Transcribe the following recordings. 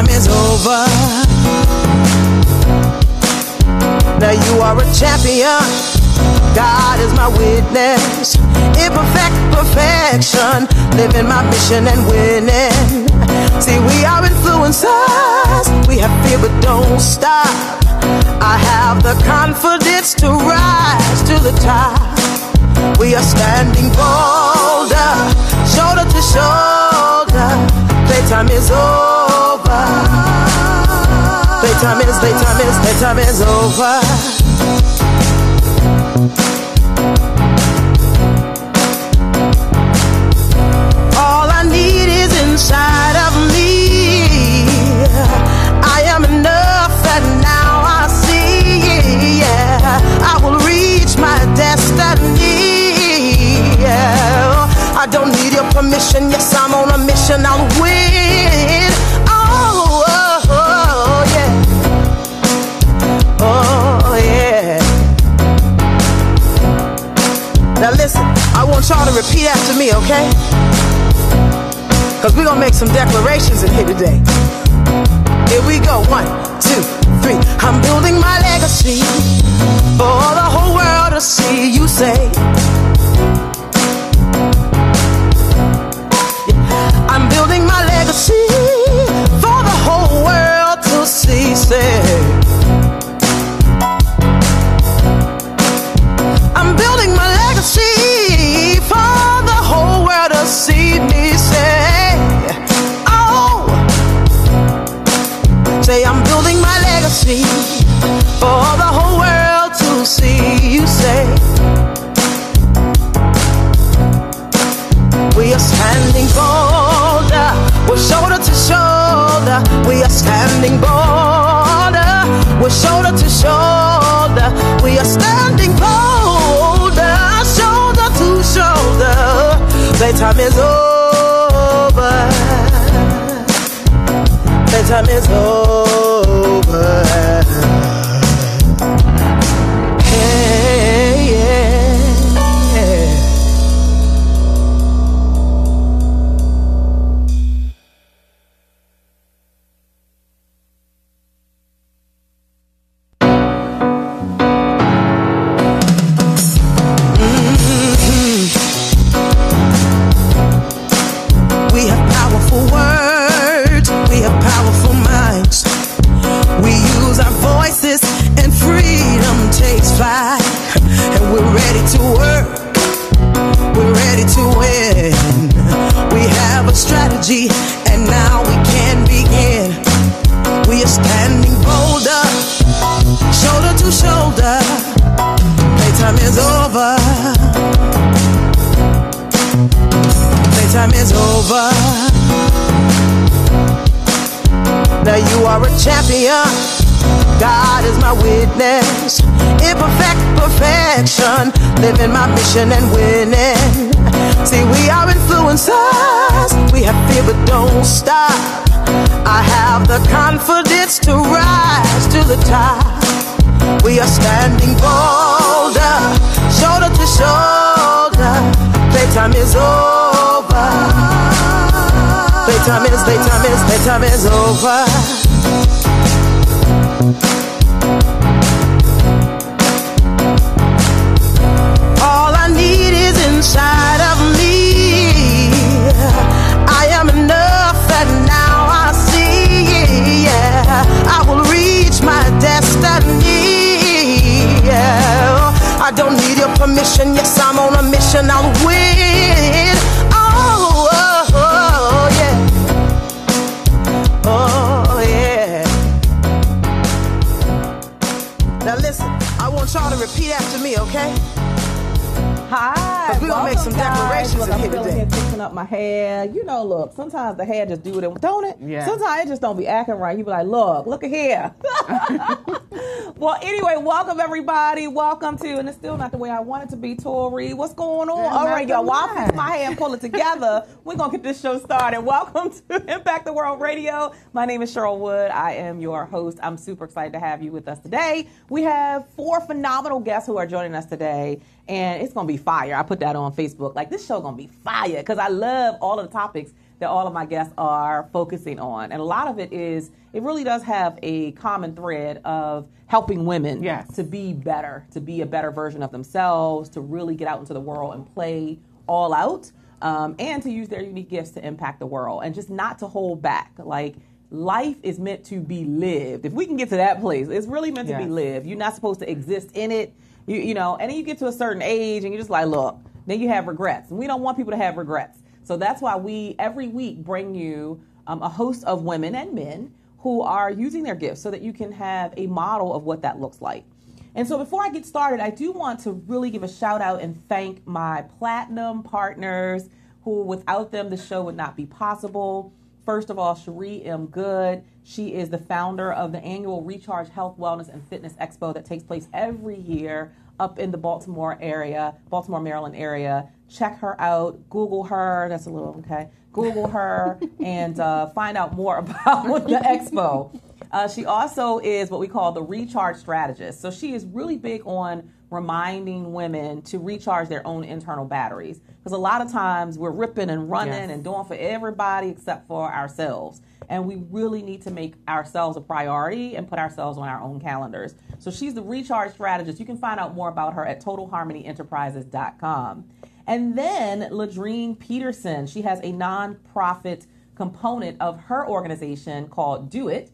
Playtime is over. Now you are a champion. God is my witness. Imperfect perfection. Living my mission and winning. See, we are influencers. We have fear but don't stop. I have the confidence to rise to the top. We are standing bolder, shoulder to shoulder. Playtime is over. Playtime is over. All I need is inside of me. I am enough and now I see, yeah. I will reach my destiny, yeah. I don't need your permission, yes, I'm on a mission, I'll win. Oh, oh, oh, yeah. Oh, yeah. Now listen, I want y'all to repeat after me, okay? Cause we're gonna make some declarations in here today. Here we go, 1, 2, 3. I'm building my legacy for the whole world to see. You say, I'm building my legacy for the whole world to see. Say, I'm building my legacy for the whole world to see me. Say, oh, say I'm building my legacy for the whole world to see. You say, we are standing bolder, we're shoulder to shoulder. We are standing bolder, we're shoulder to shoulder. We are standing bolder, shoulder to shoulder. Playtime is over. Playtime is over. Hey, yeah, yeah. We have powerful words, we have powerful minds. We use our voices and freedom takes flight. And we're ready to work, we're ready to win. We have a strategy and now we can begin. We are standing bolder, shoulder to shoulder. Playtime is over. Playtime is over. Now you are a champion. God is my witness. Imperfect perfection. Living my mission and winning. See, we are influencers. We have fear but don't stop. I have the confidence to rise to the top. We are standing bolder, shoulder to shoulder. Playtime is over. Playtime is over. All I need is inside of me. I am enough and now I see, yeah. I will reach my destiny, yeah. I don't need your permission, yes, I'm on a mission, I'll win. Oh, oh, oh, yeah. Oh, yeah. Now listen, I want y'all to repeat after me, okay? Hi. We're going to make some declarations look, in here I'm today. here fixing up my hair. You know, look, sometimes the hair just do it, don't it? Yeah. Sometimes it just don't be acting right. You be like, look at here. Well, anyway, welcome everybody. Welcome to, and it's still not the way I want it to be, Tori. What's going on? All right, y'all, while I fix my hair and pull it together, we're going to get this show started. Welcome to Impact the World Radio. My name is Cheryl Wood. I am your host. I'm super excited to have you with us today. We have 4 phenomenal guests who are joining us today, and it's going to be fire. I put that on Facebook. Like, this show going to be fire because I love all of the topics that all of my guests are focusing on. And a lot of it really does have a common thread of helping women to be better, to be a better version of themselves, to really get out into the world and play all out, and to use their unique gifts to impact the world and just not to hold back. Like, life is meant to be lived. If we can get to that place, it's really meant to be lived. You're not supposed to exist in it, you know, and then you get to a certain age and you're just like, look, then you have regrets. And we don't want people to have regrets. So that's why we, every week, bring you a host of women and men who are using their gifts so that you can have a model of what that looks like. And so before I get started, I do want to really give a shout out and thank my platinum partners who, without them, the show would not be possible. First of all, Cheryl M. Good. She is the founder of the annual Recharge Health, Wellness, and Fitness Expo that takes place every year up in the Baltimore, Maryland area. Check her out. Google her. That's a little, okay. Google her and find out more about the expo. She also is what we call the recharge strategist. So she is really big on reminding women to recharge their own internal batteries. Because a lot of times we're ripping and running and doing for everybody except for ourselves. And we really need to make ourselves a priority and put ourselves on our own calendars. So she's the recharge strategist. You can find out more about her at TotalHarmonyEnterprises.com. And then Ladrine Peterson, she has a nonprofit component of her organization called Do It.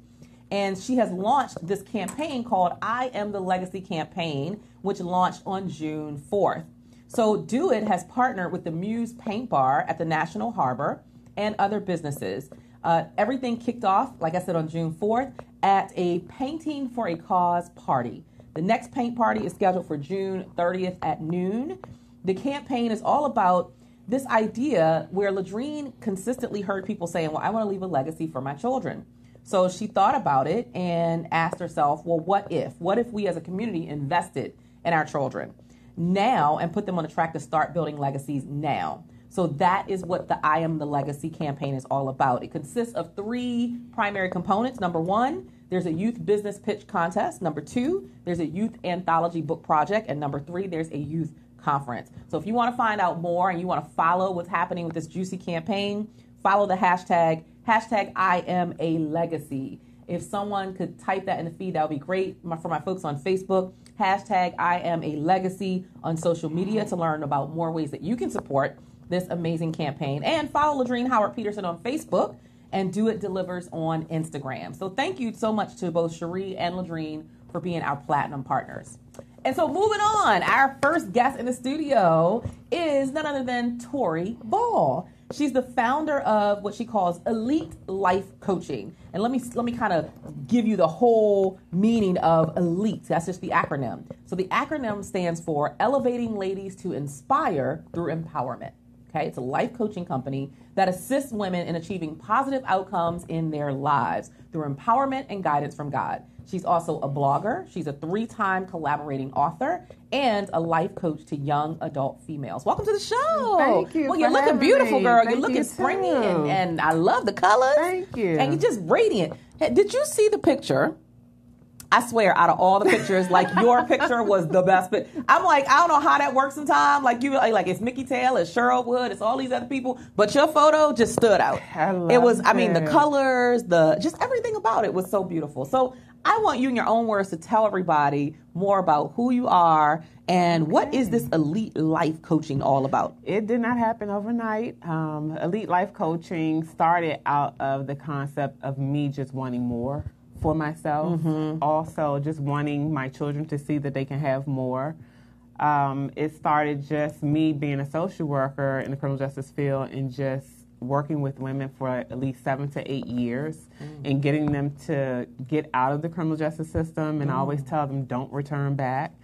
And she has launched this campaign called I Am the Legacy campaign, which launched on June 4th. So Do It has partnered with the Muse Paint Bar at the National Harbor and other businesses. Everything kicked off, like I said, on June 4th at a Painting for a Cause party. The next paint party is scheduled for June 30th at noon. The campaign is all about this idea where Ladrine consistently heard people saying, well, I want to leave a legacy for my children. So she thought about it and asked herself, well, what if we as a community invested in our children now and put them on a track to start building legacies now? So that is what the I Am the Legacy campaign is all about. It consists of 3 primary components. Number 1, there's a youth business pitch contest. Number 2, there's a youth anthology book project. And number 3, there's a youth conference. So if you want to find out more and you want to follow what's happening with this juicy campaign, follow the hashtag I Am a Legacy. If someone could type that in the feed, that would be great. For my folks on Facebook, hashtag I Am a Legacy on social media to learn about more ways that you can support this amazing campaign. And follow Ladrine Howard Peterson on Facebook and Do It Delivers on Instagram. So thank you so much to both Cherie and Ladrine for being our platinum partners. And so moving on, our first guest in the studio is none other than Tori Ball. She's the founder of what she calls Elite Life Coaching. And let me kind of give you the whole meaning of elite. That's just the acronym. So the acronym stands for Elevating Ladies to Inspire Through Empowerment. Okay, it's a life coaching company that assists women in achieving positive outcomes in their lives through empowerment and guidance from God. She's also a blogger. She's a 3-time collaborating author and a life coach to young adult females. Welcome to the show. Thank you. Well, you're looking beautiful, girl. You're looking you springy, too. and I love the colors. Thank you. And you're just radiant. Hey, did you see the picture? I swear, out of all the pictures, like your picture was the best. But I'm like, I don't know how that works sometimes. Like it's Mickey Taylor, it's Cheryl Wood, it's all these other people. But your photo just stood out. I mean, the colors, just everything about it was so beautiful. So I want you in your own words to tell everybody more about who you are and what is this Elite Life Coaching all about? It did not happen overnight. Elite Life Coaching started out of the concept of me just wanting more for myself. Also just wanting my children to see that they can have more. It started just me being a social worker in the criminal justice field and just working with women for at least 7 to 8 years and getting them to get out of the criminal justice system. And I always tell them, don't return back.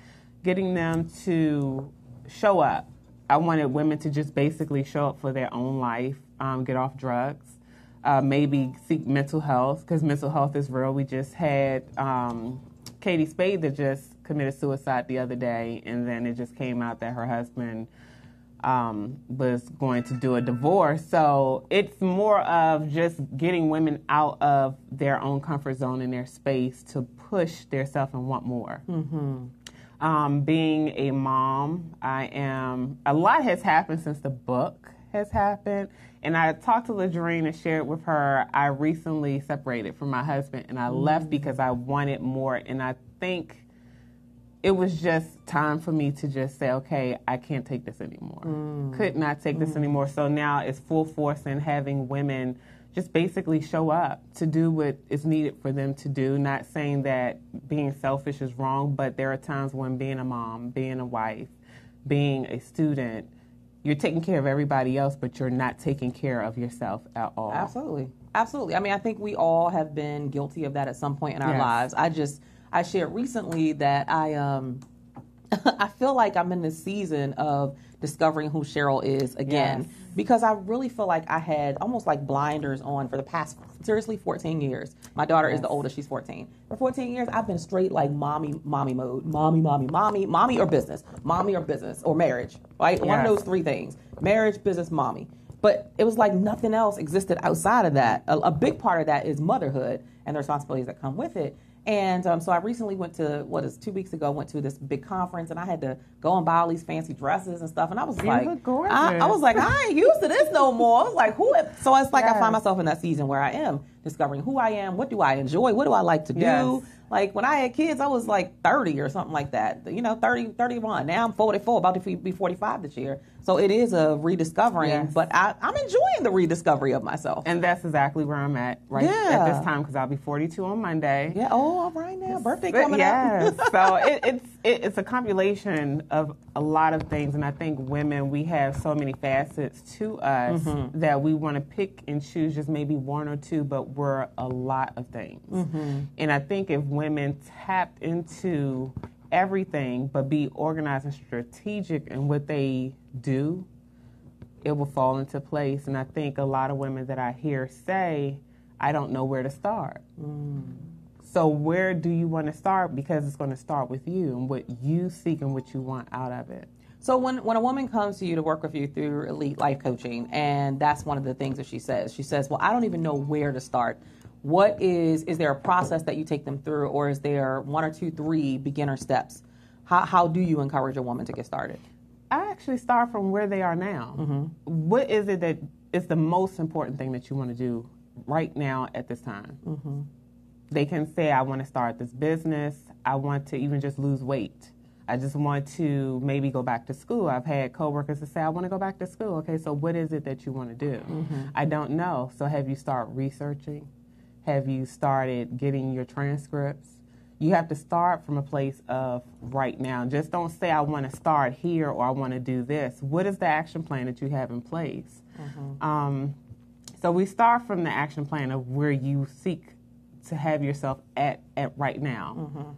Getting them to show up. I wanted women to just basically show up for their own life, get off drugs, maybe seek mental health, because mental health is real. We just had Katie Spade that just committed suicide the other day, and then it just came out that her husband was going to do a divorce. So it's more of just getting women out of their own comfort zone in their space to push themselves and want more. Being a mom, a lot has happened since the book has happened. And I talked to Ladrine and shared with her, I recently separated from my husband, and I left because I wanted more. And I think it was just time for me to just say, okay, I can't take this anymore. Could not take this anymore. So now it's full force in having women just basically show up to do what is needed for them to do. Not saying that being selfish is wrong, but there are times when being a mom, being a wife, being a student, you're taking care of everybody else, but you're not taking care of yourself at all. Absolutely. Absolutely. I mean, I think we all have been guilty of that at some point in our lives. I shared recently that I feel like I'm in this season of discovering who Cheryl is again, because I really feel like I had almost like blinders on for the past, seriously, 14 years. My daughter is the oldest, she's 14. For 14 years, I've been straight like mommy mode. Mommy or business. Mommy or business or marriage, right? One of those three things. Marriage, business, mommy. But it was like nothing else existed outside of that. A big part of that is motherhood and the responsibilities that come with it. And so I recently went to, 2 weeks ago, went to this big conference, and I had to go and buy all these fancy dresses and stuff. And I was like, I was like, I ain't used to this no more. I was like, who? So it's like I find myself in that season where I am discovering who I am, what do I enjoy, what do I like to do. Like when I had kids, I was like 30 or something like that, 30, 31. Now I'm 44, about to be 45 this year. So it is a rediscovering, but I'm enjoying the rediscovery of myself. And that's exactly where I'm at at this time, because I'll be 42 on Monday. Yeah. Oh, all right now. Birthday coming up. So it's a compilation of a lot of things. And I think women, we have so many facets to us that we want to pick and choose just maybe one or two, but we're a lot of things. And I think if women tapped into everything but be organized and strategic in what they do, it will fall into place. And I think a lot of women that I hear say, I don't know where to start. So where do you want to start? Because it's going to start with you and what you seek and what you want out of it. So when a woman comes to you to work with you through Elite Life Coaching, and that's one of the things that she says, well, I don't even know where to start. What is there a process that you take them through, or is there 1 or 2, 3 beginner steps? How do you encourage a woman to get started? I actually start from where they are now. What is it that is the most important thing that you want to do right now at this time? They can say, I want to start this business. I want to even just lose weight. I just want to maybe go back to school. I've had coworkers that say, I want to go back to school. Okay, so what is it that you want to do? I don't know. So have you started researching? Have you started getting your transcripts? You have to start from a place of right now. Just don't say, I want to start here or I want to do this. What is the action plan that you have in place? So we start from the action plan of where you seek to have yourself at right now.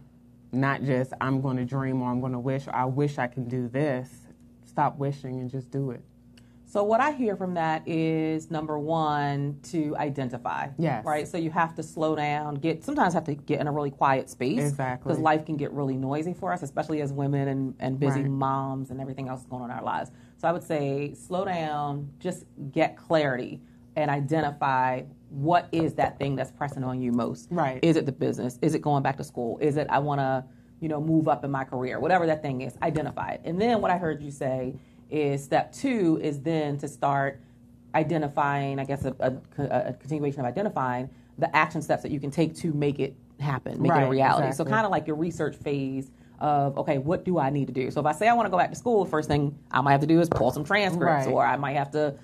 Not just, I'm going to dream or I'm going to wish, or I wish I can do this. Stop wishing and just do it. So what I hear from that is, number one, to identify. Yes. Right? So you have to slow down, sometimes have to get in a really quiet space. Exactly. Because life can get really noisy for us, especially as women and busy moms and everything else going on in our lives. So I would say slow down, just get clarity and identify what is that thing that's pressing on you most. Right. Is it the business? Is it going back to school? Is it I want to, move up in my career? Whatever that thing is, identify it. And then what I heard you say is step 2 is then to start identifying, I guess a continuation of identifying the action steps that you can take to make it happen, make it a reality. Exactly. So kind of like your research phase of, okay, what do I need to do? So if I say I want to go back to school, the first thing I might have to do is pull some transcripts, or I might have to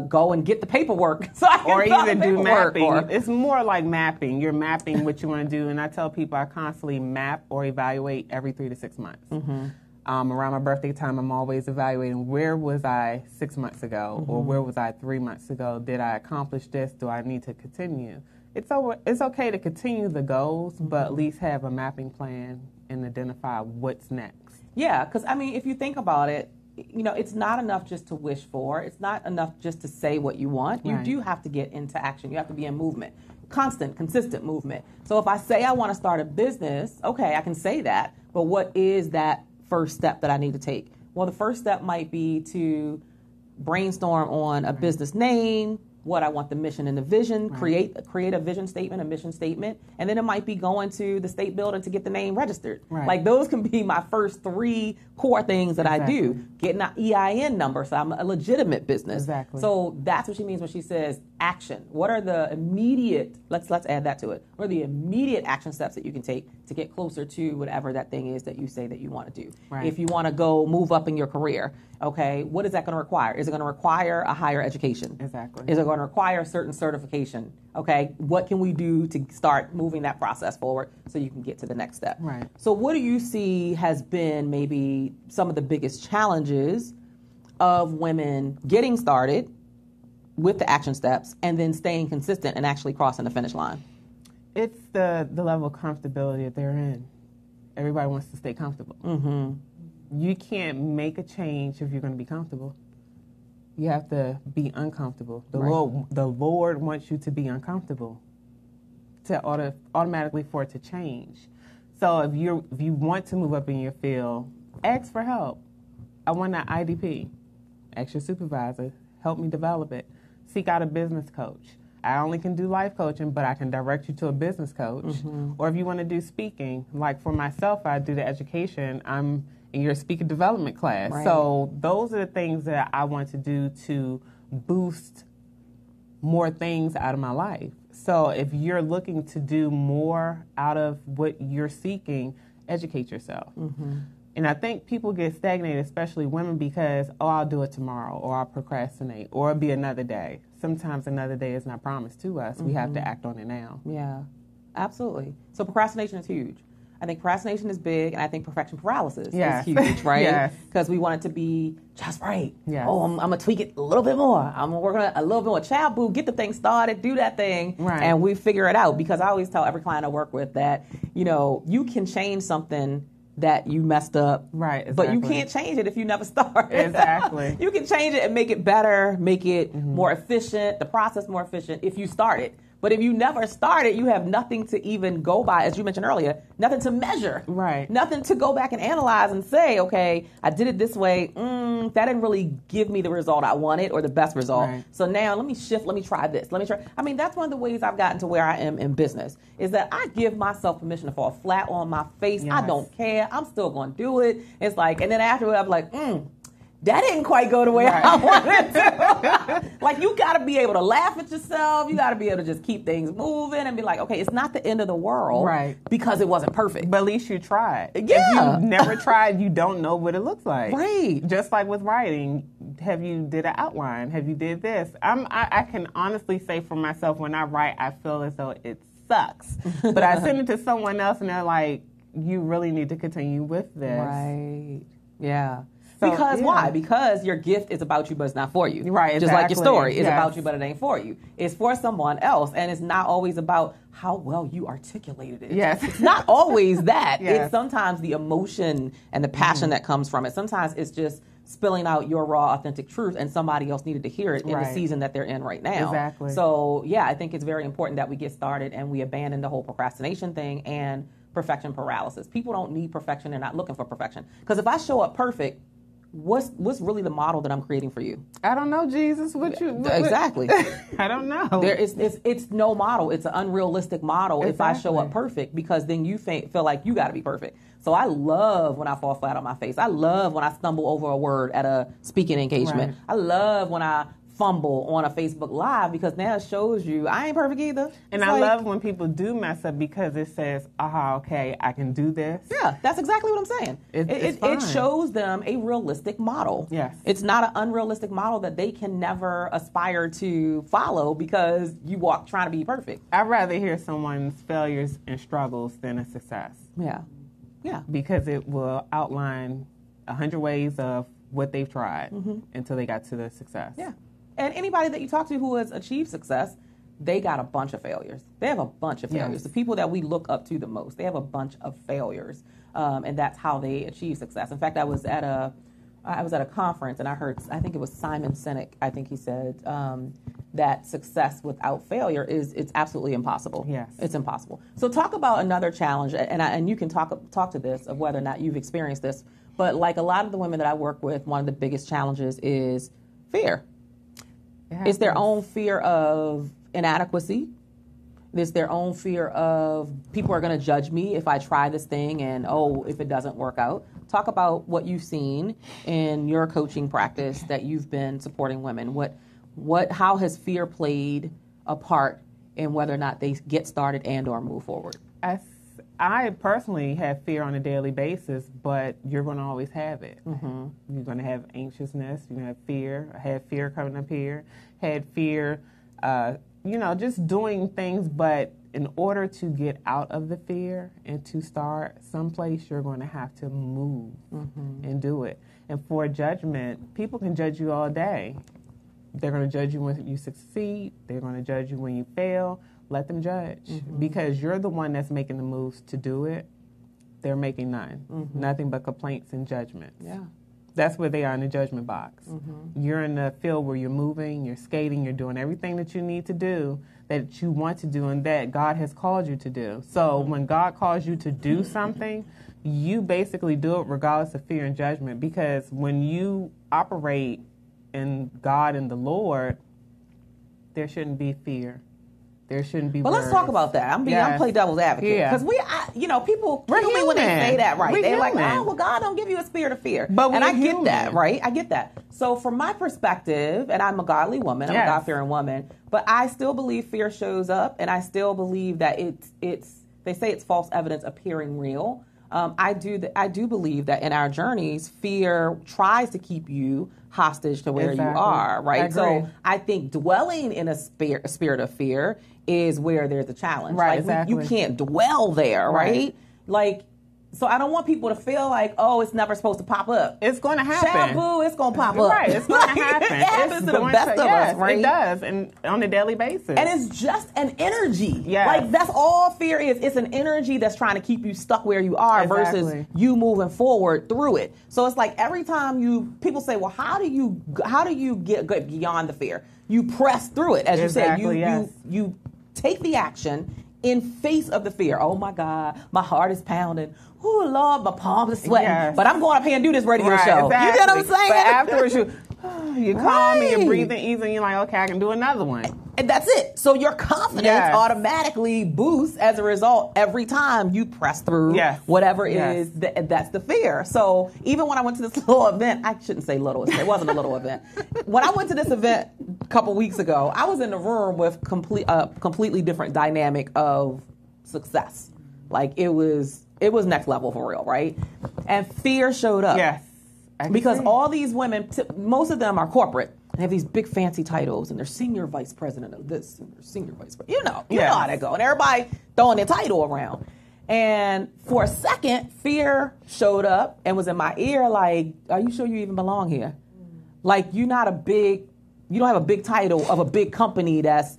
go and get the paperwork. So or even do mapping. It's more like mapping. You're mapping what you want to do. And I tell people I constantly map or evaluate every 3 to 6 months. Around my birthday time, I'm always evaluating where was I 6 months ago or where was I 3 months ago? Did I accomplish this? Do I need to continue? It's okay to continue the goals, but at least have a mapping plan and identify what's next. Yeah, because, if you think about it, it's not enough just to wish for. It's not enough just to say what you want. You do have to get into action. You have to be in movement, constant, consistent movement. So if I say I want to start a business, okay, I can say that, but what is that first step that I need to take? Well, the first step might be to brainstorm on a business name, what I want the mission and the vision, create a vision statement, a mission statement, and then it might be going to the state building to get the name registered. Like those can be my first 3 core things that I do. Getting an EIN number, so I'm a legitimate business. So that's what she means when she says action. What are the immediate, let's add that to it, what are the immediate action steps that you can take to get closer to whatever that thing is that you say that you want to do? If you want to go move up in your career, okay, what is that going to require? Is it going to require a higher education? Is it going to require a certain certification? Okay, what can we do to start moving that process forward so you can get to the next step? So what do you see has been maybe some of the biggest challenges of women getting started with the action steps and then staying consistent and actually crossing the finish line? It's the level of comfortability that they're in. Everybody wants to stay comfortable. You can't make a change if you're going to be comfortable. You have to be uncomfortable. The Lord wants you to be uncomfortable to automatically for it to change. So if you want to move up in your field, ask for help. I want an IDP. Ask your supervisor. Help me develop it. Seek out a business coach. I only can do life coaching, but I can direct you to a business coach. Or if you want to do speaking, like for myself, I do the education. I'm in your speaker development class. So those are the things that I want to do to boost more things out of my life. So if you're looking to do more out of what you're seeking, educate yourself. And I think people get stagnated, especially women, because, I'll do it tomorrow, or I'll procrastinate, or it'll be another day. Sometimes another day is not promised to us. We have to act on it now. Yeah, absolutely. So procrastination is huge. I think procrastination is big, and I think perfection paralysis is huge, right? Because we want it to be just right. I'm going to tweak it a little bit more. I'm going to work on it a little bit more. Child boo, get the thing started, do that thing, and we figure it out. Because I always tell every client I work with that, you can change something that you messed up, but you can't change it if you never start. You can change it and make it better, make it more efficient, the process more efficient if you start it. But if you never started, you have nothing to even go by, as you mentioned earlier, nothing to measure. Nothing to go back and analyze and say, okay, I did it this way. That didn't really give me the result I wanted or the best result. So now let me shift. Let me try this. I mean, that's one of the ways I've gotten to where I am in business is that I give myself permission to fall flat on my face. I don't care. I'm still going to do it. It's like, and then afterward, I'm like, that didn't quite go the way I wanted to. Like, you got to be able to laugh at yourself. You got to be able to just keep things moving and be like, okay, it's not the end of the world because it wasn't perfect. But at least you tried. If you never tried, you don't know what it looks like. Just like with writing, have you did an outline? Have you did this? I can honestly say for myself, when I write, I feel as though it sucks. But I send it to someone else and they're like, you really need to continue with this. So, because why? Because your gift is about you, but it's not for you. Just like your story is about you, but it ain't for you. It's for someone else, and it's not always about how well you articulated it. It's not always that. It's sometimes the emotion and the passion that comes from it. Sometimes it's just spilling out your raw, authentic truth, and somebody else needed to hear it in the season that they're in right now. So, I think it's very important that we get started and we abandon the whole procrastination thing and perfection paralysis. People don't need perfection. They're not looking for perfection. Because if I show up perfect, what's really the model that I'm creating for you? I don't know, Jesus. Exactly. I don't know. It's no model. It's an unrealistic model if I show up perfect, because then you feel like you got to be perfect. So I love when I fall flat on my face. I love when I stumble over a word at a speaking engagement. I love when I fumble on a Facebook Live, because now it shows you I ain't perfect either. And I love when people do mess up, because it says, okay, I can do this. That's exactly what I'm saying. It shows them a realistic model. It's not an unrealistic model that they can never aspire to follow because you walk trying to be perfect. I'd rather hear someone's failures and struggles than a success. Because it will outline 100 ways of what they've tried until they got to the success. And anybody that you talk to who has achieved success, they got a bunch of failures. They have a bunch of failures. The people that we look up to the most, they have a bunch of failures, and that's how they achieve success. In fact, I was at a conference, and I think it was Simon Sinek. I think he said that success without failure it's absolutely impossible. It's impossible. So talk about another challenge, and you can talk to this of whether or not you've experienced this. But like a lot of the women that I work with, one of the biggest challenges is fear. It's their own fear of inadequacy. It's their own fear of people are going to judge me if I try this thing and, if it doesn't work out. Talk about what you've seen in your coaching practice that you've been supporting women. How has fear played a part in whether or not they get started and or move forward? I personally have fear on a daily basis, but you're going to always have it. Mm-hmm. You're going to have anxiousness. You're going to have fear. I had fear coming up here. Had fear, just doing things. But in order to get out of the fear and to start someplace, you're going to have to move and do it. And for judgment, people can judge you all day. They're going to judge you when you succeed. They're going to judge you when you fail. Let them judge because you're the one that's making the moves to do it. They're making none. Nothing but complaints and judgments. Yeah. That's where they are in the judgment box. You're in the field where you're moving, you're skating, you're doing everything that you need to do, that you want to do, and that God has called you to do. So when God calls you to do something, you basically do it regardless of fear and judgment, because when you operate in God and the Lord, there shouldn't be fear. There shouldn't be. Well, let's talk about that. I'm play devil's advocate because people kill me when they say that, right? They're like, well, God don't give you a spirit of fear, and I get that, right? I get that. So, from my perspective, and I'm a godly woman, I'm a God-fearing woman, but I still believe fear shows up, and I still believe that it's. They say it's false evidence appearing real. I do believe that in our journeys, fear tries to keep you hostage to where you are, right? So I think dwelling in a spirit of fear is where there's a challenge. Right, you can't dwell there, right? Like, so I don't want people to feel like, it's never supposed to pop up. It's going to happen. Shampoo, it's going to pop up. Right, it's going to happen. It happens to the best of us, right? It does, and on a daily basis. And it's just an energy. Yes. Like, that's all fear is. It's an energy that's trying to keep you stuck where you are versus you moving forward through it. So it's like every time people say, well, how do you get beyond the fear? You press through it. As you said, you take the action in face of the fear. Oh my God, my heart is pounding. Oh Lord, my palms are sweating. But I'm going up here and do this radio show. Exactly. You get what I'm saying? But afterwards, you calm and you're breathing easy, and you're like, okay, I can do another one. And that's it. So your confidence automatically boosts as a result every time you press through whatever is that's the fear. So even when I went to this little event, I shouldn't say little, it wasn't a little event. When I went to this event a couple weeks ago, I was in the room with completely different dynamic of success. Like it was next level for real, right? And fear showed up. Yes. Because all these women, most of them are corporate. They have these big fancy titles, and they're senior vice president of this, and they're senior vice president. You know how that go. And everybody throwing their title around. And for a second, fear showed up and was in my ear like, are you sure you even belong here? Like, you don't have a big title of a big company that's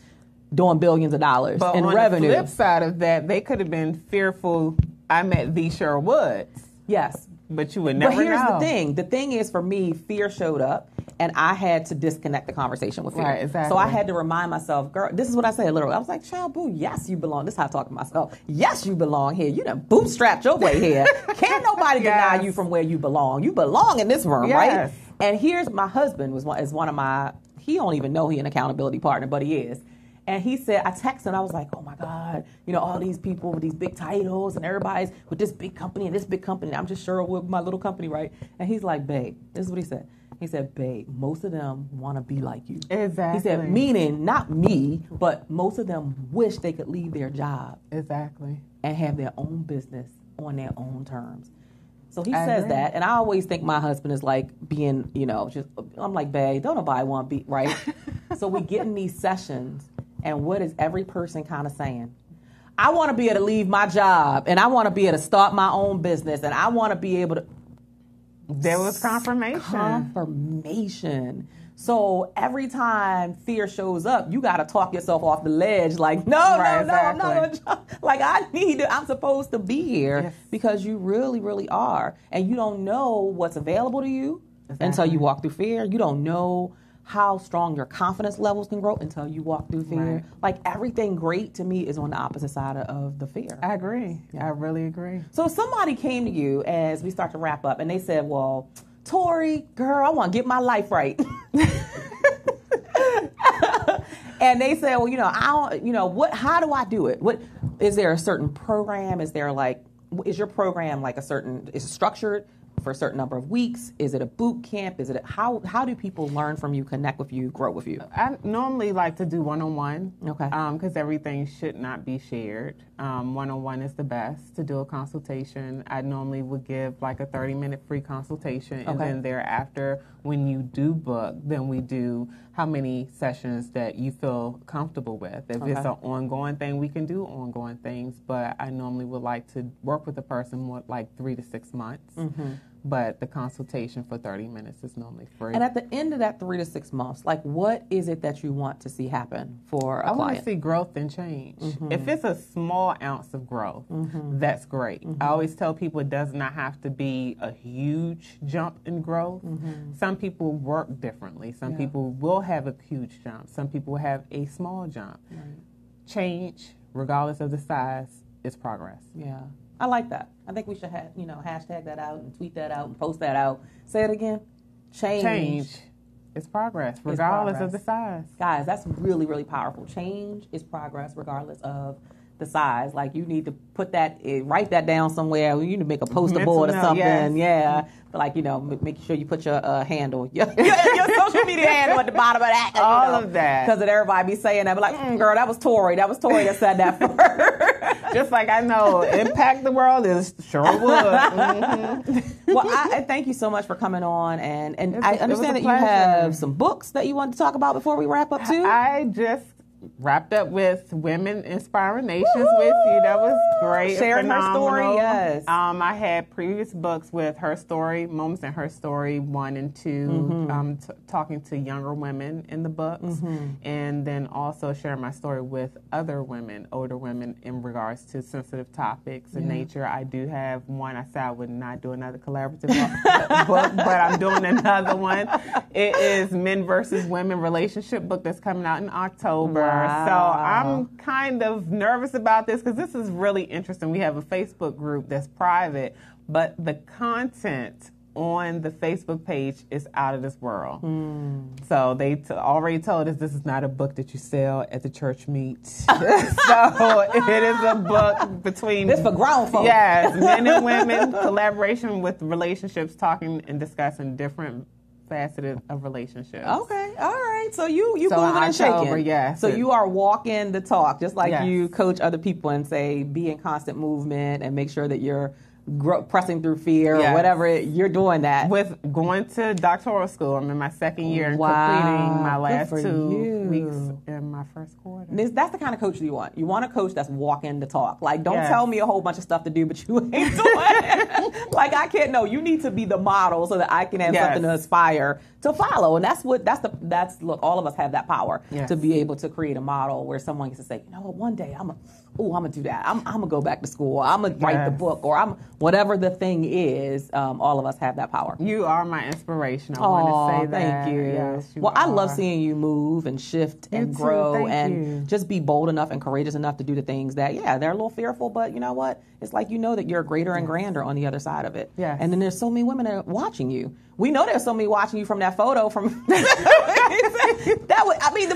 doing billions of dollars in revenue. But on the flip side of that, they could have been fearful, I met the Cheryl Woods. Yes. But you would never know. But here's the thing. The thing is, for me, fear showed up, and I had to disconnect the conversation with fear. Right, exactly. So I had to remind myself, girl, this is what I said literally. I was like, Cheryl, boo, yes, you belong. This is how I talk to myself. Yes, you belong here. You done bootstrapped your way here. Can't nobody deny you from where you belong. You belong in this room, right? And here's my husband is one of my, he don't even know he an accountability partner, but he is. And he said, I texted him, I was like, oh my God, all these people with these big titles and everybody's with this big company and this big company. I'm just sure with my little company, right? And he's like, babe, this is what he said. He said, babe, most of them want to be like you. Exactly. He said, meaning not me, but most of them wish they could leave their job. Exactly. And have their own business on their own terms. So he says that, and I always think my husband is like being, I'm like, babe, don't nobody want to be, right? So we get in these sessions. And what is every person kind of saying? I want to be able to leave my job, and I want to be able to start my own business, and I want to be able to. There was confirmation. Confirmation. So every time fear shows up, you got to talk yourself off the ledge. Like, no, I'm not. Like, I'm supposed to be here because you really, really are. And you don't know what's available to you until you walk through fear. You don't know how strong your confidence levels can grow until you walk through fear. Right. Like, everything great to me is on the opposite side of the fear. I agree. Yeah. I really agree. So somebody came to you as we start to wrap up, and they said, well, Tori, girl, I want to get my life right. And they said, well, you know, how do I do it? What is there a certain program? Is there like, is your program like is it structured for a certain number of weeks? Is it a boot camp? How do people learn from you, connect with you, grow with you? I normally like to do one-on-one. Okay. Because everything should not be shared. One-on-one is the best to do a consultation. I normally would give like a 30-minute free consultation. And then thereafter, when you do book, then we do how many sessions that you feel comfortable with. If it's an ongoing thing, we can do ongoing things. But I normally would like to work with a person more like 3 to 6 months. Mm-hmm. But the consultation for 30 minutes is normally free. And at the end of that 3 to 6 months, like what is it that you want to see happen for a client? I want to see growth and change. Mm-hmm. If it's a small ounce of growth, that's great. Mm-hmm. I always tell people it does not have to be a huge jump in growth. Mm-hmm. Some people work differently. Some people will have a huge jump. Some people have a small jump. Right. Change, regardless of the size, is progress. Yeah. I like that. I think we should hashtag that out and tweet that out and post that out. Say it again. Change is progress, regardless of the size. Guys, that's really, really powerful. Change is progress, regardless of the size. Like you need to write that down somewhere. You need to make a poster board or something. Yes. Yeah. But like, make sure you put your handle, your social media handle at the bottom of that. All of that. Because everybody be saying that. But like, girl, that was Tori. That was Tori that said that first. Just like I know impact the world is Cheryl Wood. Mm-hmm. Well, I thank you so much for coming on. And I understand that you have some books that you want to talk about before we wrap up too. I just wrapped up with Women Inspiring Nations with you. That was great. Sharing her story, yes. I had previous books with Her Story, Moments in Her Story 1 and 2, talking to younger women in the books, and then also sharing my story with other women, older women, in regards to sensitive topics in nature. I do have one. I said I would not do another collaborative book, but I'm doing another one. It is Men versus Women relationship book that's coming out in October. Wow. So I'm kind of nervous about this because this is really interesting. We have a Facebook group that's private, but the content on the Facebook page is out of this world. So they already told us this is not a book that you sell at the church meet. So it is a book between... This for grown folks. Yes, men and women, collaboration with relationships, talking and discussing different faceted of relationships. Okay, all right. So you moving and shaking. Yes. So you are walking the talk, just like you coach other people and say, be in constant movement and make sure that you're pressing through fear or whatever. You're doing that. With going to doctoral school, I'm in my second year and completing my last 2 weeks in my first quarter. That's the kind of coach you want. You want a coach that's walking the talk. Like, don't tell me a whole bunch of stuff to do, but you ain't doing it. Like, I can't know. You need to be the model so that I can have something to aspire to follow. And look, all of us have that power to be able to create a model where someone gets to say, you know what, one day I'm gonna do that. I'm gonna go back to school. I'm gonna write the book, or whatever the thing is. All of us have that power. You are my inspiration. I want to say that. Thank you. Yes, I love seeing you move and shift and grow and just be bold enough and courageous enough to do the things that, they're a little fearful, but you know what? It's like that you're greater and grander on the other side of it. Yes. And then there's so many women that are watching you. We know there's so many watching you from that photo. The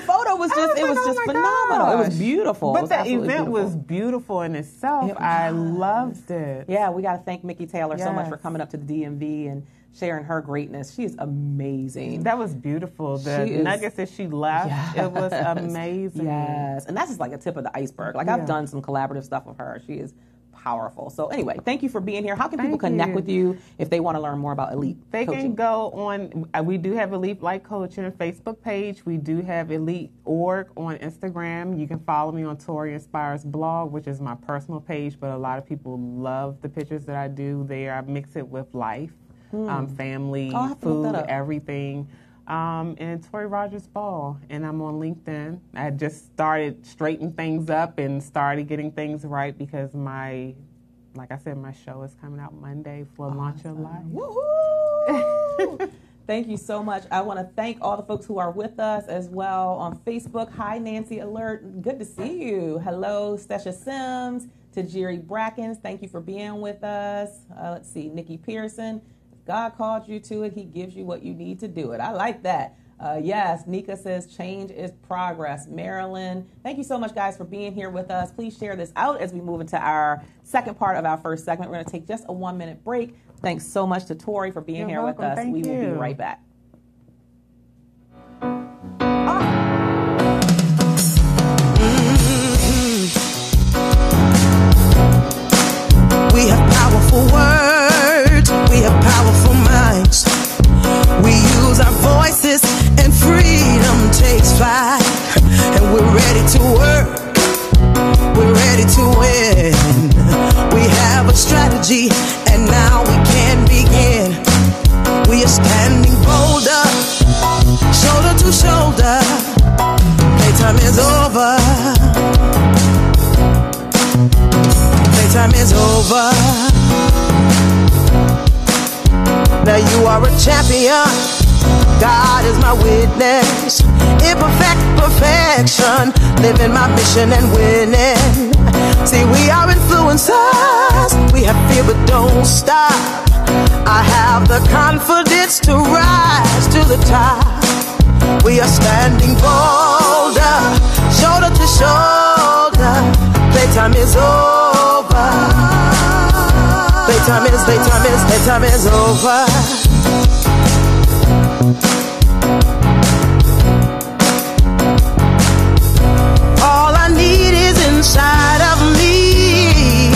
photo was just phenomenal. It was beautiful. But the event was beautiful in itself. I loved it. Yeah, we got to thank Mickey Taylor so much for coming up to the DMV and sharing her greatness. She is amazing. That was beautiful. The nuggets that she left, it was amazing. Yes, and that's just like a tip of the iceberg. Like I've done some collaborative stuff with her. She is powerful. So anyway, thank you for being here. How can people connect with you if they want to learn more about Elite They coaching? Can go on, we do have Elite Life Coaching Facebook page. We do have Elite.org on Instagram. You can follow me on Tori Inspires blog, which is my personal page, but a lot of people love the pictures that I do there. I mix it with life, family, food, everything. And Tori Rogers Ball, and I'm on LinkedIn. I just started straightening things up and started getting things right because like I said, my show is coming out Monday for Launch Your Life. Woohoo! Thank you so much. I want to thank all the folks who are with us as well on Facebook. Hi, Nancy Alert. Good to see you. Hello, Stesha Sims. To Jerry Brackens, thank you for being with us. Let's see, Nikki Pearson. God called you to it, he gives you what you need to do it. I like that. Yes, Nika says change is progress. Marilyn, thank you so much, guys, for being here with us. Please share this out as we move into our second part of our first segment. We're going to take just a 1-minute break. Thanks so much to Tori for being here with us. We will be right back. We have powerful words. We have powerful minds. We use our voices and freedom takes flight. And we're ready to work. We're ready to win. We have a strategy and now we can begin. We are standing bolder, shoulder to shoulder. Playtime is over. Playtime is over. Now you are a champion. God is my witness. Imperfect perfection. Living my mission and winning. See, we are influencers. We have fear but don't stop. I have the confidence to rise to the top. We are standing bolder, shoulder to shoulder. Playtime is over. Playtime is over. All I need is inside of me.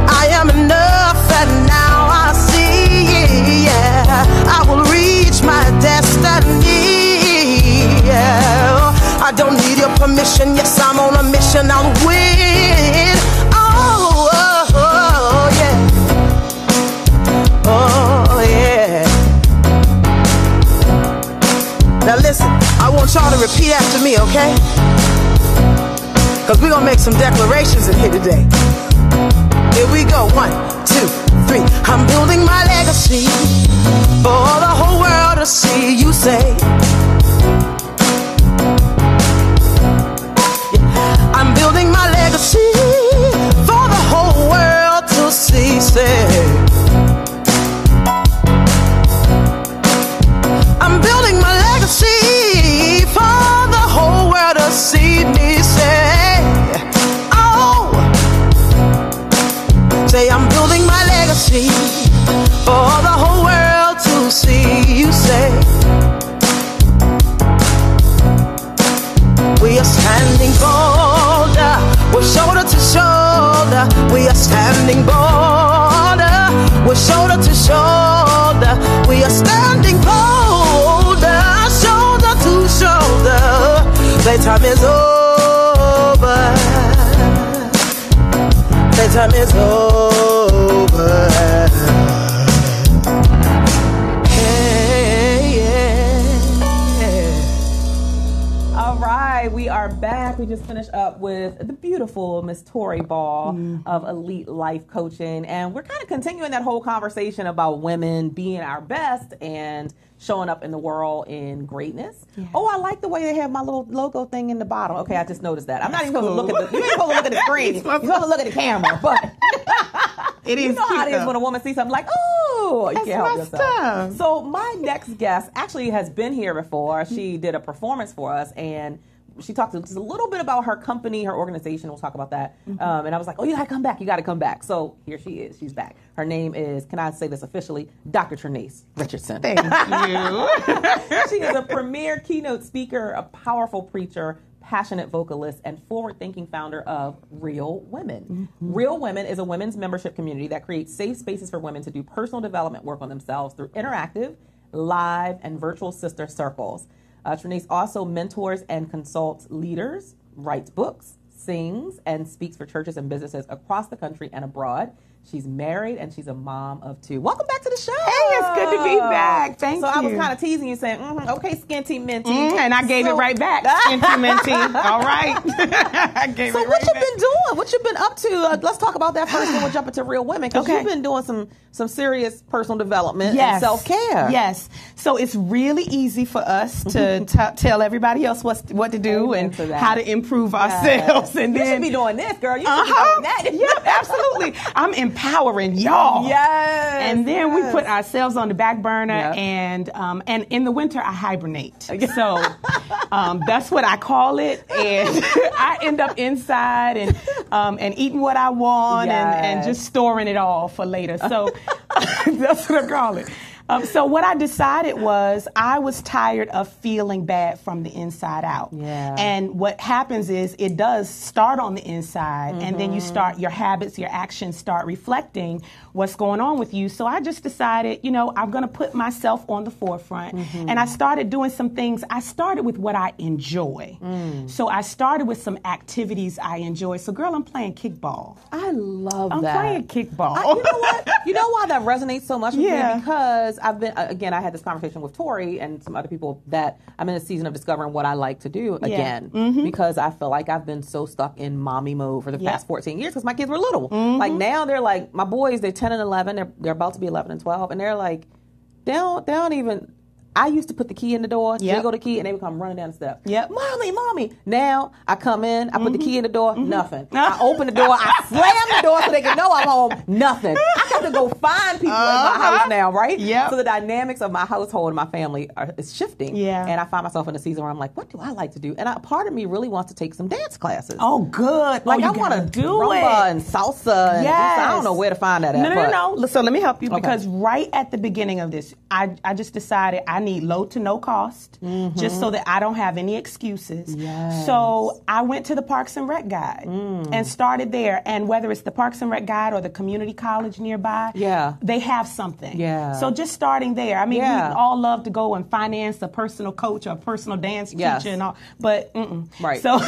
I am enough and now I see. Yeah, I will reach my destiny. Yeah, I don't need your permission. Yes, I'm on a mission. I'll win. Oh, oh, oh yeah. Oh yeah. Now listen, I want y'all to repeat after me, okay? Because we're going to make some declarations in here today. Here we go. 1, 2, 3. I'm building my legacy for the whole world to see. You say, I'm building my legacy for the whole world to see. Say, I'm building my legacy for the whole world to see me. Say, oh, say I'm building my legacy for the whole world to see. You say, we are standing bolder, we're shoulder to shoulder. We are standing bolder, we're shoulder to shoulder. We are standing bolder, shoulder to shoulder. Playtime is over. Playtime is over. All right, we are back. We just finished up with the beautiful Miss Tori Ball of Elite Life Coaching, and we're kind of continuing that whole conversation about women being our best and showing up in the world in greatness. Yeah. Oh, I like the way they have my little logo thing in the bottom. Okay, I just noticed that. I'm not even supposed to look at the. You ain't supposed to look at the screen. You're supposed to look at the camera, but. It is. You know how it is when a woman sees something like, oh, you can't help yourself. Stuff. So my next guest actually has been here before. She did a performance for us, and she talked just a little bit about her company, her organization. We'll talk about that. And I was like, oh, you gotta come back. You gotta come back. So here she is. She's back. Her name is, can I say this officially, Dr. Trinace Richardson. Thank you. She is a premier keynote speaker, a powerful preacher, passionate vocalist, and forward-thinking founder of Real Women. Real Women is a women's membership community that creates safe spaces for women to do personal development work on themselves through interactive, live, and virtual sister circles. Trinace also mentors and consults leaders, writes books, sings, and speaks for churches and businesses across the country and abroad. She's married and she's a mom of 2. Welcome back to the show. Hey, it's good to be back. Thank you. So I was kind of teasing you, saying, okay, Skinty Minty. And I gave it right back. Skinty Minty. All right. I gave it right back. So what you been doing? What you been up to? Let's talk about that first, and we'll jump into Real Women, because you've been doing some serious personal development and self-care. Yes. So it's really easy for us to tell everybody else what to do and how to improve ourselves. And you should be doing this, girl. You should be doing that. Yep, absolutely. I'm empowering y'all. Yes. And then we put ourselves on the back burner, and in the winter I hibernate. So that's what I call it. And I end up inside and eating what I want and just storing it all for later. So that's what I call it. So what I decided was I was tired of feeling bad from the inside out. Yeah. And what happens is it does start on the inside, and then you start, your habits, your actions start reflecting what's going on with you. So I just decided, I'm going to put myself on the forefront. And I started doing some things. I started with what I enjoy. So I started with some activities I enjoy. So girl, I'm playing kickball. I love I'm that. playing kickball. You know what? You know why that resonates so much with Yeah. me? Because I've been, again, I had this conversation with Tori and some other people that I'm in a season of discovering what I like to do again. Because I feel like I've been so stuck in mommy mode for the past 14 years because my kids were little. Like now they're like, my boys, they're 10 and 11. They're about to be 11 and 12. And they're like, they don't even... I used to put the key in the door, jiggle the key, and they would come running down the steps. Mommy. Now I come in, I put the key in the door, nothing. I open the door, I slam the door so they can know I'm home, nothing. I have to go find people in my house now, right? So the dynamics of my household and my family is shifting. And I find myself in a season where I'm like, what do I like to do? And part of me really wants to take some dance classes. Oh, good. Like I want to do rumba and salsa. And I don't know where to find that at. No. So let me help you because right at the beginning of this, I just decided I need low to no cost just so that I don't have any excuses. So I went to the Parks and Rec Guide and started there. And whether it's the Parks and Rec Guide or the community college nearby, they have something. So just starting there. I mean, we all love to go and finance a personal coach or a personal dance teacher and all, but So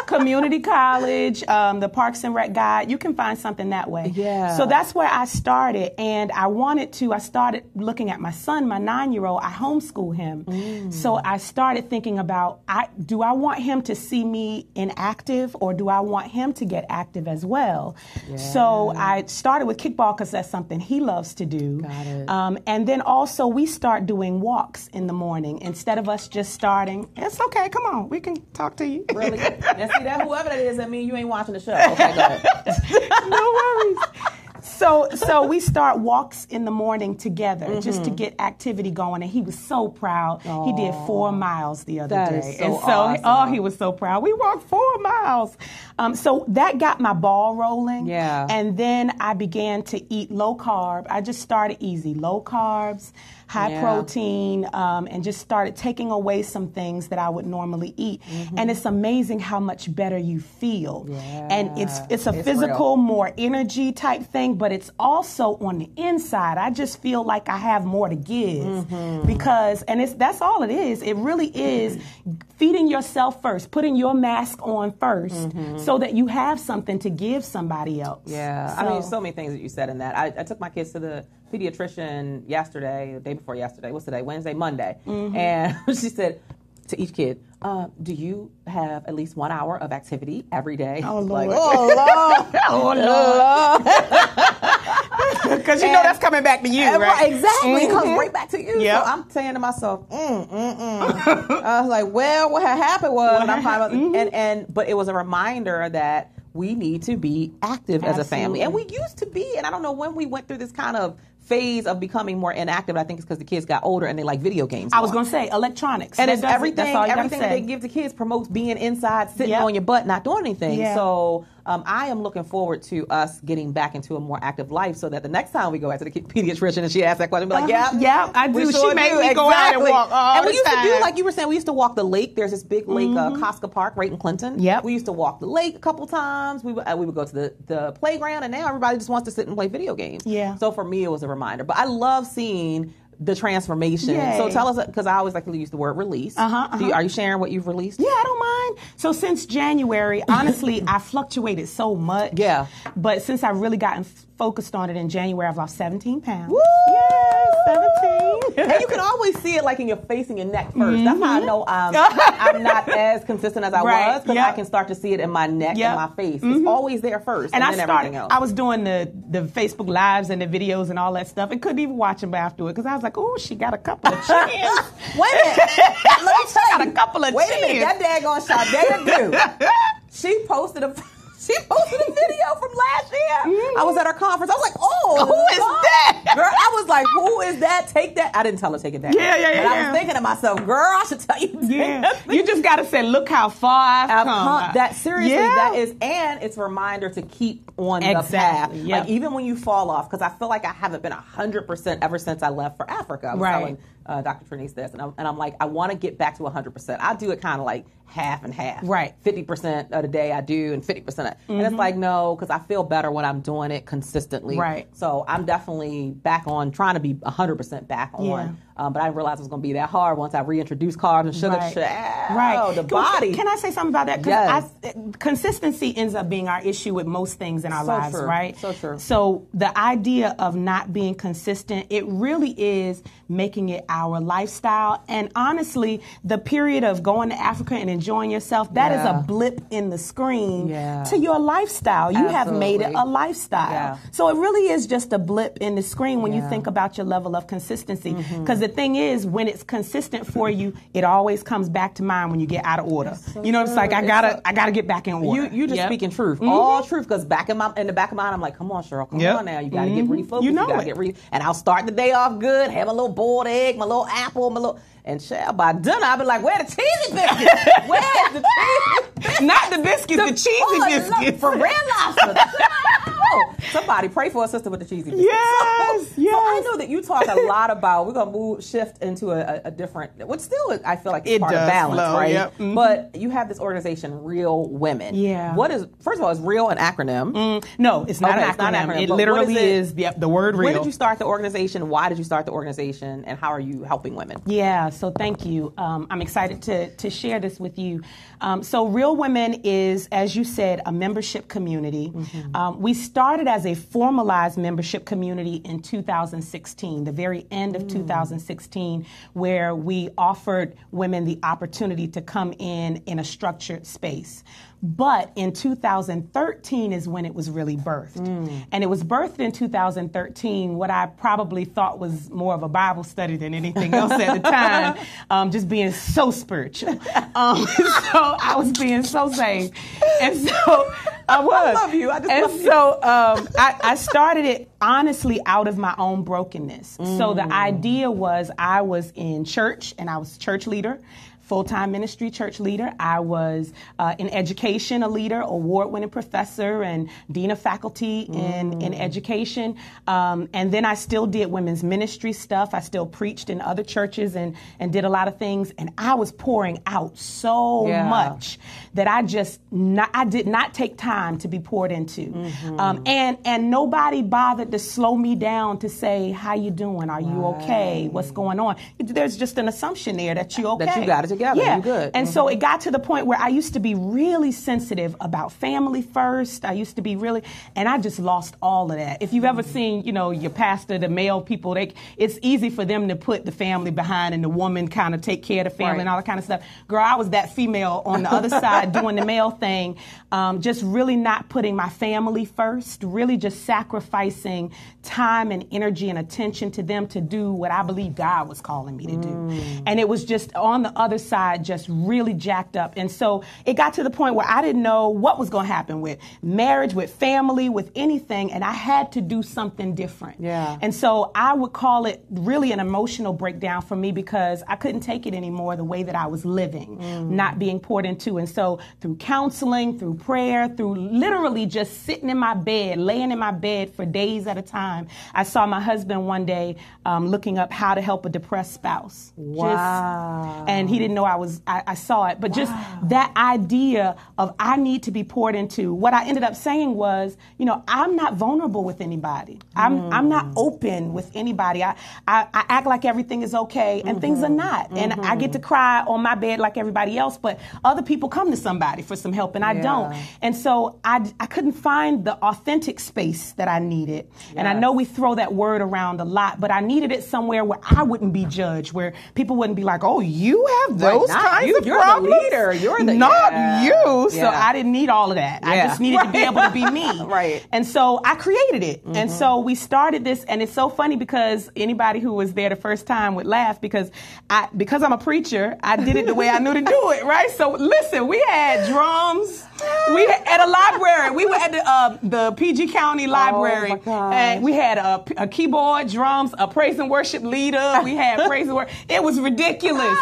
community college, the Parks and Rec Guide, you can find something that way. So that's where I started. And I started looking at my son, my 9-year-old. I homeschool him. So I started thinking about, do I want him to see me inactive or do I want him to get active as well? So I started with kickball because that's something he loves to do. Got it. And then also we start doing walks in the morning instead of us just starting. It's okay, come on, we can talk to you. Really? Now see that whoever that is, that means you ain't watching the show. Okay, go ahead. No worries. So we start walks in the morning together just to get activity going, and he was so proud. He did 4 miles the other day. Is so and awesome. He was so proud. We walked 4 miles. So that got my ball rolling. And then I began to eat low carb. I just started easy, low carbs, high protein, and just started taking away some things that I would normally eat. And it's amazing how much better you feel. And it's a physical, more energy type thing, but it's also on the inside. I just feel like I have more to give because, and that's all it is. It really is feeding yourself first, putting your mask on first so that you have something to give somebody else. I mean, so many things that you said in that. I took my kids to the pediatrician yesterday, the day before yesterday. What's today? Wednesday, Monday. And she said to each kid, do you have at least 1 hour of activity every day? Oh, Lord. Like, oh, Lord. Because you know that's coming back to you, right? Exactly. It comes right back to you. So I'm saying to myself, I was like, well, what had happened was, and I'm talking but it was a reminder that we need to be active as a family. And we used to be, and I don't know when we went through this kind of phase of becoming more inactive. I think it's because the kids got older and they like video games more. I was going to say electronics. And it's everything that they give to kids promotes being inside, sitting on your butt, not doing anything. So I am looking forward to us getting back into a more active life so that the next time we go out to the pediatrician and she asks that question, we'll be like, I do. She made me go out and walk all and we the used time. to do, like you were saying, we used to walk the lake. There's this big lake, Costco Park, right in Clinton. We used to walk the lake a couple times. We would go to the playground, and now everybody just wants to sit and play video games. So for me, it was a reminder. But I love seeing the transformation. So tell us, because I always like to use the word release. Are you sharing what you've released? Yeah, I don't mind. So since January, honestly, I fluctuated so much. But since I've really gotten focused on it in January, I've lost 17 pounds. Woo! Yes, 17. And you can always see it like in your face and your neck first. That's how I know I'm not as consistent as I was, because I can start to see it in my neck and my face. It's always there first, and then everything else. I was doing the Facebook Lives and the videos and all that stuff, and couldn't even watch them afterward because I was like, oh, she got a couple of chins. Wait a minute. Let me tell you. Got a couple of Wait chins. a minute. That daggone shot there, dude. She posted She posted a video from last year. I was at her conference. I was like, oh, who is that? Girl, I was like, who is that? Take that. I didn't tell her take it down. Yeah. But I was thinking to myself, girl, I should tell you. You just got to say, look how far I've come. That seriously, that is, and it's a reminder to keep on the path. Yep. Like even when you fall off, because I feel like I haven't been 100% ever since I left for Africa. I was telling Dr. Trinice this, and I'm like, I want to get back to 100%. I do it kind of like half and half. Right. 50% of the day I do, and 50%. And it's like, no, because I feel better when I'm doing it consistently. Right. So I'm definitely back on, trying to be 100% back on. But I didn't realize it was going to be that hard once I reintroduced carbs and sugar. The body. Can I say something about that? Yes. Consistency ends up being our issue with most things in our lives, true. right? So true. So the idea of not being consistent, it really is making it our lifestyle. And honestly, the period of going to Africa and enjoying yourself, that is a blip in the screen to your lifestyle. You have made it a lifestyle. Yeah. So it really is just a blip in the screen when you think about your level of consistency. Because the thing is, when it's consistent for you, it always comes back to mind when you get out of order. You know, it's like I gotta get back in order. You just speaking truth, all truth. Because in the back of mind, I'm like, come on, Cheryl, come on now, you gotta get refocused. You know and I'll start the day off good, have a little boiled egg, my little apple, and Cheryl, by dinner, I'll be like, where the cheesy biscuits? Where's the cheesy biscuits? Not the biscuits, the cheesy biscuits. For Red Lobster. Somebody pray for a sister with the cheesy biscuits. Yes. So I know that you talk a lot about, we're going to shift into a different, which still I feel like it's part of balance, right? Yep. But you have this organization, Real Women. Yeah. First of all, is Real an acronym? No, it's not, Okay, an it's not an acronym. acronym. It But literally what is the word real. When did you start the organization? Why did you start the organization? And how are you helping women? Yeah, so thank you. I'm excited to share this with you. So Real Women is, as you said, a membership community. We started as a formalized membership community in 2016, the very end of 2016, where we offered women the opportunity to come in a structured space. But in 2013 is when it was really birthed. And it was birthed in 2013, what I probably thought was more of a Bible study than anything else at the time, just being so spiritual. So I was being so safe. And so I was. I love you. I started it honestly out of my own brokenness. So the idea was I was in church and I was church leader. Full-time ministry church leader. I was in education a leader, award-winning professor and dean of faculty in education. And then I still did women's ministry stuff. I still preached in other churches and did a lot of things. And I was pouring out so much that I did not take time to be poured into. And nobody bothered to slow me down to say, how you doing? Are you okay? What's going on? There's just an assumption there that you're okay. That you got it together. Yeah. You're good. And so it got to the point where I used to be really sensitive about family first. I used to be and I just lost all of that. If you've ever seen, your pastor, the male people, it's easy for them to put the family behind and the woman kind of take care of the family and all that kind of stuff. Girl, I was that female on the other side doing the male thing, just really not putting my family first, really just sacrificing time and energy and attention to them to do what I believe God was calling me to do. And it was just on the other side, just really jacked up. And so it got to the point where I didn't know what was going to happen with marriage, with family, with anything. And I had to do something different. Yeah. And so I would call it really an emotional breakdown for me because I couldn't take it anymore the way that I was living, not being poured into. And so through counseling, through prayer, through literally just sitting in my bed, laying in my bed for days at a time, I saw my husband one day looking up how to help a depressed spouse. Wow. And he didn't know I saw it, but just that idea of I need to be poured into. What I ended up saying was, I'm not vulnerable with anybody. I'm not open with anybody. I act like everything is okay and things are not. And I get to cry on my bed like everybody else, but other people come to somebody for some help and I don't. And so I couldn't find the authentic space that I needed. And I know we throw that word around a lot, but I needed it somewhere where I wouldn't be judged, where people wouldn't be like, oh, you have those kinds of you're problems. The leader. You're the not you. So I didn't need all of that. I just needed to be able to be me. Right. And so I created it. And so we started this, and it's so funny because anybody who was there the first time would laugh because I'm a preacher, I did it the way I knew to do it, right? So listen, we had drums. We had, at a library. We were at the PG County Library. Oh my gosh. And we had a keyboard, drums, a praise and worship leader. We had praise and worship. It was ridiculous.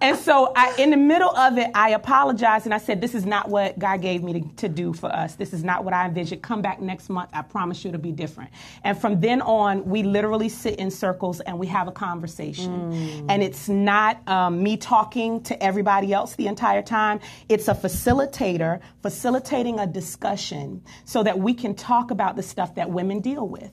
And so in the middle of it, I apologized and I said, this is not what God gave me to do for us. This is not what I envisioned. Come back next month. I promise you it'll be different. And from then on, we literally sit in circles and we have a conversation. And it's not me talking to everybody else the entire time. It's a facilitator facilitating a discussion so that we can talk about the stuff that women deal with.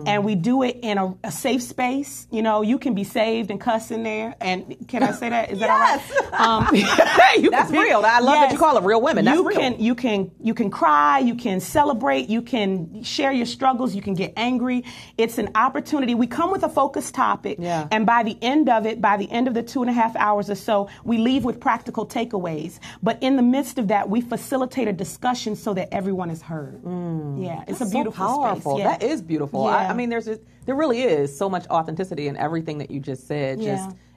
And we do it in a safe space. You know, you can be saved and cuss in there. And can I say that? Is that all right? That's real. I love that you call it real women. That's real. You can cry. You can celebrate. You can share your struggles. You can get angry. It's an opportunity. We come with a focused topic. Yeah. And by the end of it, by the end of the 2.5 hours or so, we leave with practical takeaways. But in the midst of that, we facilitate a discussion so that everyone is heard. Yeah, it's a beautiful powerful space. Yeah. That is beautiful. Yeah. I mean, there really is so much authenticity in everything that you just said.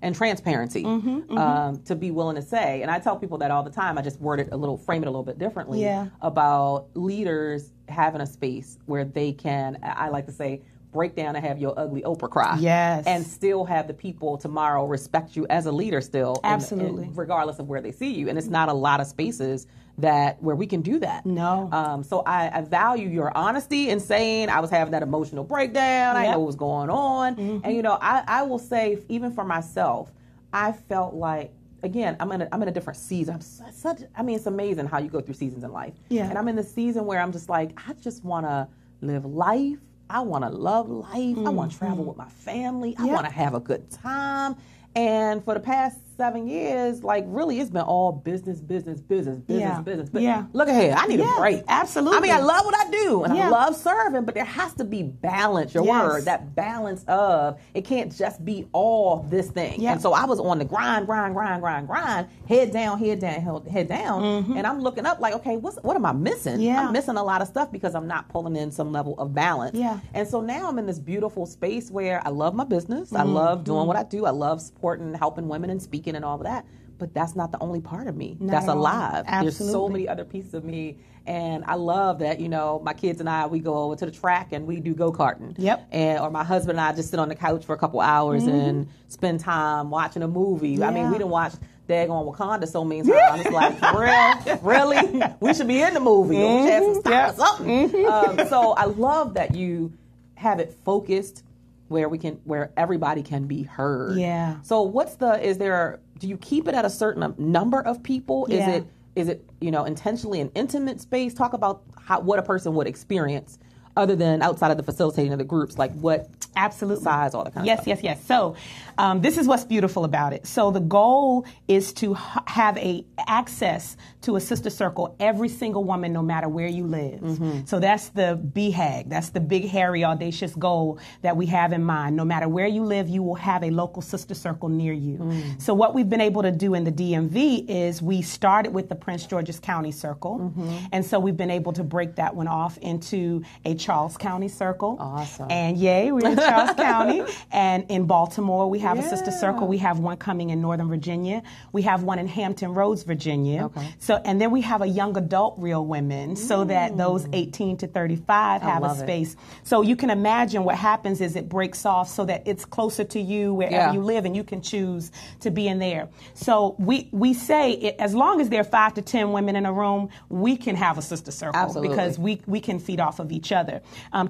And transparency to be willing to say. And I tell people that all the time. I just frame it a little bit differently about leaders having a space where they can, I like to say, break down and have your ugly Oprah cry. Yes. And still have the people tomorrow respect you as a leader still. Absolutely. Regardless of where they see you. And it's not a lot of spaces where we can do that. No. So I value your honesty in saying I was having that emotional breakdown. I know what was going on. And, you know, I will say, even for myself, I felt like, again, I'm in a different season. It's amazing how you go through seasons in life. Yeah. And I'm in the season where I'm just like, I just want to live life. I want to love life. I want to travel with my family. I want to have a good time. And for the past 7 years, like, really, it's been all business. But look ahead, I need a break. Absolutely. I mean, I love what I do, and I love serving, but there has to be balance, word, that balance of, it can't just be all this thing. And so I was on the grind, head down, and I'm looking up like, okay, what am I missing? I'm missing a lot of stuff because I'm not pulling in some level of balance. And so now I'm in this beautiful space where I love my business, I love doing what I do, I love supporting, helping women and speaking and all of that. But that's not the only part of me. That's alive. There's so many other pieces of me. And I love that, you know, my kids and I, we go over to the track and we do go-karting. Or my husband and I just sit on the couch for a couple hours and spend time watching a movie. I mean, we done watched daggone Wakanda so many times. It's like, for real? Really? We should be in the movie. We should have some style or something. So I love that you have it focused where everybody can be heard. So do you keep it at a certain number of people? Is it you know, intentionally an intimate space? Talk about what a person would experience other than outside of the facilitating of the groups, like what size, all that kind of stuff. Yes. So this is what's beautiful about it. So the goal is to have access to a sister circle, every single woman, no matter where you live. So that's the BHAG. That's the big, hairy, audacious goal that we have in mind. No matter where you live, you will have a local sister circle near you. So what we've been able to do in the DMV is we started with the Prince George's County Circle. And so we've been able to break that one off into a Charles County Circle. Awesome. And we're in Charles County. And in Baltimore, we have a sister circle. We have one coming in Northern Virginia. We have one in Hampton Roads, Virginia. Okay. So, and then we have a young adult Real Women, so that those 18 to 35 have a space. So you can imagine what happens is it breaks off so that it's closer to you wherever you live, and you can choose to be in there. So we say as long as there are 5 to 10 women in a room, we can have a sister circle because we can feed off of each other.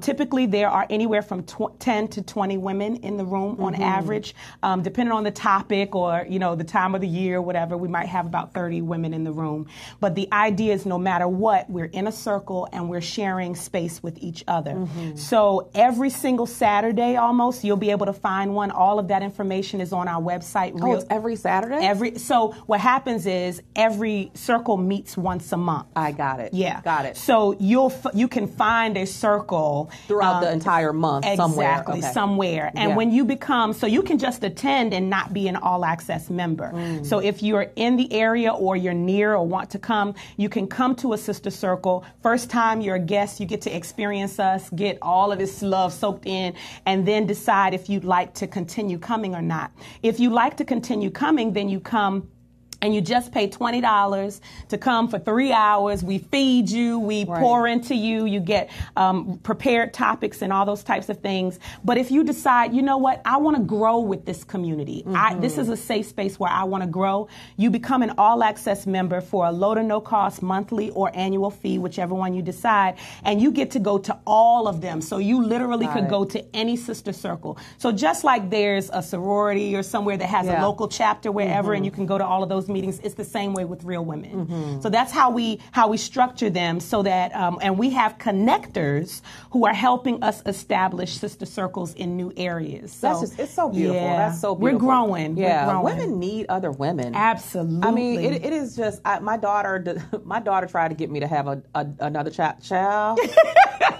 Typically, there are anywhere from 10 to 20 women in the room on average, depending on the topic or the time of the year, or whatever. We might have about 30 women in the room. But the idea is no matter what, we're in a circle and we're sharing space with each other. So every single Saturday almost, you'll be able to find one. All of that information is on our website. It's every Saturday? So what happens is every circle meets once a month. I got it. Yeah. Got it. So you can find a circle throughout the entire month somewhere. Exactly, somewhere. And when you become, so you can just attend and not be an all-access member. So if you're in the area or you're near or want to come, you can come to a sister circle. First time you're a guest, you get to experience us, get all of this love soaked in, and then decide if you'd like to continue coming or not. If you like to continue coming, then you come and you just pay $20 to come for 3 hours. We feed you, we pour into you, you get prepared topics and all those types of things. But if you decide, you know what, I want to grow with this community. This is a safe space where I want to grow. You become an all-access member for a low to no cost monthly or annual fee, whichever one you decide, and you get to go to all of them. So you literally could go to any sister circle. So just like there's a sorority or somewhere that has a local chapter wherever, and you can go to all of those meetings, it's the same way with Real Women. So that's how we structure them, so that and we have connectors who are helping us establish sister circles in new areas. So that's just, it's so beautiful. That's so We're beautiful. growing. Yeah, we're growing. women need other women. Absolutely. I mean, it is just my daughter tried to get me to have another child.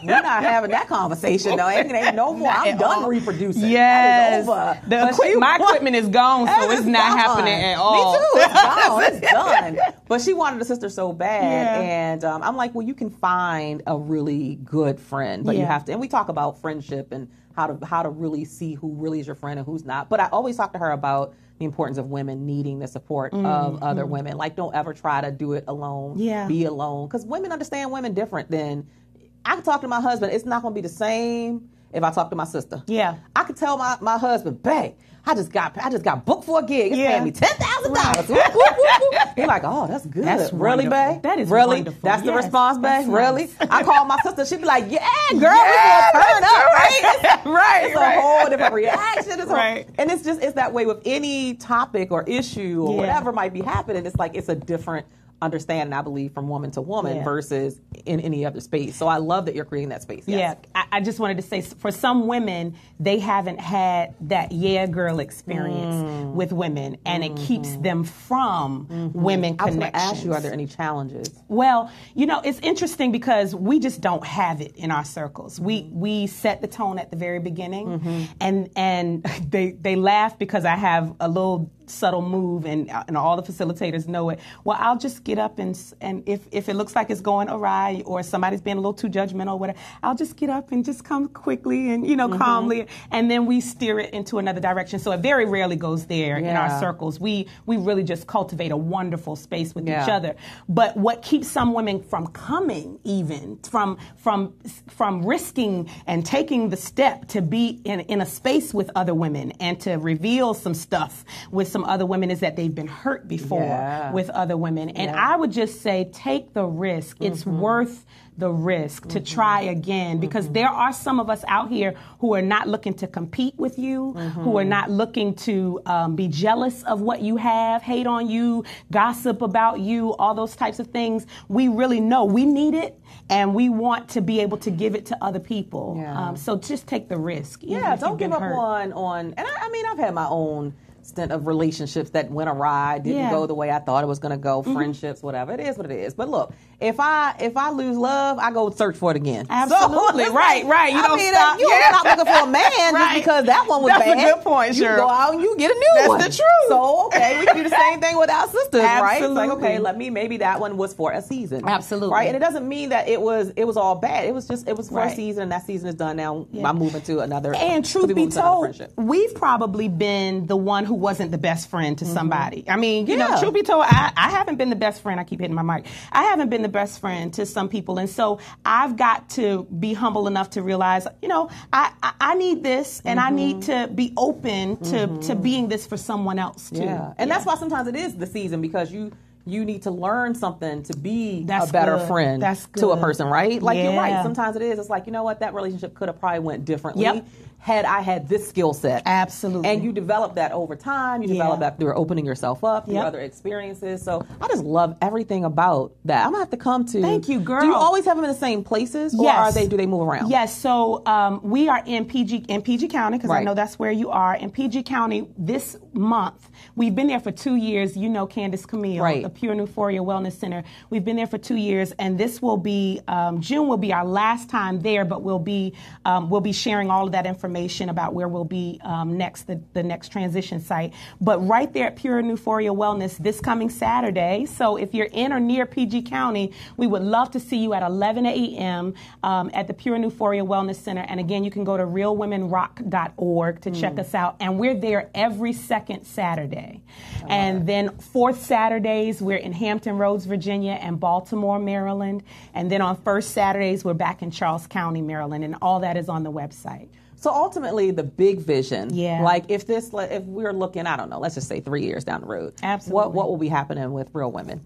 We're not having that conversation though. Ain't no more. I'm done reproducing. Yes, that is over. My equipment is gone, so it's not happening at all. Me too. It's gone. It's done. But she wanted a sister so bad, and I'm like, well, you can find a really good friend, but you have to. And we talk about friendship and how to really see who really is your friend and who's not. But I always talk to her about the importance of women needing the support of other women. Like, don't ever try to do it alone. Be alone, because women understand women different than. I can talk to my husband. It's not going to be the same if I talk to my sister. I could tell my husband, babe, I just got booked for a gig. It's paying me $10,000. He's like, oh, that's good. That's really, babe? That is really wonderful. That's the response, babe. Really? Nice. I call my sister. She'd be like, yeah, girl, we gonna turn up, right? It's a whole different reaction. And it's that way with any topic or issue or whatever might be happening. It's like it's a different understanding, I believe, from woman to woman versus in any other space. So I love that you're creating that space. Yes. Yeah, I just wanted to say, for some women, they haven't had that girl experience with women, and it keeps them from women connections. I was going to ask you, are there any challenges? Well, it's interesting because we just don't have it in our circles. We set the tone at the very beginning, and they laugh because I have a little subtle move, and all the facilitators know it. Well, I'll just get up and if it looks like it's going awry or somebody's being a little too judgmental or whatever, I'll just get up and just come quickly and calmly, and then we steer it into another direction. So it very rarely goes there in our circles. We really just cultivate a wonderful space with each other. But what keeps some women from coming, even from risking and taking the step to be in a space with other women and to reveal some stuff with some other women, is that they've been hurt before with other women. And I would just say, take the risk. It's worth the risk to try again, because there are some of us out here who are not looking to compete with you, who are not looking to be jealous of what you have, hate on you, gossip about you, all those types of things. We really know we need it, and we want to be able to give it to other people. So just take the risk. Don't give up on. And I mean, I've had my own stint of relationships that went awry, didn't go the way I thought it was going to go, friendships, whatever. It is what it is. But look, if I lose love, I go search for it again. Absolutely. So, right. You don't stop. You don't stop looking for a man just because that one was bad. That's a good point, Cheryl. You go out and you get a new one. That's the truth. So, okay, we can do the same thing with our sisters, right? It's like, Absolutely. okay, maybe that one was for a season. Absolutely. Right? And it doesn't mean that it was all bad. It was for a season, and that season is done now. I'm moving to another. And truth be told, we've probably been the one who wasn't the best friend to somebody. I mean, truth be told, I haven't been the best friend. I keep hitting my mic. I haven't been the best friend to some people. And so I've got to be humble enough to realize, I need this, and I need to be open to being this for someone else too. And that's why sometimes it is the season, because you need to learn something to be a better friend to a person, right? Like, you're right. Sometimes it is. It's like, you know what? That relationship could have probably went differently had I had this skill set. Absolutely. And you develop that over time. You develop that through opening yourself up, through other experiences. So I just love everything about that. I'm going to have to come to. Thank you, girl. Do you always have them in the same places? Or do they move around? Yes. So we are in PG County, because I know that's where you are. In PG County this month, we've been there for 2 years. You know Candace Camille, the Pure Euphoria Wellness Center. We've been there for 2 years, and this will be, June will be our last time there, but we'll be sharing all of that information information about where we'll be next, the next transition site. But right there at Pure and Euphoria Wellness this coming Saturday. So if you're in or near PG County, we would love to see you at 11 a.m. At the Pure and Euphoria Wellness Center. And again, you can go to realwomenrock.org to check us out. And we're there every second Saturday. And then fourth Saturdays, we're in Hampton Roads, Virginia, and Baltimore, Maryland. And then on first Saturdays, we're back in Charles County, Maryland. And all that is on the website. So ultimately, the big vision, Yeah. like if we're looking, I don't know, let's just say 3 years down the road. Absolutely. What will be happening with Real Women?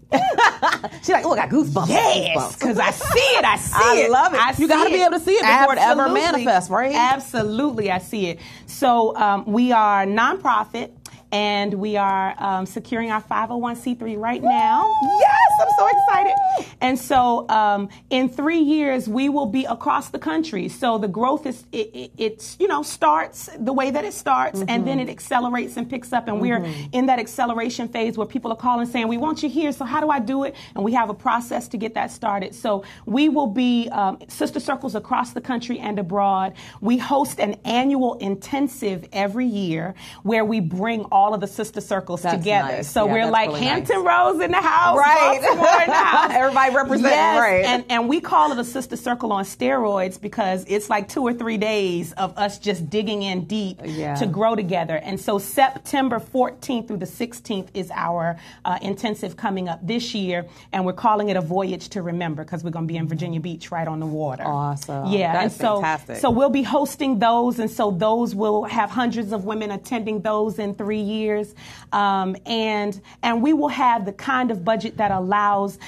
She's like, oh, I got goosebumps. Yes, because I see it. I love it. You got to be able to see it before it ever manifests, right? Absolutely, I see it. So we are nonprofit. And we are securing our 501c3 right now. Yes, I'm so excited. And so in 3 years, we will be across the country. So the growth is, it's starts the way that it starts, and then it accelerates and picks up. And we're in that acceleration phase where people are calling saying, we want you here, so how do I do it? And we have a process to get that started. So we will be sister circles across the country and abroad. We host an annual intensive every year where we bring all of the sister circles together. Nice. So we're like really Hampton Roads in the house, right? Baltimore in the house. Everybody representing, right? And we call it a sister circle on steroids because it's like 2 or 3 days of us just digging in deep to grow together. And so September 14th through the 16th is our intensive coming up this year, and we're calling it a voyage to remember because we're going to be in Virginia Beach right on the water. Awesome. Yeah, that's fantastic. So we'll be hosting those, and so those will have hundreds of women attending those in 3 years. And we will have the kind of budget that allows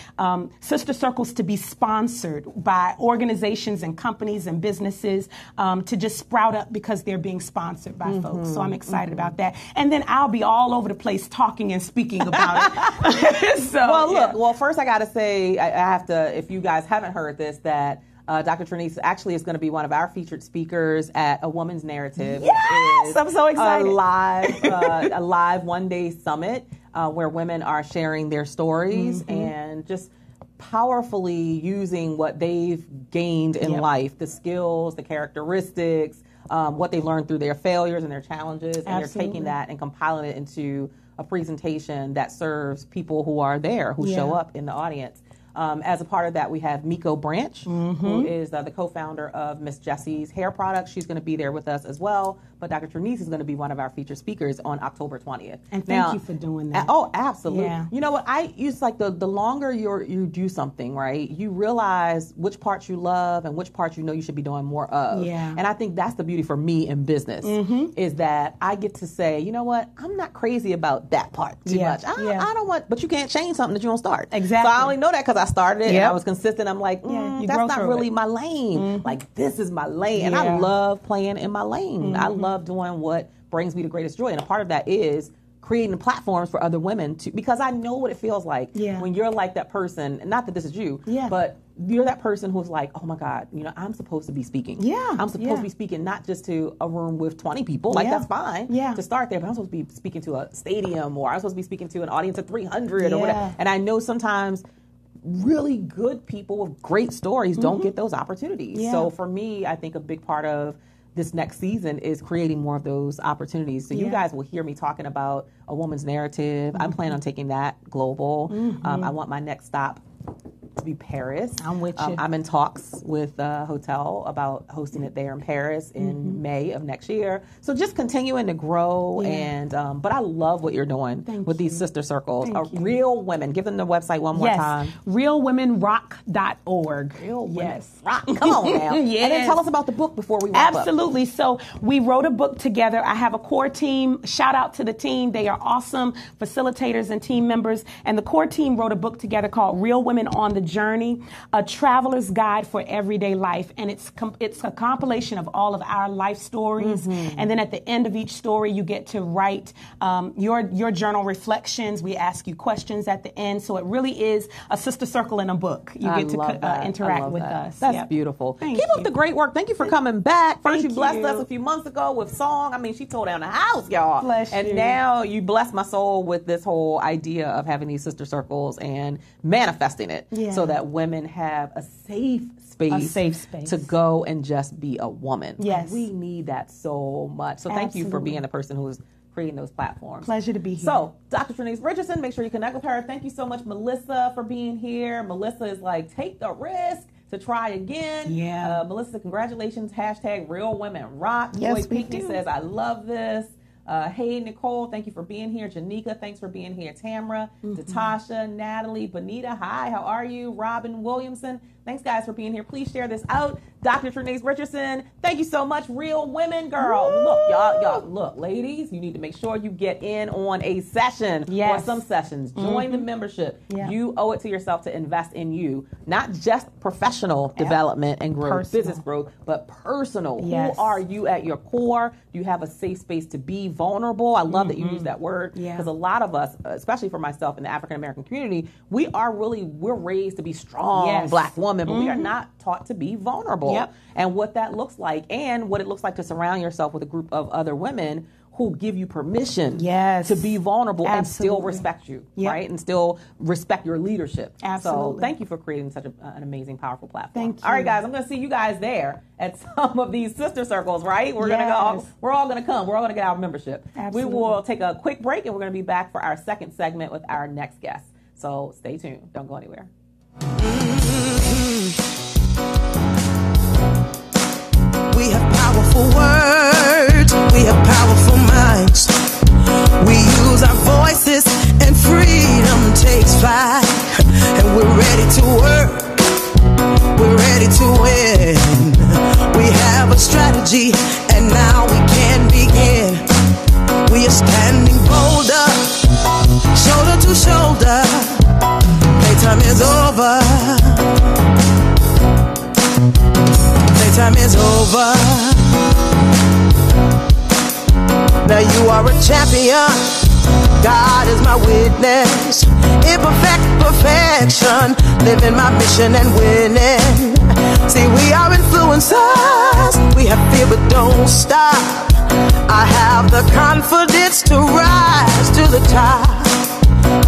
sister circles to be sponsored by organizations and companies and businesses to just sprout up because they're being sponsored by folks. So I'm excited about that. And then I'll be all over the place talking and speaking about it. Well, first I got to say, I have to, if you guys haven't heard this, that Dr. Trinice actually is going to be one of our featured speakers at A Woman's Narrative. Yes, I'm so excited. A live one-day summit where women are sharing their stories and just powerfully using what they've gained in life, the skills, the characteristics, what they learned through their failures and their challenges, and they're taking that and compiling it into a presentation that serves people who are there, who show up in the audience. As a part of that, we have Miko Branch, who is the co-founder of Miss Jessie's hair products. She's going to be there with us as well. But Dr. Trinice is going to be one of our featured speakers on October 20th. And thank you for doing that. Oh, absolutely. Yeah. You know what? It's like the longer you do something, right, you realize which parts you love and which parts you know you should be doing more of. Yeah. And I think that's the beauty for me in business is that I get to say, you know what? I'm not crazy about that part too much. I don't want, but you can't change something that you don't start. Exactly. So I only know that because I started it and I was consistent. I'm like, that's not really my lane. Like, this is my lane. And I love playing in my lane. I love doing what brings me the greatest joy. And a part of that is creating platforms for other women to, because I know what it feels like when you're like that person, not that this is you, but you're that person who's like, oh my God, I'm supposed to be speaking. I'm supposed to be speaking not just to a room with 20 people, like that's fine to start there, but I'm supposed to be speaking to a stadium, or I'm supposed to be speaking to an audience of 300 or whatever. And I know sometimes really good people with great stories don't get those opportunities. So for me, I think a big part of this next season is creating more of those opportunities. So you guys will hear me talking about A Woman's Narrative. I'm planning on taking that global. I want my next stop to be Paris. I'm with you. I'm in talks with a hotel about hosting it there in Paris in May of next year. So just continuing to grow and but I love what you're doing with these sister circles. Real Women. Give them the website one more time. Realwomenrock.org. Real Women Rock. Come on now. And then tell us about the book before we wrap up. Absolutely. So we wrote a book together. I have a core team. Shout out to the team. They are awesome facilitators and team members. And the core team wrote a book together called Real Women on the Journey, a traveler's guide for everyday life. And it's a compilation of all of our life stories. And then at the end of each story, you get to write your journal reflections. We ask you questions at the end. So it really is a sister circle in a book. You get to interact with us. That's beautiful. Keep up the great work. Thank you for coming back. First, you blessed us a few months ago with song. I mean, she tore down the house, y'all. Bless you. Now you bless my soul with this whole idea of having these sister circles and manifesting it. So so that women have a safe space to go and just be a woman. Yes. We need that so much. So thank you for being the person who is creating those platforms. Pleasure to be here. So, Dr. Trinice Richardson, make sure you connect with her. Thank you so much, Melissa, for being here. Melissa is like, take the risk to try again. Yeah. Melissa, congratulations. # Real Women Rock. Yes, Joy Pinckney says, I love this. Hey, Nicole, thank you for being here. Janika, thanks for being here. Tamara, Natasha, Natalie, Bonita, hi, how are you? Robin Williamson, thanks, guys, for being here. Please share this out. Dr. Trinice Richardson, thank you so much. Real Women, girl. Woo! Look, y'all, look, ladies, you need to make sure you get in on a session or some sessions. Join the membership. Yeah. You owe it to yourself to invest in you, not just professional development and growth, business growth, but personal. Yes. Who are you at your core? Do you have a safe space to be vulnerable? I love that you use that word, because a lot of us, especially for myself in the African American community, we're raised to be strong Black women, but we are not taught to be vulnerable. And what that looks like, and what it looks like to surround yourself with a group of other women who give you permission to be vulnerable and still respect you, right? And still respect your leadership. So thank you for creating such an amazing, powerful platform. Thank you. All right, guys, I'm going to see you guys there at some of these sister circles, right? We're going to go. We're all going to come. We're all going to get our membership. We will take a quick break, and we're going to be back for our second segment with our next guest. So stay tuned. Don't go anywhere. We have powerful words, we have powerful minds. We use our voices and freedom takes flight. And we're ready to work, we're ready to win. We have a strategy and now we can begin. We are standing bolder, shoulder to shoulder. Playtime is over. Time is over. Now you are a champion. God is my witness. Imperfect perfection. Living my mission and winning. See, we are influencers. We have fear but don't stop. I have the confidence to rise to the top.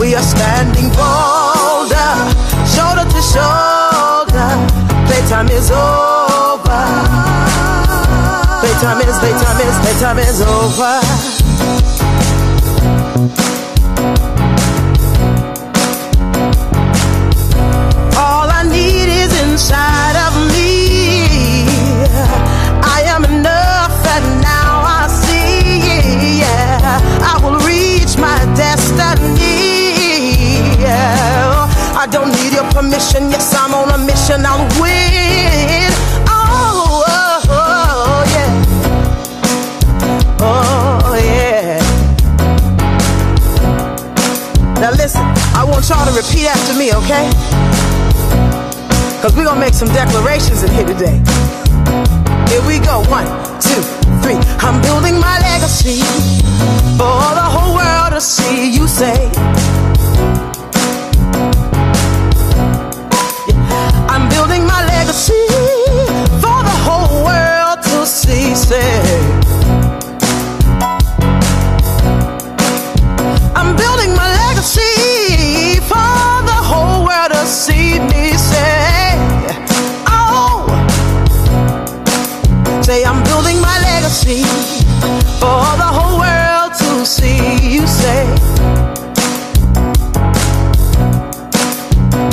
We are standing bolder, shoulder to shoulder. Playtime is over. Playtime is over. All I need is inside of me. I am enough and now I see. I will reach my destiny. I don't need your permission. Yes, I'm on a mission. I'll win. Now listen, I want y'all to repeat after me, okay? Because we're going to make some declarations in here today. Here we go. 1, 2, 3. I'm building my legacy for the whole world to see. You say, I'm building my legacy for the whole world to see. Say, I'm building my legacy for the whole world to see me. Say, oh, say I'm building my legacy for the whole world to see. You say,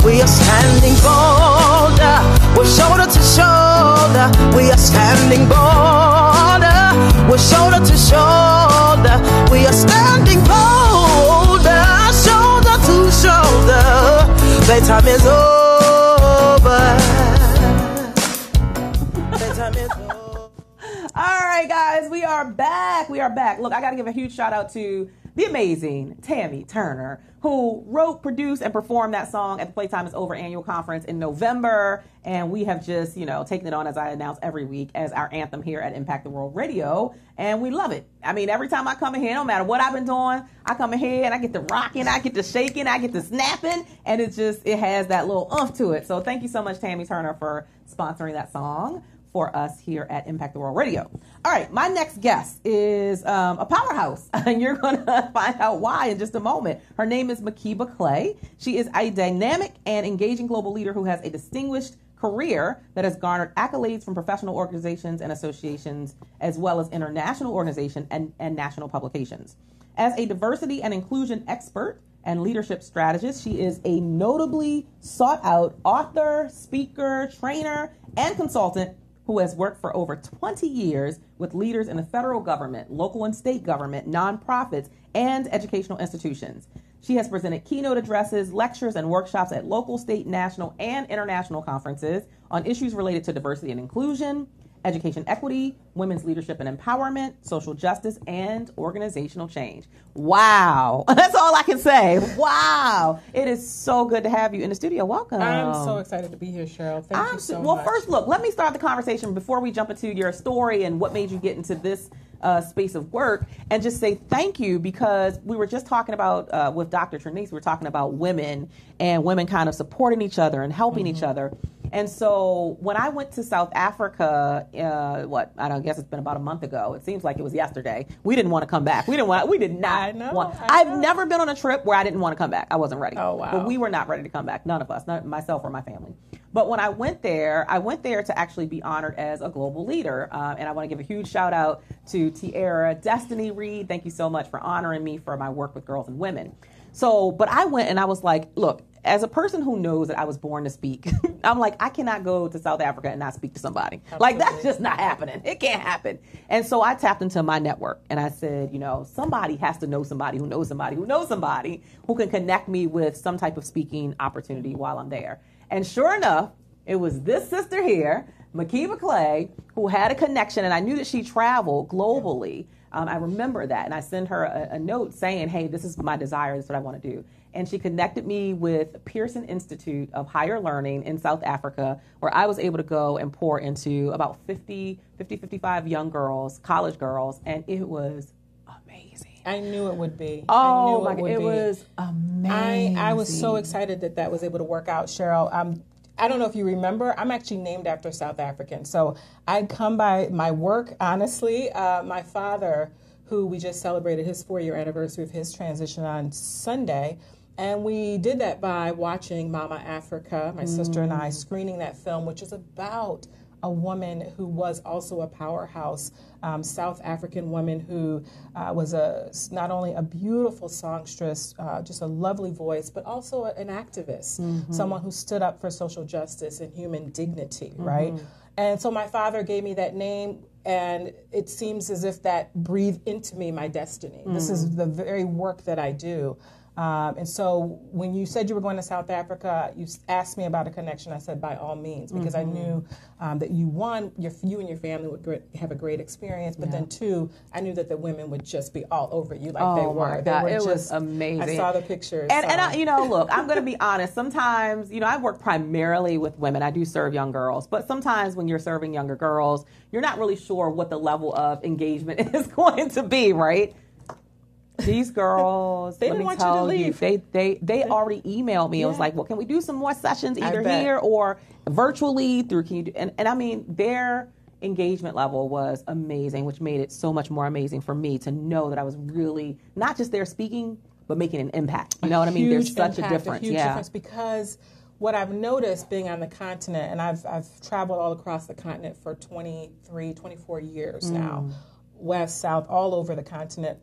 we are standing bolder, we're shoulder to shoulder. We are standing bolder, we're shoulder to shoulder. We are standing bolder, shoulder to shoulder. Playtime is over. Playtime is over. All right, guys, we are back. Look, I got to give a huge shout out to the amazing Tammy Turner, who wrote, produced, and performed that song at the Playtime is Over annual conference in November. And we have just, taken it on, as I announce every week, as our anthem here at Impact the World Radio. And we love it. I mean, every time I come in here, no matter what I've been doing, I come in here and I get to rocking, I get to shaking, I get to snapping. And it has that little oomph to it. So thank you so much, Tammy Turner, for sponsoring that song for us here at Impact the World Radio. All right, my next guest is a powerhouse, and you're going to find out why in just a moment. Her name is Makiba Clay. She is a dynamic and engaging global leader who has a distinguished career that has garnered accolades from professional organizations and associations, as well as international organizations and national publications. As a diversity and inclusion expert and leadership strategist, she is a notably sought-out author, speaker, trainer, and consultant who has worked for over 20 years with leaders in the federal government, local and state government, nonprofits, and educational institutions. She has presented keynote addresses, lectures, and workshops at local, state, national, and international conferences on issues related to diversity and inclusion, education equity, women's leadership and empowerment, social justice, and organizational change. Wow. That's all I can say. Wow. It is so good to have you in the studio. Welcome. I'm so excited to be here, Cheryl. Thank you so much. Well, first, look, let me start the conversation before we jump into your story and what made you get into this space of work, and just say thank you, because we were just talking about, with Dr. Trinice, we were talking about women and women kind of supporting each other and helping each other. And so when I went to South Africa, I guess it's been about a month ago. It seems like it was yesterday. We didn't want to come back. We did not want. I've never been on a trip where I didn't want to come back. I wasn't ready. Oh, wow. But we were not ready to come back. None of us, not myself or my family. But when I went there to actually be honored as a global leader. And I want to give a huge shout out to Tiara Destiny Reed. Thank you so much for honoring me for my work with girls and women. So, but I went and I was like, look, as a person who knows that I was born to speak, I'm like, I cannot go to South Africa and not speak to somebody. Absolutely. Like, that's just not happening. It can't happen. And so I tapped into my network and I said, somebody has to know somebody who knows somebody who knows somebody who can connect me with some type of speaking opportunity while I'm there. And sure enough, it was this sister here, Makiba Clay, who had a connection, and I knew that she traveled globally. I remember that, and I sent her a note saying, hey, this is my desire, this is what I want to do. And she connected me with Pearson Institute of Higher Learning in South Africa, where I was able to go and pour into about 55 young girls, college girls, and it was amazing. I knew it would be. Oh, my God, it was amazing. I was so excited that was able to work out, Cheryl. I don't know if you remember, I'm actually named after a South African. So I come by my work, honestly. My father, who we just celebrated his 4-year anniversary of his transition on Sunday, and we did that by watching Mama Africa, my sister and I, screening that film, which is about a woman who was also a powerhouse South African woman who was not only a beautiful songstress, just a lovely voice, but also an activist, someone who stood up for social justice and human dignity, right? And so my father gave me that name, and it seems as if that breathed into me my destiny. This is the very work that I do. And so when you said you were going to South Africa, you asked me about a connection. I said, by all means, because I knew that you and your family would have a great experience. But then, two, I knew that the women would just be all over you like they were. My God, it was amazing. I saw the pictures. And look, I'm going to be honest. Sometimes, I work primarily with women. I do serve young girls. But sometimes when you're serving younger girls, you're not really sure what the level of engagement is going to be, right? These girls, they didn't want you to leave. They already emailed me. It was like, well, can we do some more sessions either here or virtually through? Can you do? And I mean, their engagement level was amazing, which made it so much more amazing for me to know that I was really not just there speaking, but making an impact. You know what I mean? There's such a difference. A huge difference, because what I've noticed being on the continent, and I've traveled all across the continent for 24 years now, west, south, all over the continent.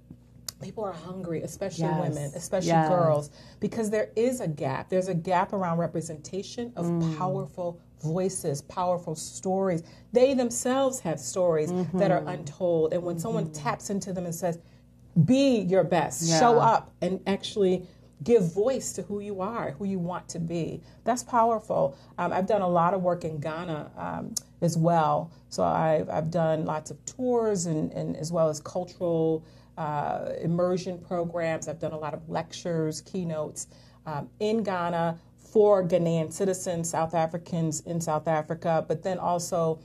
People are hungry, especially women, especially girls, because there is a gap. There's a gap around representation of powerful voices, powerful stories. They themselves have stories that are untold. And when someone taps into them and says, be your best, show up, and actually give voice to who you are, who you want to be, that's powerful. I've done a lot of work in Ghana as well. So I've done lots of tours and as well as cultural immersion programs. I've done a lot of lectures, keynotes in Ghana for Ghanaian citizens, South Africans in South Africa, but then also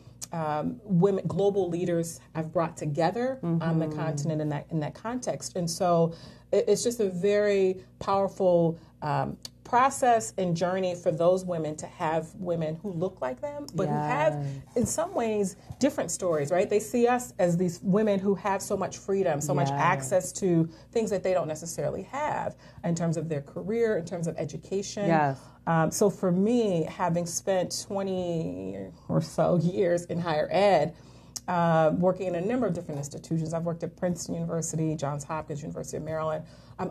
women, global leaders I've brought together on the continent in that context. And so it's just a very powerful process and journey for those women to have women who look like them, but who have, in some ways, different stories, right? They see us as these women who have so much freedom, so much access to things that they don't necessarily have in terms of their career, in terms of education. Yes. So for me, having spent 20 or so years in higher ed, working in a number of different institutions. I've worked at Princeton University, Johns Hopkins, University of Maryland.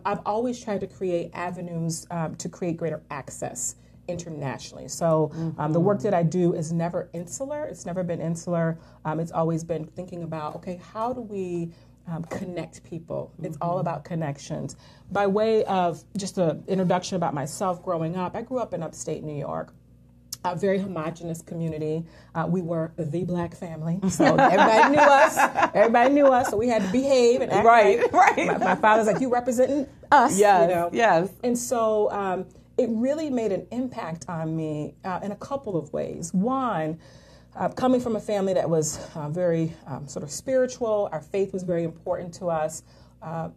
I've always tried to create avenues to create greater access internationally. So the work that I do is never insular. It's never been insular. It's always been thinking about, okay, how do we connect people? It's all about connections. By way of just an introduction about myself growing up, I grew up in upstate New York. A very homogenous community. We were the black family, so everybody knew us. Everybody knew us, so we had to behave and act right. My father's like, "You representing us?" Yes, you know? yes. And so it really made an impact on me in a couple of ways. One, coming from a family that was very sort of spiritual, our faith was very important to us.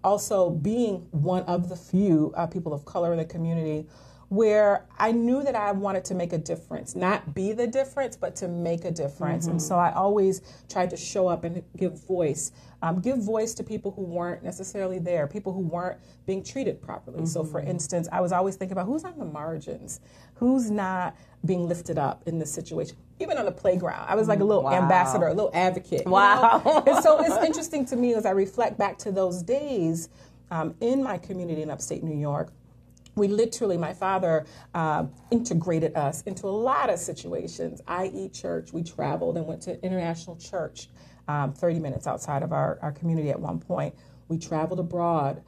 Also, being one of the few people of color in the community, where I knew that I wanted to make a difference, not be the difference, but to make a difference. And so I always tried to show up and give voice to people who weren't necessarily there, people who weren't being treated properly. So for instance, I was always thinking about who's on the margins, who's not being lifted up in this situation. Even on the playground, I was like a little ambassador, a little advocate. Wow. You know? And so it's interesting to me as I reflect back to those days in my community in upstate New York. We literally, my father integrated us into a lot of situations, i.e. church. We traveled and went to international church 30 minutes outside of our community at one point. We traveled abroad,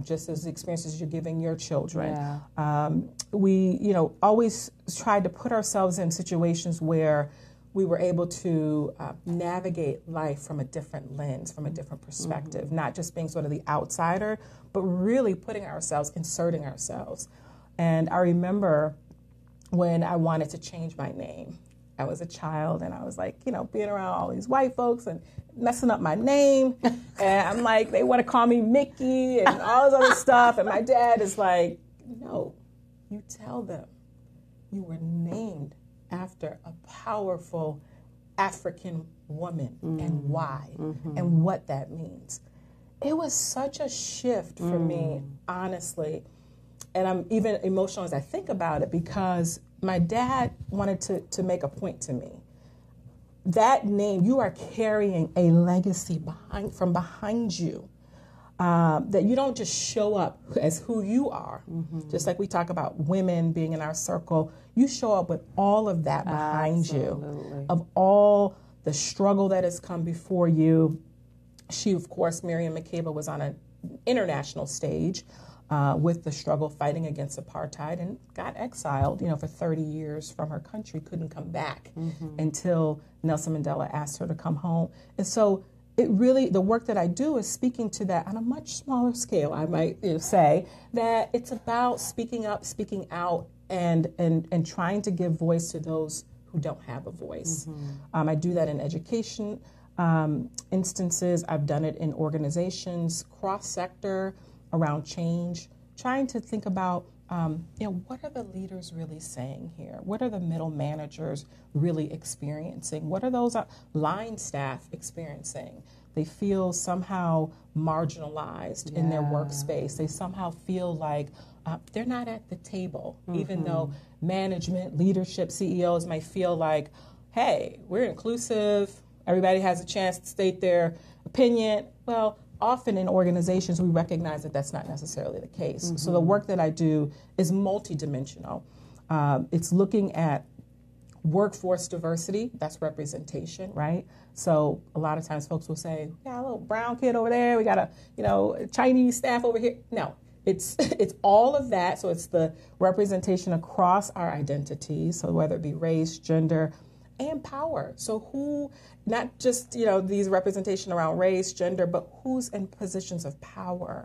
just as the experiences you're giving your children. Yeah. We, always tried to put ourselves in situations where we were able to navigate life from a different lens, from a different perspective, not just being sort of the outsider, but really putting ourselves, inserting ourselves. And I remember when I wanted to change my name. I was a child and I was like, being around all these white folks and messing up my name. And I'm like, they want to call me Mickey and all this other stuff. And my dad is like, no, you tell them you were named after a powerful African woman and why and what that means. It was such a shift for me, honestly. And I'm even emotional as I think about it because my dad wanted to make a point to me. That name, you are carrying a legacy from behind you. That you don't just show up as who you are. Just like we talk about women being in our circle, you show up with all of that behind you, of all the struggle that has come before you. She, of course, Miriam Makeba, was on an international stage with the struggle fighting against apartheid and got exiled, for 30 years from her country, couldn't come back until Nelson Mandela asked her to come home. And so it really, the work that I do is speaking to that on a much smaller scale, I might say, that it's about speaking up, speaking out, and trying to give voice to those who don't have a voice. I do that in education instances. I've done it in organizations, cross-sector, around change, trying to think about, what are the leaders really saying here? What are the middle managers really experiencing? What are those line staff experiencing? They feel somehow marginalized in their workspace. They somehow feel like they're not at the table, even though management, leadership, CEOs might feel like, hey, we're inclusive, everybody has a chance to state their opinion. Well, often in organizations, we recognize that that's not necessarily the case. So the work that I do is multidimensional. It's looking at workforce diversity, that's representation, right? So a lot of times folks will say, we got a little brown kid over there, we got a Chinese staff over here. No, it's all of that. So it's the representation across our identities, so whether it be race, gender, and power. So who, not just, these representation around race, gender, but who's in positions of power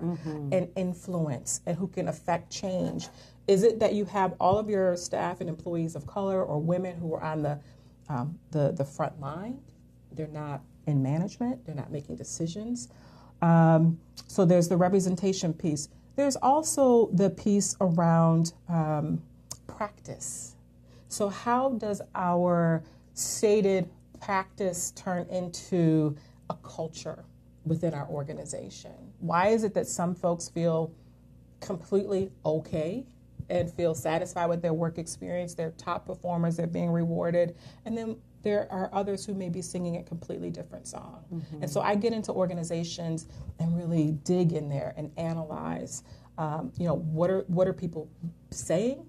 and influence and who can affect change? Is it that you have all of your staff and employees of color or women who are on the front line? They're not in management. They're not making decisions. So there's the representation piece. there's also the piece around practice. So how does our stated practice turn into a culture within our organization? Why is it that some folks feel completely okay and feel satisfied with their work experience, they're top performers, they're being rewarded, and then there are others who may be singing a completely different song. And so I get into organizations and really dig in there and analyze, what are people saying,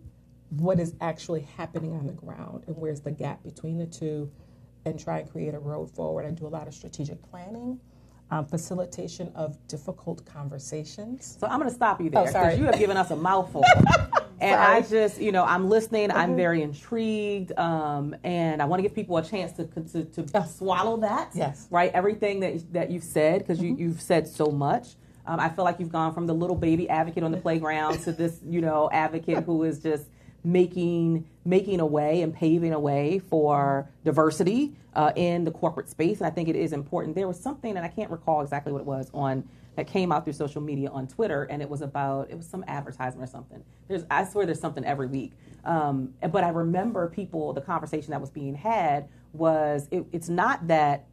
what is actually happening on the ground, and where's the gap between the two, and try and create a road forward. I do a lot of strategic planning, facilitation of difficult conversations. So I'm going to stop you there because you have given us a mouthful. And I just, I'm listening. I'm very intrigued, and I want to give people a chance to swallow that. Yes. Right. Everything that you've said, because you've said so much. I feel like you've gone from the little baby advocate on the playground to this, advocate who is just making a way and paving a way for diversity in the corporate space. And I think it is important. There was something, and I can't recall exactly what it was, that came out through social media on Twitter, and it was some advertisement or something. I swear there's something every week. But I remember the conversation that was being had was, it's not that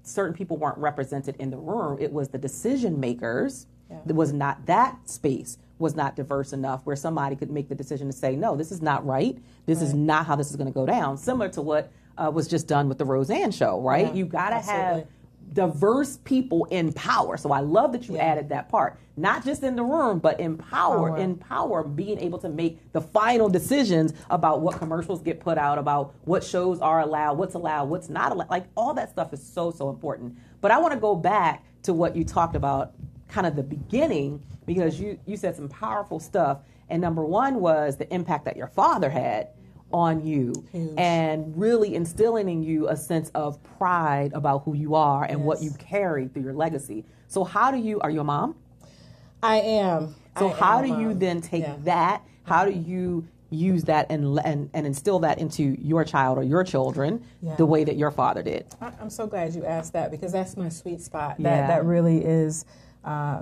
certain people weren't represented in the room. It was the decision makers. Yeah. It was not that space was not diverse enough where somebody could make the decision to say, no, this is not right. This is not how this is going to go down. Similar to what was just done with the Roseanne show, right? Yeah, you got to have diverse people in power. So I love that you added that part. Not just in the room, but in power, being able to make the final decisions about what commercials get put out, about what shows are allowed, what's not allowed. Like, all that stuff is so, so important. But I want to go back to what you talked about, kind of the beginning, because you said some powerful stuff. And number one was the impact that your father had on you. Huge. And really instilling in you a sense of pride about who you are and what you carry through your legacy. So are you a mom? I am. So how do you then take that? How do you use that and instill that into your child or your children the way that your father did? I'm so glad you asked that, because that's my sweet spot. That really is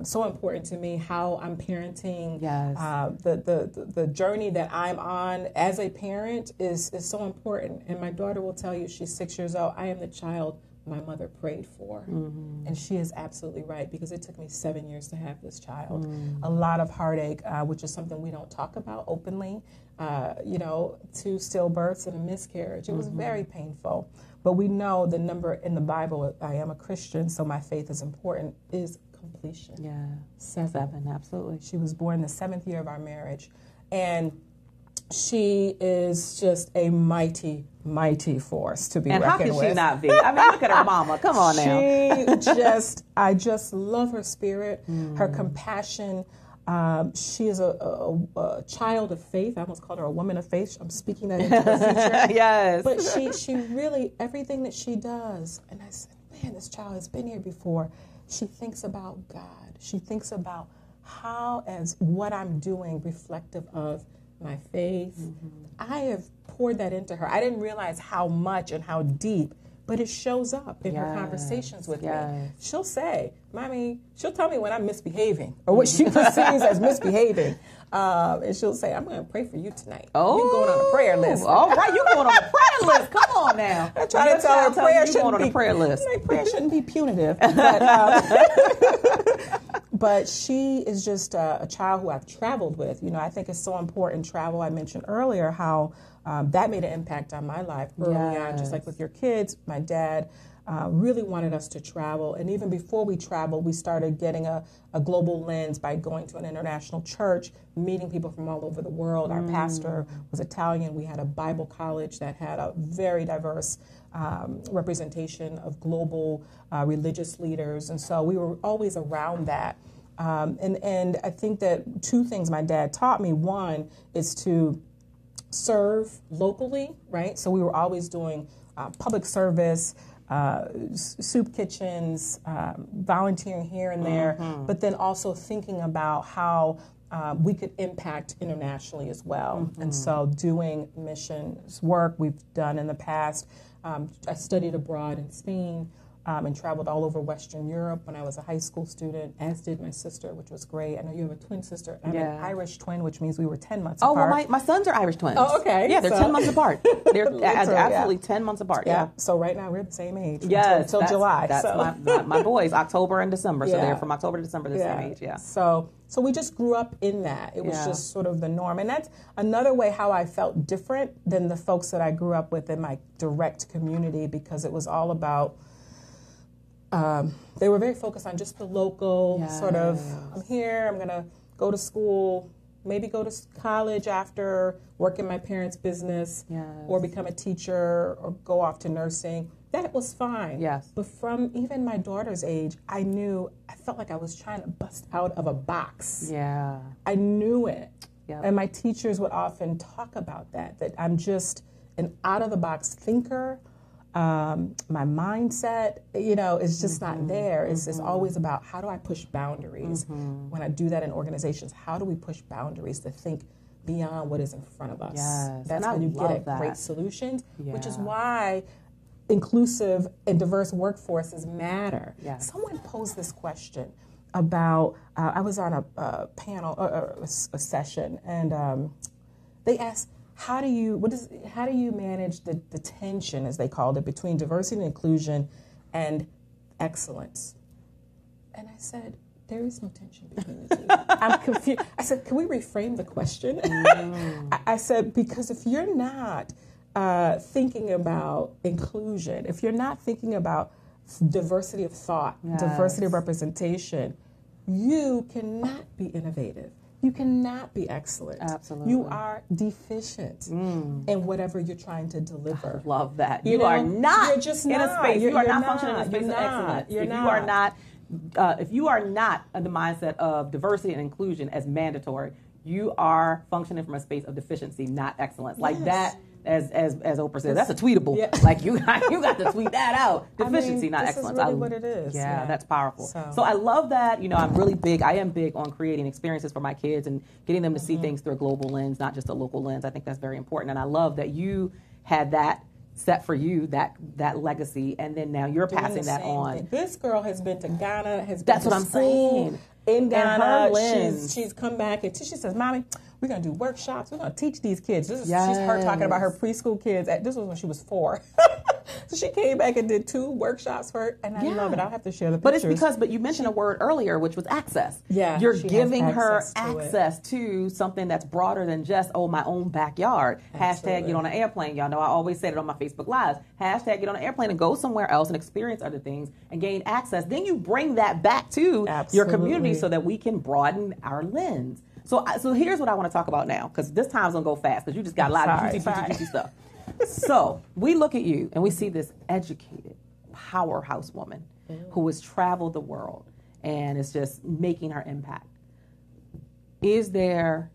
so important to me, how I'm parenting. Yes. The journey that I'm on as a parent is so important. And my daughter will tell you, she's 6 years old, I am the child my mother prayed for. Mm-hmm. And she is absolutely right, because it took me 7 years to have this child. A lot of heartache, which is something we don't talk about openly, 2 stillbirths and a miscarriage. It was very painful. But we know the number in the Bible, I am a Christian, so my faith is important, is completion. Yeah. 7, absolutely. She was born the 7th year of our marriage. And she is just a mighty, mighty force to be reckoned with. And how can she not be? I mean, look at her mama. Come on now. I just love her spirit, her compassion. She is a child of faith. I almost called her a woman of faith. I'm speaking that into the future. Yes. But she really, everything that she does, and I said, man, this child has been here before. She thinks about God. She thinks about how, as what I'm doing, reflective of my faith. I have poured that into her. I didn't realize how much and how deep, but it shows up in her conversations with me. She'll say, Mommy, she'll tell me when I'm misbehaving or what she perceives as misbehaving. And she'll say, I'm going to pray for you tonight. Oh. You're going on a prayer list. All right, you're going on a prayer list. Come on now. I try to tell her prayer shouldn't be, prayer list. Prayer shouldn't be punitive. But she is just a child who I've traveled with. I think it's so important, travel. I mentioned earlier how that made an impact on my life early on, just like with your kids. My dad really wanted us to travel. And even before we traveled, we started getting a global lens by going to an international church, meeting people from all over the world. Our pastor was Italian. We had a Bible college that had a very diverse representation of global religious leaders. And so we were always around that. And I think that 2 things my dad taught me. One is to serve locally, right? So we were always doing public service, soup kitchens, volunteering here and there, but then also thinking about how we could impact internationally as well. And so doing missions work we've done in the past. I studied abroad in Spain. and traveled all over Western Europe when I was a high school student, as did my sister, which was great. I know you have a twin sister. I'm an Irish twin, which means we were 10 months apart. Oh, well, my sons are Irish twins. Oh, okay. Yeah, they're 10 months apart. They're absolutely 10 months apart. Yeah. So right now we're the same age. Yes. Until July. That's my boys, October and December. So they're from October to December the same age. Yeah. So we just grew up in that. It was just sort of the norm. And that's another way how I felt different than the folks that I grew up with in my direct community, because it was all about, they were very focused on just the local sort of, I'm here, I'm going to go to school, maybe go to college after, work in my parents' business, or become a teacher, or go off to nursing. That was fine. Yes. But from even my daughter's age, I felt like I was trying to bust out of a box. Yeah. I knew it. Yep. And my teachers would often talk about that I'm just an out-of-the-box thinker. My mindset, is just not there. It's always about, how do I push boundaries? When I do that in organizations, how do we push boundaries to think beyond what is in front of us? Yes. That's how you get at great solutions, which is why inclusive and diverse workforces matter. Yes. Someone posed this question about, I was on a panel, a session, and they asked, how do you manage the tension, as they called it, between diversity and inclusion and excellence? And I said, there is no tension between the two. I'm confused. I said, can we reframe the question? I said, because if you're not thinking about inclusion, if you're not thinking about diversity of thought, diversity of representation, you cannot be innovative. You cannot be excellent. Absolutely. You are deficient in whatever you're trying to deliver. I love that. You are not you're just in not. a space. You are not not functioning in a space of excellence. You're if not. you are not, if you are not in the mindset of diversity and inclusion as mandatory, you are functioning from a space of deficiency, not excellence. Like that. As Oprah says, that's a tweetable. Yeah. Like you got to tweet that out. Deficiency, not excellence. This is really what it is. Yeah, that's powerful. So I love that. I am big on creating experiences for my kids and getting them to see things through a global lens, not just a local lens. I think that's very important. And I love that you had that set for you, that legacy, and then now you're passing that on. Thing. This girl has been to Ghana, that's what I'm saying. In Ghana, she's come back and she says, "Mommy, we're going to do workshops. We're going to teach these kids." She's her talking about her preschool kids. This was when she was 4. So she came back and did 2 workshops for her, and I love it. I'll have to share the pictures. But you mentioned a word earlier, which was access. Yeah, you're giving her access to something that's broader than just, my own backyard. Absolutely. Hashtag get on an airplane. Y'all know I always said it on my Facebook Lives. Hashtag get on an airplane and go somewhere else and experience other things and gain access. Then you bring that back to your community so that we can broaden our lens. So here's what I want to talk about now, because this time's going to go fast, because you just got a lot of juicy stuff. So we look at you and we see this educated, powerhouse woman who has traveled the world and is just making her impact. Has there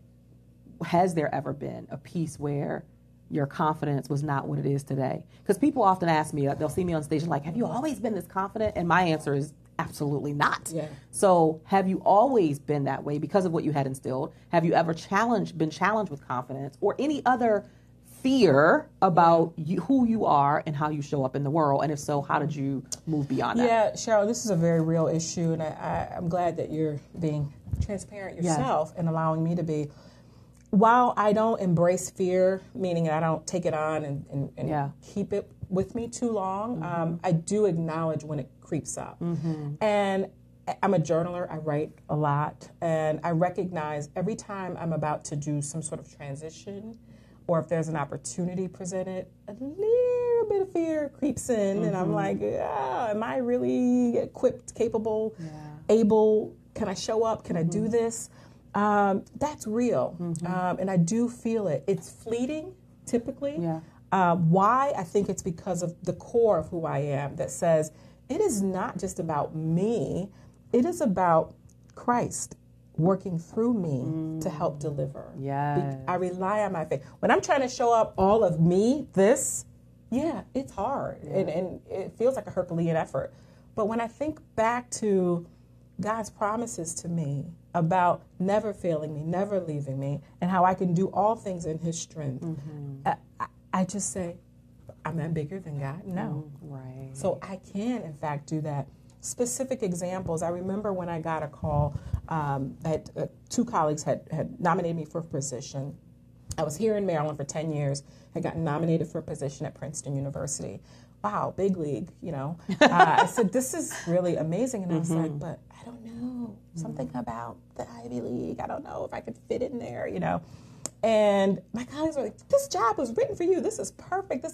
ever been a piece where your confidence was not what it is today? Because people often ask me, they'll see me on stage and like, have you always been this confident? And my answer is absolutely not. Yeah. So have you always been that way because of what you had instilled? Have you ever been challenged with confidence or any other fear about who you are and how you show up in the world? And if so, how did you move beyond that? Yeah, Cheryl, this is a very real issue, and I'm glad that you're being transparent yourself and allowing me to be. While I don't embrace fear, meaning I don't take it on and keep it with me too long, I do acknowledge when it creeps up. And I'm a journaler. I write a lot, and I recognize every time I'm about to do some sort of transition, or if there's an opportunity presented, a little bit of fear creeps in, and I'm like, am I really equipped, capable, able? Can I show up? Can I do this? That's real, and I do feel it. It's fleeting, typically. Why? I think it's because of the core of who I am that says, it is not just about me, it is about Christ working through me to help deliver. I rely on my faith. When I'm trying to show up all of me, it's hard, and it feels like a Herculean effort. But when I think back to God's promises to me about never failing me, never leaving me, and how I can do all things in His strength, I just say, am I bigger than God? No. Right. So I can, in fact, do that. Specific examples. I remember when I got a call that two colleagues had nominated me for a position. I was here in Maryland for 10 years. I got nominated for a position at Princeton University. Wow, big league, you know. I said, this is really amazing. And I was like, but I don't know. Something about the Ivy League. I don't know if I could fit in there, you know. And my colleagues were like, this job was written for you. This is perfect.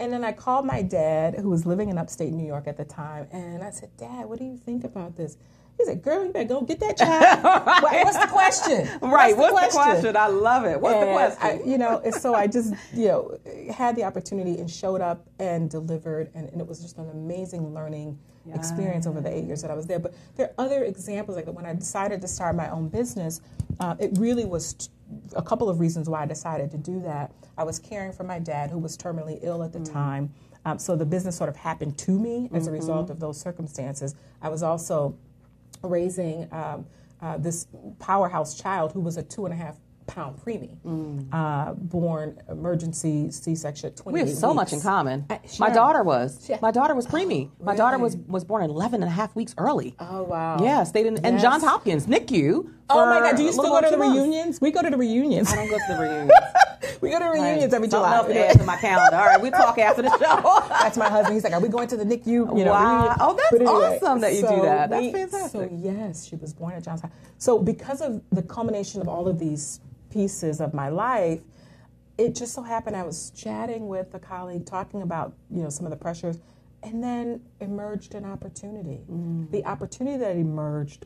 And then I called my dad, who was living in upstate New York at the time, and I said, Dad, what do you think about this? He said, girl, you better go get that job. Right. What's the question? Right. What's the question? I love it. What's the question? So I just, had the opportunity and showed up and delivered, and it was just an amazing learning experience over the 8 years that I was there. But there are other examples, like when I decided to start my own business, it really was a couple of reasons why I decided to do that. I was caring for my dad, who was terminally ill at the time. So the business sort of happened to me as a result of those circumstances. I was also raising this powerhouse child who was a 2.5-pound preemie, born emergency C-section at 28 We have so weeks. much in common. Cheryl. My daughter was preemie. My daughter was born 11 and a half weeks early. Oh, wow. Yeah, stayed in and Johns Hopkins, NICU. Oh, my God. Do you a still little go to over the 2 months. reunions? We go to the reunions. I don't go to the reunions. We go to reunions every Something July. else to add to my calendar. All right, we talk after the show. That's my husband. He's like, are we going to the NICU? Wow. Reunion? Oh, that's But anyway, awesome that you do that. That's So fantastic. yes, she was born at Johns Hopkins. So because of the culmination of all of these pieces of my life, it just so happened I was chatting with a colleague, talking about some of the pressures, and then emerged an opportunity. The opportunity that emerged,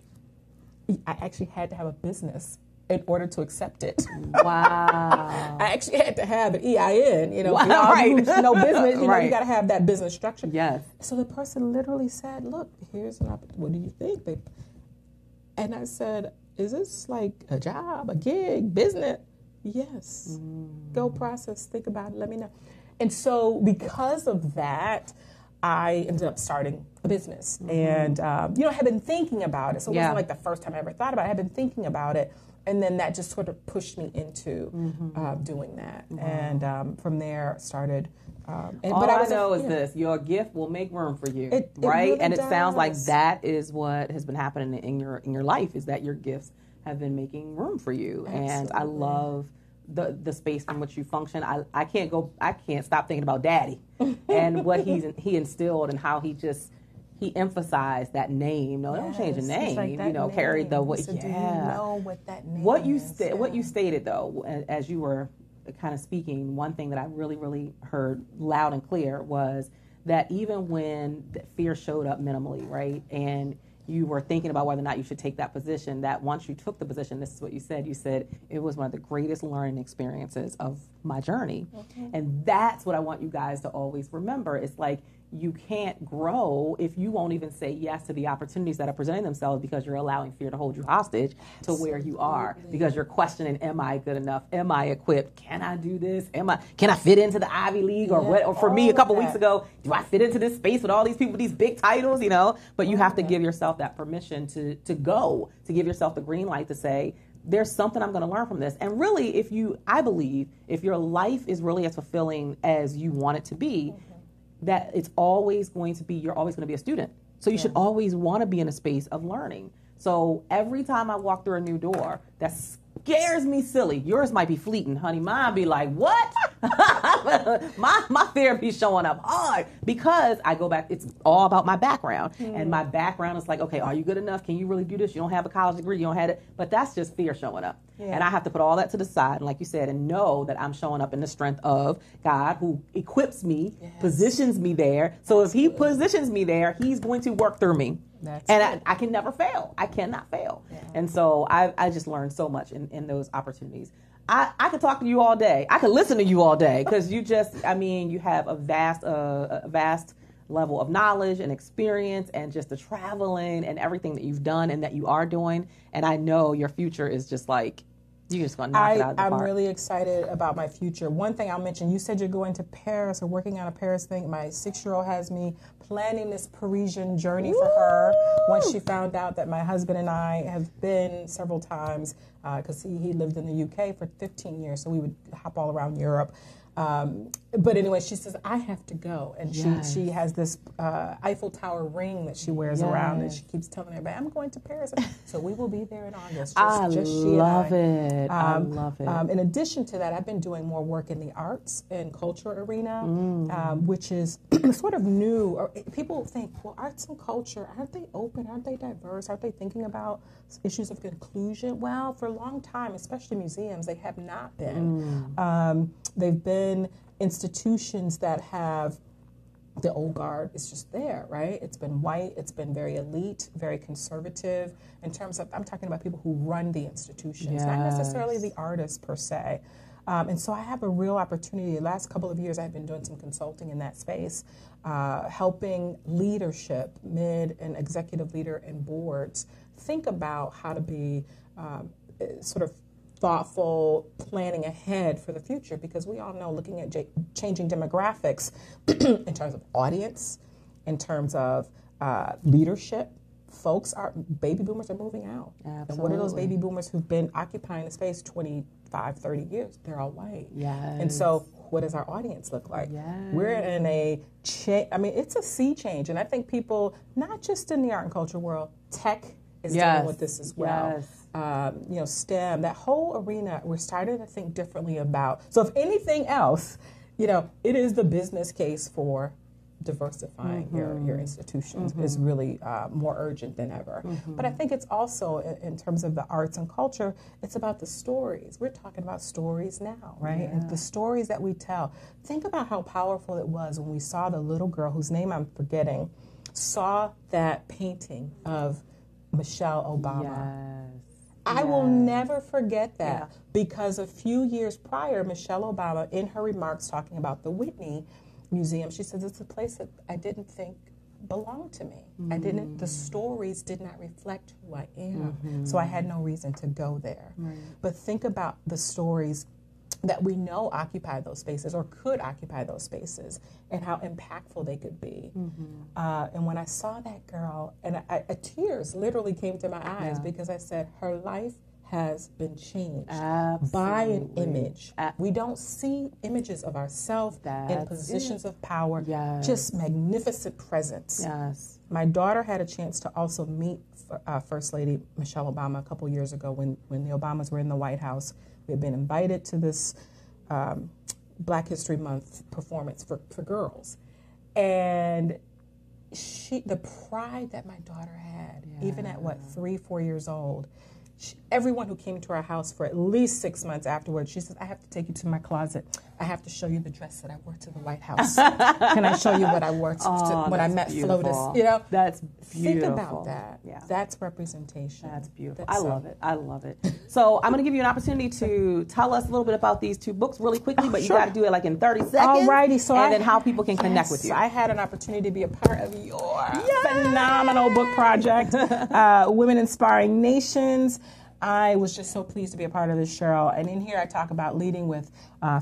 I actually had to have a business in order to accept it. Wow. I actually had to have an EIN, Wow, right. no business, Right. you got to have that business structure. Yes. So the person literally said, look, here's an opportunity. What do you think, babe? And I said, is this like a job, a gig, business? Yes. Go process, think about it, let me know. And so because of that, I ended up starting a business. And, I had been thinking about it. So it wasn't like the first time I ever thought about it. I had been thinking about it. And then that just sort of pushed me into doing that. Wow. And from there started. All I know is this: your gift will make room for you, it right? really And it sounds like does. that is what has been happening in your life, is that your gifts have been making room for you. Absolutely. And I love the space from which you function. I can't stop thinking about Daddy and what he instilled and how he emphasized that name. No, don't change the name. Like carried the way. So do you know what that name What is? you stated though, as you were kind of speaking, one thing that I really, really heard loud and clear was that even when the fear showed up minimally, right, and you were thinking about whether or not you should take that position, that once you took the position, this is what you said it was one of the greatest learning experiences of my journey. And that's what I want you guys to always remember. It's like, you can't grow if you won't even say yes to the opportunities that are presenting themselves, because you're allowing fear to hold you hostage to where you are, because you're questioning, am I good enough? Am I equipped? Can I do this? Can I fit into the Ivy League? Or for me a couple weeks ago, do I fit into this space with all these people with these big titles, But you have to give yourself that permission to go, to give yourself the green light to say, there's something I'm going to learn from this. And really, I believe if your life is really as fulfilling as you want it to be, that it's always going to be, you're always going to be a student. So you should always want to be in a space of learning. So every time I walk through a new door, that scares me silly. Yours might be fleeting, honey. Mine be like, what? my therapy showing up hard, because I go back, it's all about my background. And my background is like, okay, are you good enough? Can you really do this? You don't have a college degree, you don't have it. But that's just fear showing up. And I have to put all that to the side, and like you said, and know that I'm showing up in the strength of God, who equips me, positions me there. So if he positions me there, he's going to work through me. I can never fail. I cannot fail. Yeah. And so I just learned so much in those opportunities. I could talk to you all day. I could listen to you all day, because you have a vast level of knowledge and experience, and just the traveling and everything that you've done and that you are doing. And I know your future is just like, you're just going to knock it out of the park. I'm really excited about my future. One thing I'll mention, you said you're going to Paris or working on a Paris thing. My 6-year-old has me planning this Parisian journey for her once she found out that my husband and I have been several times, because he lived in the UK for 15 years, so we would hop all around Europe. But anyway, she says, I have to go. And she has this Eiffel Tower ring that she wears around, and she keeps telling everybody, I'm going to Paris. So we will be there in August. I love it. In addition to that, I've been doing more work in the arts and culture arena, which is sort of new. Or people think, well, arts and culture, aren't they open? Aren't they diverse? Aren't they thinking about issues of inclusion? Well, for a long time, especially museums, they have not been. They've been institutions that have the old guard is just there, right? It's been white, it's been very elite, very conservative in terms of, I'm talking about people who run the institutions, not necessarily the artists per se. And so I have a real opportunity. The last couple of years I've been doing some consulting in that space, helping leadership, mid and executive leader and boards think about how to be sort of thoughtful, planning ahead for the future, because we all know, looking at changing demographics in terms of audience, in terms of leadership, baby boomers are moving out. Absolutely. And what are those baby boomers who've been occupying the space 25, 30 years? They're all white. Yes. And so what does our audience look like? Yes. We're in it's a sea change. And I think people, not just in the art and culture world, tech is dealing with this as well. Yes. STEM, that whole arena, we're starting to think differently about. So if anything else, it is the business case for diversifying your institutions is really more urgent than ever. But I think it's also, in terms of the arts and culture, it's about the stories. We're talking about stories now, right? Yeah. And the stories that we tell. Think about how powerful it was when we saw the little girl, whose name I'm forgetting, saw that painting of Michelle Obama. Yes. I will never forget that, because a few years prior, Michelle Obama, in her remarks talking about the Whitney Museum, she says, it's a place that I didn't think belonged to me. The stories did not reflect who I am. So I had no reason to go there. Right. But think about the stories that we know occupy those spaces or could occupy those spaces, and how impactful they could be. And when I saw that girl, and tears literally came to my eyes, because I said, her life has been changed by an image. We don't see images of ourselves in positions of power, just magnificent presence. Yes. My daughter had a chance to also meet First Lady Michelle Obama a couple years ago when the Obamas were in the White House. We had been invited to this Black History Month performance for girls. And the pride that my daughter had, even at 3, 4 years old, everyone who came to our house for at least 6 months afterwards, she said, I have to take you to my closet. I have to show you the dress that I wore to the White House. Can I show you what I wore when I met beautiful. FLOTUS? That's beautiful. Think about that. Yeah. That's representation. That's beautiful. I love it. I love it. So I'm going to give you an opportunity to tell us a little bit about these 2 books really quickly, but you got to do it like in 30 seconds. Alrighty. So then how people can connect with you. I had an opportunity to be a part of your phenomenal book project, Women Inspiring Nations. I was just so pleased to be a part of this, Cheryl. And in here I talk about leading with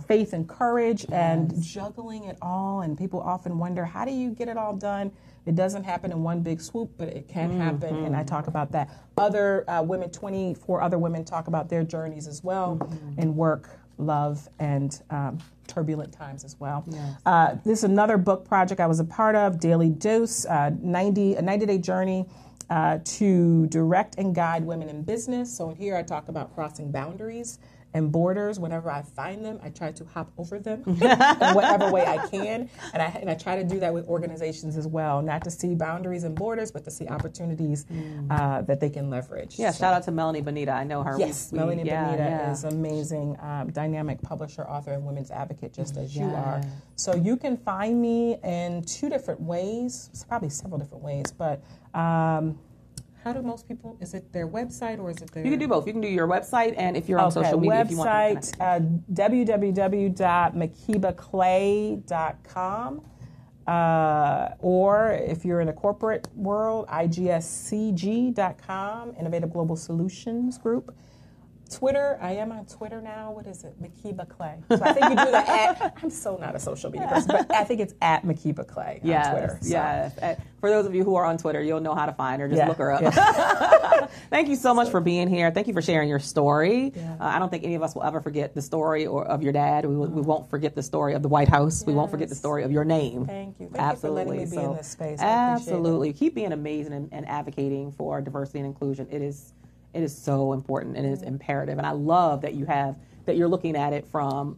faith and courage and juggling it all. And people often wonder, how do you get it all done? It doesn't happen in one big swoop, but it can happen. And I talk about that. Other women, 24 other women, talk about their journeys as well in work, love, and turbulent times as well. Yes. This is another book project I was a part of, Daily Dose, a 90-day journey to direct and guide women in business. So here I talk about crossing boundaries and borders. Whenever I find them, I try to hop over them in whatever way I can. And I try to do that with organizations as well, not to see boundaries and borders, but to see opportunities that they can leverage. Yeah, shout out to Melanie Bonita. I know her. Yes, Melanie Bonita is amazing, dynamic publisher, author, and women's advocate, just as you are. So you can find me in 2 different ways, probably several different ways, but how do most people, is it their website or is it their... You can do both. You can do your website, and if you're on social media, if you want to connect. www.makibaclay.com, or if you're in the corporate world, igscg.com, Innovative Global Solutions Group. Twitter, I am on Twitter now. What is it? Makiba Clay. So I think you do the at. I'm so not a social media person, but I think it's at Makiba Clay on Twitter. So. Yes. For those of you who are on Twitter, you'll know how to find her. Just look her up. Yeah. Thank you so much for being here. Thank you for sharing your story. Yeah. I don't think any of us will ever forget the story of your dad. We won't forget the story of the White House. Yes. We won't forget the story of your name. Thank you. Thank you for letting me be in this space. Absolutely. Keep being amazing and advocating for diversity and inclusion. It is so important and it is imperative. And I love that you're looking at it from,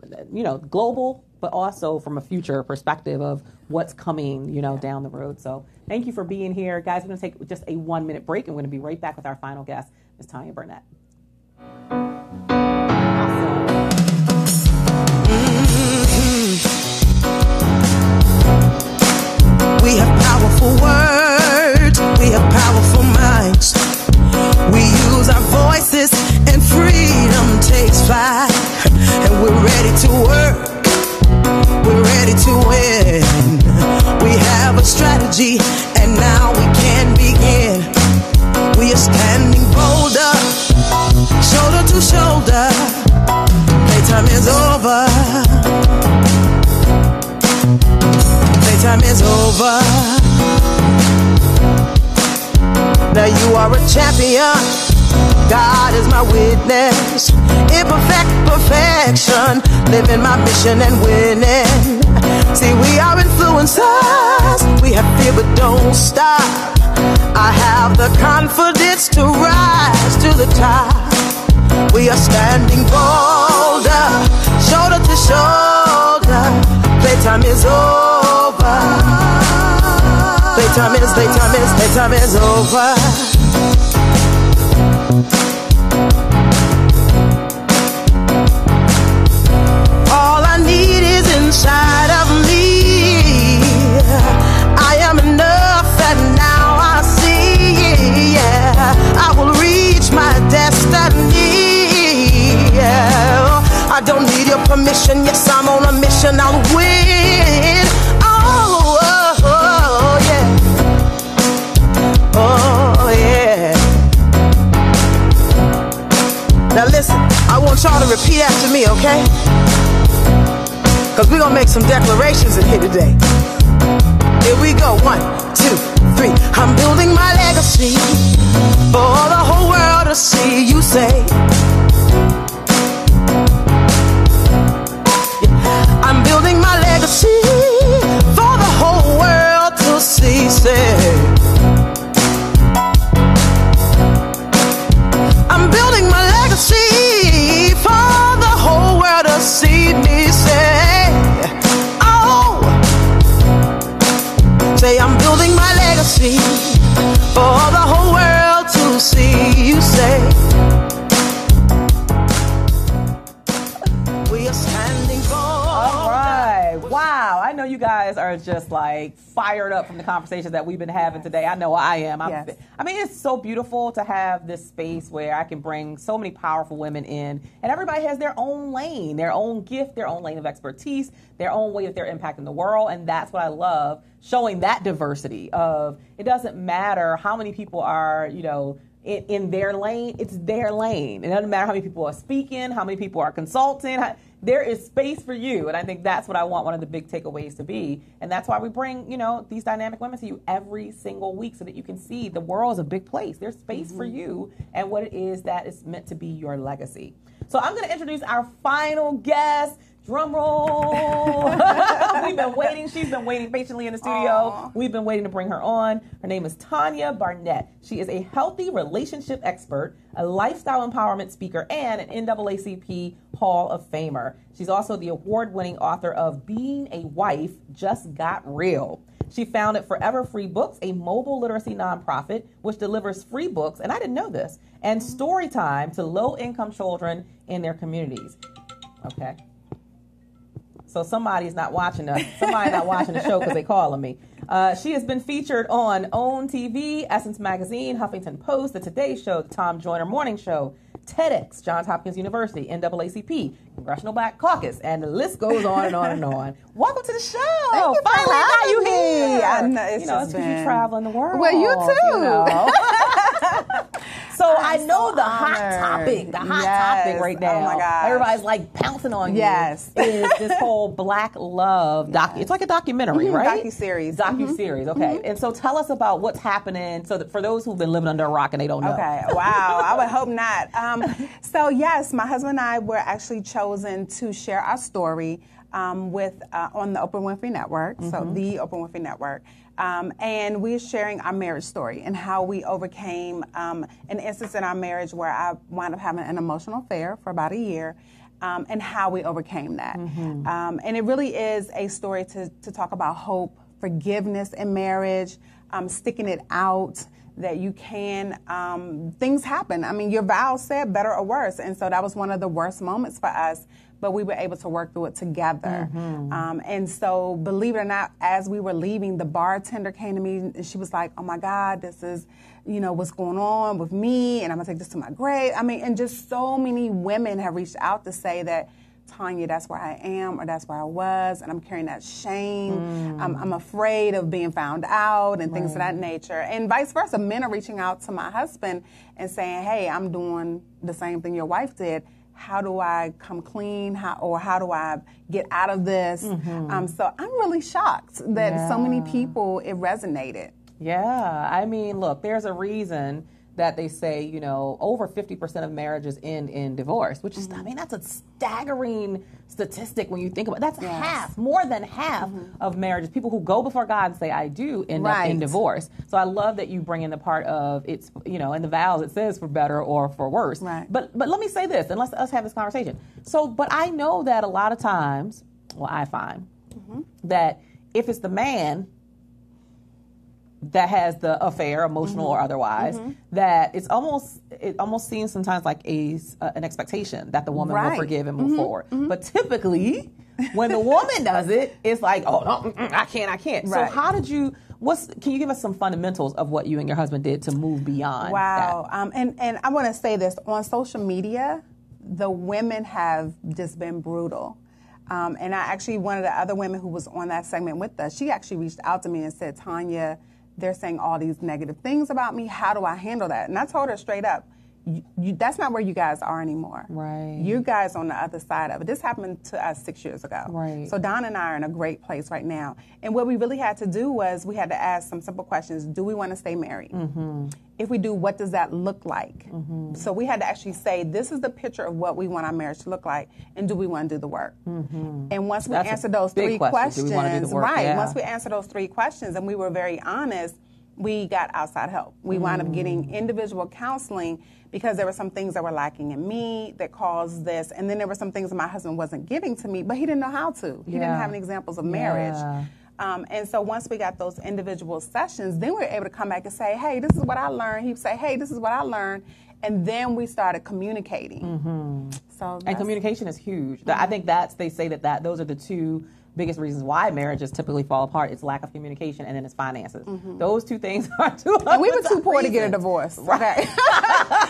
global, but also from a future perspective of what's coming, down the road. So thank you for being here. Guys, we're going to take just a 1-minute break and we're going to be right back with our final guest, Ms. Tanya Burnett. We have powerful words. We have powerful minds. We use our voices and freedom takes flight. And we're ready to work. We're ready to win. We have a strategy and now we can begin. We are standing bolder, shoulder to shoulder. Playtime is over. Playtime is over. Now you are a champion. God is my witness. Imperfect perfection. Living my mission and winning. See, we are influencers. We have fear but don't stop. I have the confidence to rise to the top. We are standing bolder, shoulder to shoulder. Playtime is over. Playtime is over. All I need is inside of me. I am enough and now I see. Yeah, I will reach my destiny. Yeah, I don't need your permission. Yes, I'm on a mission. I'll win. Oh, oh, oh yeah. Oh yeah. Now listen, I want y'all to repeat after me, okay? Cause we're gonna make some declarations in here today. Here we go, 1, 2, 3. I'm building my legacy for the whole world to see. You say, I'm building my legacy for the whole world to see. Say, I'm building my legacy for the whole world to see me. Say, oh, say I'm building my legacy for the whole world to see. You say, we are standing for. All right. Wow. I know you guys are just like fired up from the conversations that we've been having today. I know I am. I mean, it's so beautiful to have this space where I can bring so many powerful women in, and everybody has their own lane, their own gift, their own lane of expertise, their own way that they're impacting the world. And that's what I love, showing that diversity of, it doesn't matter how many people are, in their lane, it's their lane. It doesn't matter how many people are speaking, how many people are consulting. There is space for you. And I think that's what I want one of the big takeaways to be. And that's why we bring, these dynamic women to you every single week so that you can see the world is a big place. There's space for you and what it is that is meant to be your legacy. So I'm going to introduce our final guest. Drum roll. We've been waiting. She's been waiting patiently in the studio. Aww. We've been waiting to bring her on. Her name is Tanya Burnett. She is a healthy relationship expert, a lifestyle empowerment speaker, and an NAACP Hall of Famer. She's also the award-winning author of Being a Wife Just Got Real. She founded Forever Free Books, a mobile literacy nonprofit which delivers free books, and I didn't know this, and story time to low-income children in their communities. Okay. So somebody's not watching us. Somebody's not watching the show because they calling me. She has been featured on OWN TV, Essence Magazine, Huffington Post, The Today Show, The Tom Joyner Morning Show, TEDx, Johns Hopkins University, NAACP, Congressional Black Caucus, and the list goes on and on and on. Welcome to the show. Thank you. Finally got you here. I know, it's it's because you travel in the world. Well, you too. So I know the hot topic right now. Oh my gosh. Everybody's like pouncing on you. Yes. Is this whole Black Love It's like a documentary, right? Docuseries. Docuseries. Okay. And so tell us about what's happening. So that for those who've been living under a rock and they don't know. Okay. Wow. I would hope not. So yes, my husband and I were actually chosen to share our story with on the Oprah Winfrey Network. So the Oprah Winfrey Network. And we're sharing our marriage story and how we overcame an instance in our marriage where I wound up having an emotional affair for about a year, and how we overcame that. And it really is a story to talk about hope, forgiveness in marriage, sticking it out, that you can, things happen. I mean, your vows said better or worse. And so that was one of the worst moments for us, but we were able to work through it together. And so, believe it or not, as we were leaving, the bartender came to me and she was like, oh my God, this is, what's going on with me, and I'm gonna take this to my grave. I mean, and just so many women have reached out to say that, Tanya, that's where I am, or that's where I was, and I'm carrying that shame. I'm afraid of being found out and things of that nature. And vice versa, men are reaching out to my husband and saying, hey, I'm doing the same thing your wife did. How do I come clean? How do I get out of this? So I'm really shocked that so many people, it resonated. Yeah, I mean, look, there's a reason that they say, over 50% of marriages end in divorce, which is, I mean, that's a staggering statistic when you think about it. That's half, more than half of marriages. People who go before God and say, I do, end up in divorce. So I love that you bring in the part of it's, in the vows it says for better or for worse. Right. But let me say this, and let's us have this conversation. So, but I know that a lot of times, I find that if it's the man that has the affair, emotional or otherwise, that it almost seems sometimes like an expectation that the woman will forgive and move forward. But typically, when the woman does it, it's like, oh, no, I can't. So how did you? Can you give us some fundamentals of what you and your husband did to move beyond? Wow. And I want to say this on social media, the women have just been brutal. And one of the other women who was on that segment with us, she actually reached out to me and said, Tanya, they're saying all these negative things about me. How do I handle that? And I told her straight up, that's not where you guys are anymore. Right. You guys on the other side of it. This happened to us 6 years ago. Right. So Don and I are in a great place right now. And what we really had to do was we had to ask some simple questions. Do we want to stay married? If we do, what does that look like? So we had to actually say, this is the picture of what we want our marriage to look like, and do we want to do the work? And once we answered those three questions, once we answered those three questions, and we were very honest, we got outside help. We wound up getting individual counseling because there were some things that were lacking in me that caused this, and then there were some things that my husband wasn't giving to me, but he didn't know how to. He didn't have any examples of marriage. And so once we got those individual sessions, then we were able to come back and say, hey, this is what I learned. He'd say, hey, this is what I learned. And then we started communicating. And communication is huge. I think they say that those are the two biggest reasons why marriages typically fall apart. It's lack of communication, and then it's finances. Those two things are two. And we were too poor to get a divorce. Okay.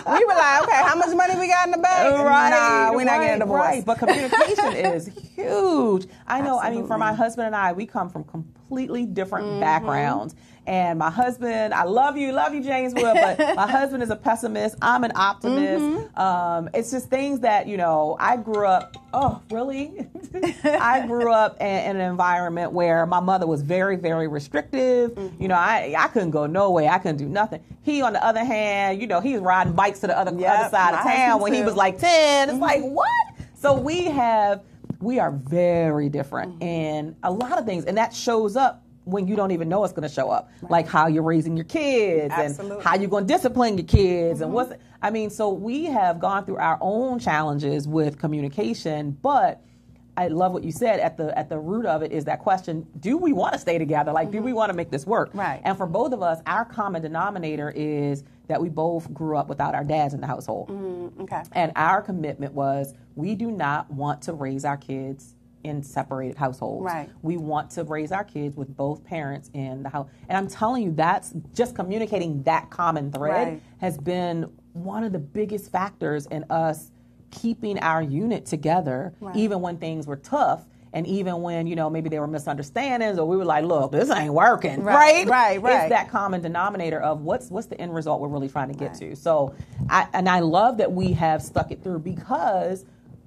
We were like, okay, how much money we got in the bank? Nah, we're not getting a divorce. Right. But communication is huge. I know. Absolutely. I mean, for my husband and I, we come from completely different backgrounds. And my husband, I love you, James Wood, but my husband is a pessimist. I'm an optimist. It's just things that, I grew up, I grew up in an environment where my mother was very, very restrictive. I couldn't go nowhere. I couldn't do nothing. He, on the other hand, he was riding bikes to the other side of town when he was like 10. It's like, what? So we are very different in a lot of things, and that shows up when you don't even know it's going to show up, like how you're raising your kids and how you're going to discipline your kids and so we have gone through our own challenges with communication, but I love what you said. At the root of it is that question, do we want to stay together? Like, do we want to make this work? Right. And for both of us, our common denominator is that we both grew up without our dads in the household. Okay. And our commitment was we do not want to raise our kids in separated households. Right. We want to raise our kids with both parents in the house. And I'm telling you, that's just communicating that common thread has been one of the biggest factors in us keeping our unit together, even when things were tough. And even when, maybe there were misunderstandings or we were like, look, this ain't working, right? Right. It's that common denominator of what's the end result we're really trying to get to. So I love that we have stuck it through because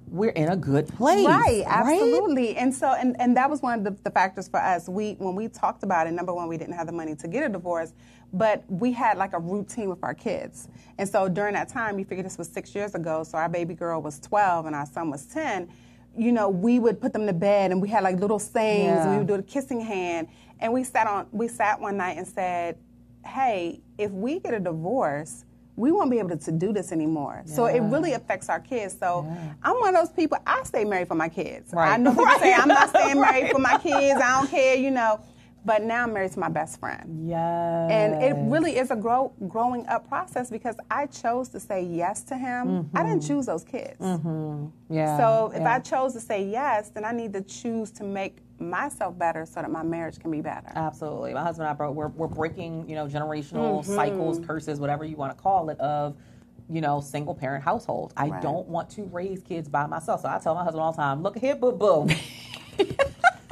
we're in a good place. Right, absolutely. Right? And so, and that was one of the factors for us. When we talked about it, number one, we didn't have the money to get a divorce, but we had like a routine with our kids. And so during that time, you figure this was 6 years ago, so our baby girl was 12 and our son was 10, we would put them to bed and we had like little sayings, and we would do the kissing hand. And we sat one night and said, hey, if we get a divorce, we won't be able to do this anymore. Yeah. So it really affects our kids. So I'm one of those people, I stay married for my kids. Right. I know people say I'm not staying married for my kids, I don't care, but now I'm married to my best friend. Yes. And it really is a growing up process because I chose to say yes to him. Mm-hmm. I didn't choose those kids. Mm-hmm. Yeah. So if I chose to say yes, then I need to choose to make myself better so that my marriage can be better. Absolutely. My husband and I we're breaking, generational cycles, curses, whatever you want to call it, of, single parent household. I don't want to raise kids by myself. So I tell my husband all the time, look here, boo-boo.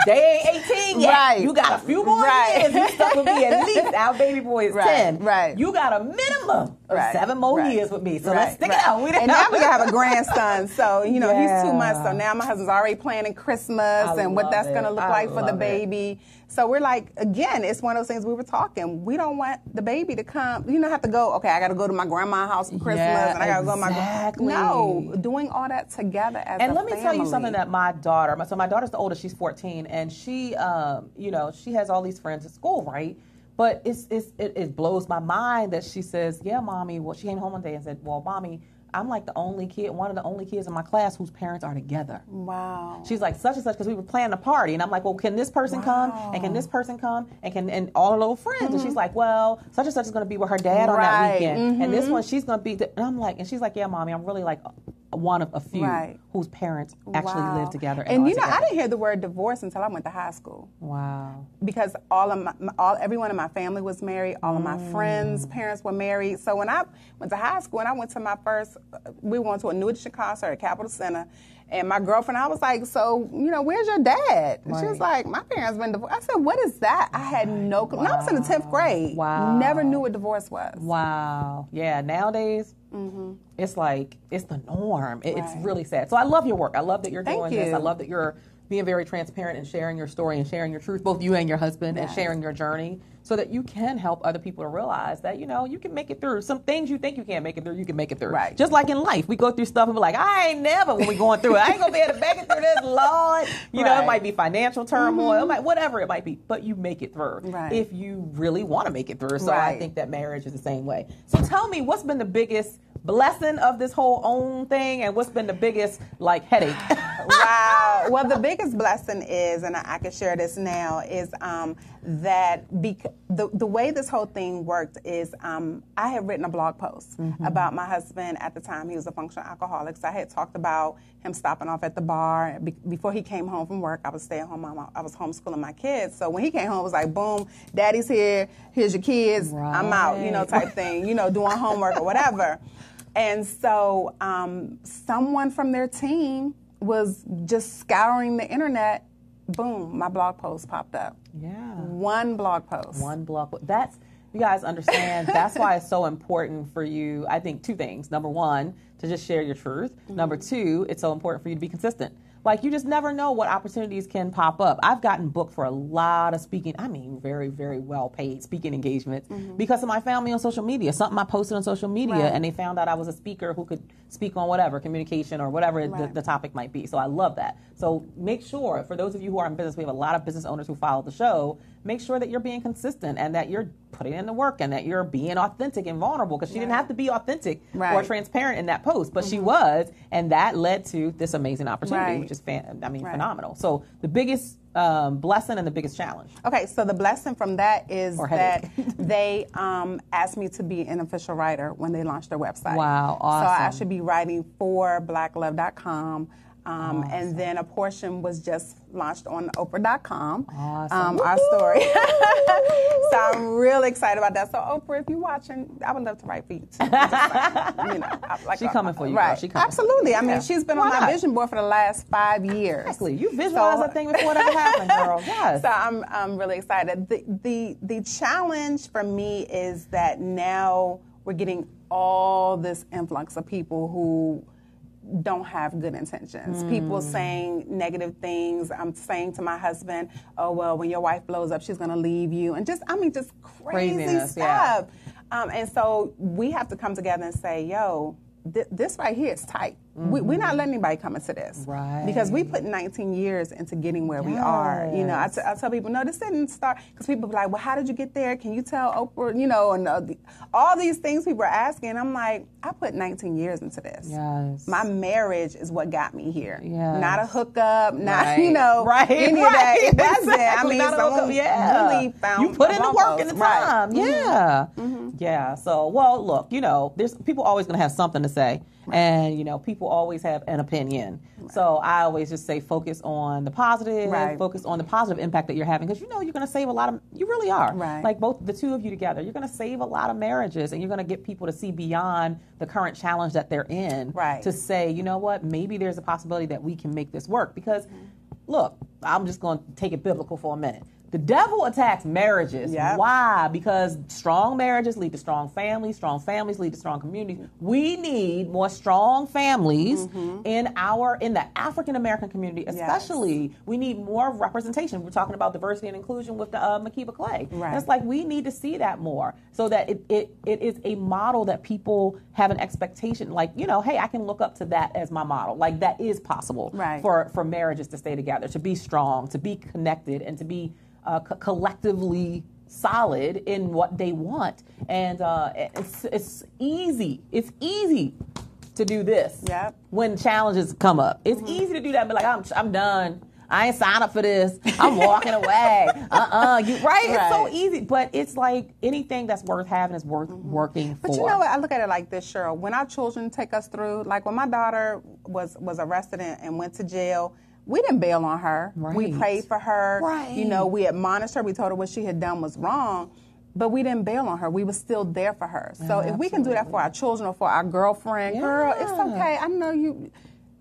They ain't 18 yet. Right. You got a few more years. You stuck with me at least. Our baby boy is 10. Right. You got a minimum of 7 more years with me. So let's stick it out. And now we have a grandson. So, he's 2 months. So now my husband's already planning Christmas and what that's going to look like for the baby. So we're like, again, it's one of those things we were talking. We don't want the baby to come. Have to go, okay, I got to go to my grandma's house for Christmas. And I got to go to my... No, doing all that together as a family. And let me tell you something that my daughter... So my daughter's the oldest. She's 14. And she, she has all these friends at school, right? But it blows my mind that she says, yeah, Mommy. Well, she came home one day and said, well, Mommy, I'm like one of the only kids in my class whose parents are together. Wow. She's like, such and such, because we were planning a party. And I'm like, well, can this person come? And can this person come? And all her little friends. And she's like, well, such and such is going to be with her dad on that weekend. Mm-hmm. And this one, she's going to be... And I'm like, and she's like, yeah, Mommy, I'm really like one of a few whose parents actually live together. And I didn't hear the word divorce until I went to high school. Wow. Because everyone in my family was married. All of my friends' parents were married. So when I went to high school and I went to my first, we went to a New Edition concert at Capitol Center. And my girlfriend, I was like, so, where's your dad? And she was like, my parents been divorced. I said, what is that? I had no clue. Wow. I was in the 10th grade. Wow. Never knew what divorce was. Wow. Yeah, nowadays, it's like, it's the norm. It's really sad. So I love your work. I love that you're doing this. I love that you're being very transparent and sharing your story and sharing your truth, both you and your husband, and sharing your journey so that you can help other people to realize that, you can make it through. Some things you think you can't make it through, you can make it through. Right. Just like in life, we go through stuff and we're like, I ain't never, when we going through it, I ain't going to be able to make it through this, Lord. It might be financial turmoil, whatever it might be, but you make it through if you really want to make it through. So I think that marriage is the same way. So tell me, what's been the biggest blessing of this whole own thing, and what's been the biggest headache? Wow. Well, the biggest blessing is, and I can share this now, is that the way this whole thing worked is I had written a blog post about my husband. At the time, he was a functional alcoholic. So I had talked about him stopping off at the bar. Before he came home from work, I was stay-at-home mom. I was homeschooling my kids. So when he came home, it was like, boom, Daddy's here. Here's your kids. I'm out, type thing, doing homework or whatever. And so someone from their team was just scouring the internet. Boom, my blog post popped up. Yeah. One blog post. That's, you guys understand, that's why it's so important for you, I think, 2 things. Number 1, to just share your truth. Number 2, it's so important for you to be consistent. You just never know what opportunities can pop up. I've gotten booked for a lot of speaking, very, very well paid speaking engagements because of my family on social media. Something I posted on social media and they found out I was a speaker who could speak on whatever, communication or whatever the topic might be. So I love that. So make sure, for those of you who are in business, we have a lot of business owners who follow the show, make sure that you're being consistent and that you're putting in the work and that you're being authentic and vulnerable, because she didn't have to be authentic or transparent in that post, but she was, and that led to this amazing opportunity, which is phenomenal. So the biggest blessing and the biggest challenge. Okay, so the blessing from that is that they asked me to be an official writer when they launched their website. Wow, awesome. So I should be writing for blacklove.com. And then a portion was just launched on Oprah.com, Awesome. our story. So I'm really excited about that. So Oprah, if you're watching, I would love to write for you too. She coming for you, right? girl. She coming. Absolutely. I mean, she's been on my vision board for the last 5 years. Exactly. You visualize that thing before it ever happened, girl. Yes. So I'm really excited. The challenge for me is that now we're getting all this influx of people who don't have good intentions. People saying negative things. I'm saying to my husband, oh, well, when your wife blows up, she's going to leave you. And just crazy stuff. Yeah. And so we have to come together and say, yo, this right here is tight. We're not letting anybody come into this. Right. Because we put 19 years into getting where we are. You know, I tell people, no, this didn't start, because people be like, well, how did you get there? Can you tell Oprah? You know, and all these things people are asking. I'm like, I put 19 years into this. Yes. My marriage is what got me here. Yes. Not a hookup, not, Right. you know, any of that. It wasn't. I mean, Not a someone hookup, really found you put in the my work purpose. and the time. Right. Yeah. Yeah. So, well, look, you know, there's people always going to have something to say. And, you know, people always have an opinion. Right. So I always just say focus on the positive, focus on the positive impact that you're having. Because, you know, you're going to save a lot of, you really are. Right. Like both the two of you together, you're going to save a lot of marriages, and you're going to get people to see beyond the current challenge that they're in. Right. To say, you know what, maybe there's a possibility that we can make this work. Because, look, I'm just going to take it biblical for a minute. The devil attacks marriages. Yep. Why? Because strong marriages lead to strong families lead to strong communities. We need more strong families in the African American community, especially. Yes. We need more representation. We're talking about diversity and inclusion with the Makiba Clay. Right. And it's like we need to see that more, so that it is a model that people have an expectation, like, you know, hey, I can look up to that as my model. Like, that is possible for marriages to stay together, to be strong, to be connected, and to be collectively solid in what they want. And it's easy. It's easy to do this when challenges come up. It's easy to do that, but like, I'm done. I ain't signed up for this. I'm walking away. It's so easy. But it's like anything that's worth having is worth working for. But you know what? I look at it like this, Cheryl. When our children take us through, like when my daughter was arrested and went to jail, we didn't bail on her. Right. We prayed for her. Right. You know, we admonished her. We told her what she had done was wrong. But we didn't bail on her. We were still there for her. So if we can do that for our children or for our girlfriend, girl, it's okay. I know you.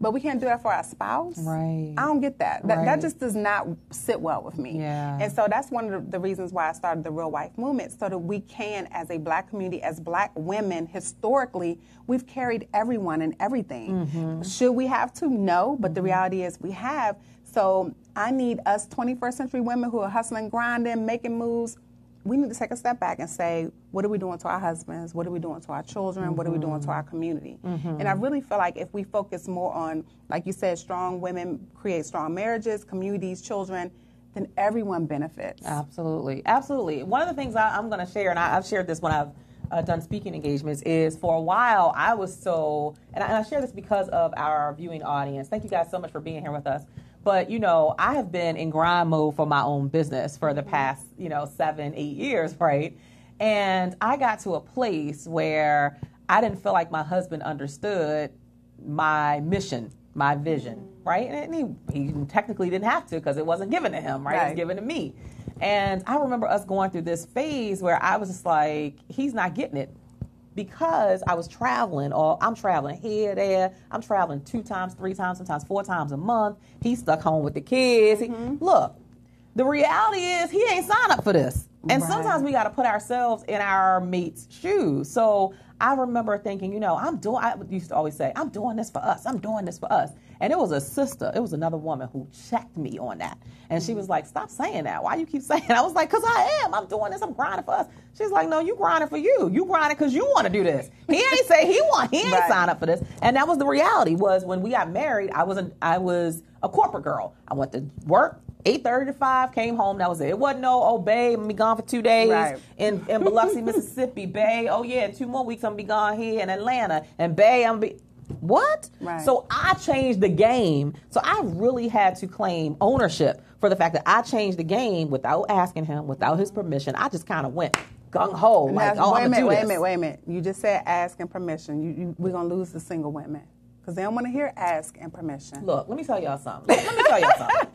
But we can't do that for our spouse. Right. I don't get that. That just does not sit well with me. Yeah. And so that's one of the reasons why I started the Real Wife Movement, so that we can, as a black community, as black women, historically, we've carried everyone and everything. Should we have to? No. But the reality is we have. So I need us 21st century women who are hustling, grinding, making moves. We need to take a step back and say, what are we doing to our husbands? What are we doing to our children? What are we doing to our community? And I really feel like if we focus more on, like you said, strong women create strong marriages, communities, children, then everyone benefits. Absolutely. Absolutely. One of the things I'm going to share, and I've shared this when I've done speaking engagements, is for a while I was so, and I share this because of our viewing audience. Thank you guys so much for being here with us. But, you know, I have been in grind mode for my own business for the past, 7-8 years, right? And I got to a place where I didn't feel like my husband understood my mission, my vision, right? And he technically didn't have to, because it wasn't given to him, right? It was given to me. And I remember us going through this phase where I was just like, he's not getting it. Because I was traveling, or I'm traveling here, there. I'm traveling 2 times, 3 times, sometimes 4 times a month. He's stuck home with the kids. Look, the reality is he ain't signed up for this. And sometimes we got to put ourselves in our mate's shoes. So I remember thinking, I used to always say, I'm doing this for us. I'm doing this for us. And it was a sister, it was another woman who checked me on that. And she was like, stop saying that. Why you keep saying that? I was like, because I am. I'm doing this. I'm grinding for us. She's like, no, you grinding for you. You grinding because you want to do this. He ain't say he ain't signed up for this. And that was the reality, was when we got married, I was a corporate girl. I went to work 8:30 to 5, came home, that was it. It wasn't babe, I'm going to be gone for 2 days in Biloxi, Mississippi. Babe, in 2 more weeks, I'm going to be gone here in Atlanta. And babe, I'm going to be... What? So I changed the game. So I really had to claim ownership for the fact that I changed the game without asking him, without his permission. I just kind of went gung-ho. Like, wait a minute. You just said asking permission. We're going to lose the single women. because they don't want to hear ask and permission. Look, let me tell y'all something. Let me tell y'all something.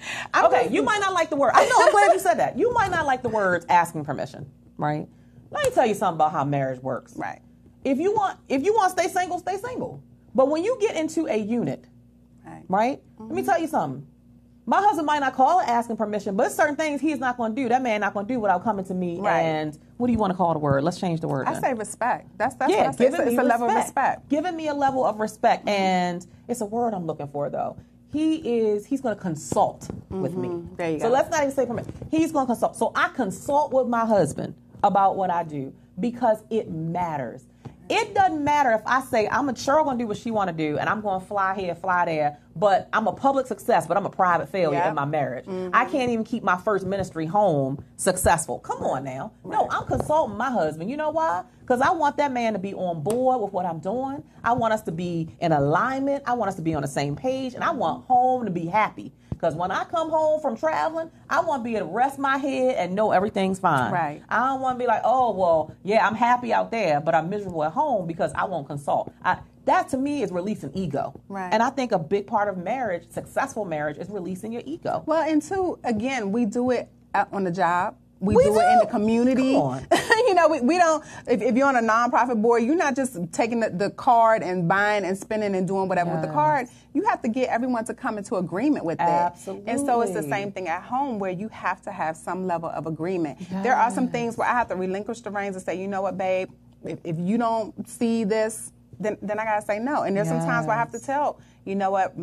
Okay, you might not like the word. I know, I'm glad you said that. You might not like the words asking permission, right? Let me tell you something about how marriage works. Right. If you want to stay single, stay single. But when you get into a unit, right? Let me tell you something. My husband might not call it asking permission, but certain things he's not going to do. That man not going to do without coming to me. Right. And what do you want to call the word? Let's change the word. I then. say respect. That's yeah, what I say. It's a level of respect. Giving me a level of respect, and it's a word I'm looking for though. He's going to consult with me. There you so go. let's not even say permission. He's going to consult. So I consult with my husband about what I do because it matters. It doesn't matter if I say Cheryl going to do what she want to do, and I'm going to fly here, fly there, but I'm a public success, but I'm a private failure in my marriage. I can't even keep my first ministry home successful. Come on now. No, I'm consulting my husband. You know why? Because I want that man to be on board with what I'm doing. I want us to be in alignment. I want us to be on the same page, and I want home to be happy. Because when I come home from traveling, I want to be able to rest my head and know everything's fine. Right. I don't want to be like, oh, well, yeah, I'm happy out there, but I'm miserable at home because I won't consult. That to me is releasing ego. Right. And I think a big part of marriage, successful marriage, is releasing your ego. Well, and two, again, we do it on the job. We do it in the community. Come on. You know, we don't, if you're on a nonprofit board, you're not just taking the card and buying and spending and doing whatever with the card. You have to get everyone to come into agreement with that. Absolutely. And so it's the same thing at home where you have to have some level of agreement. Yes. There are some things where I have to relinquish the reins and say, you know what, babe, if you don't see this, then I got to say no. And there's some times where I have to tell, you know what,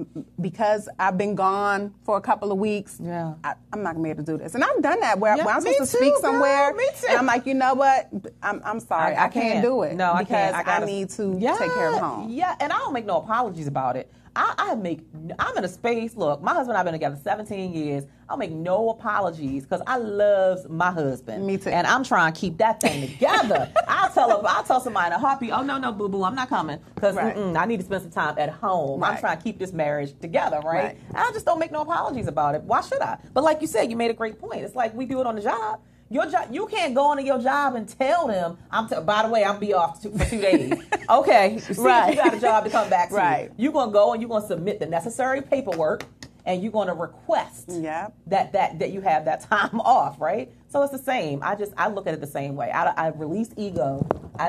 because I've been gone for a couple of weeks, I'm not going to be able to do this. And I've done that where I'm supposed to speak somewhere, and I'm like, you know what, I'm sorry, I can't do it. No, because I can't. I need to take care of home. Yeah, and I don't make no apologies about it. I'm in a space, look, my husband and I have been together 17 years. I'll make no apologies because I love my husband. Me too. And I'm trying to keep that thing together. I'll tell somebody in a heartbeat, oh, no, boo-boo, I'm not coming because I need to spend some time at home. I'm trying to keep this marriage together, right? I just don't make no apologies about it. Why should I? But like you said, you made a great point. It's like we do it on the job. Your job, you can't go into your job and tell them, by the way, I'll be off for 2 days. Okay, see if you got a job to come back to. You're going to go and you're going to submit the necessary paperwork and you're going to request that you have that time off, right? So it's the same. I look at it the same way. I release ego.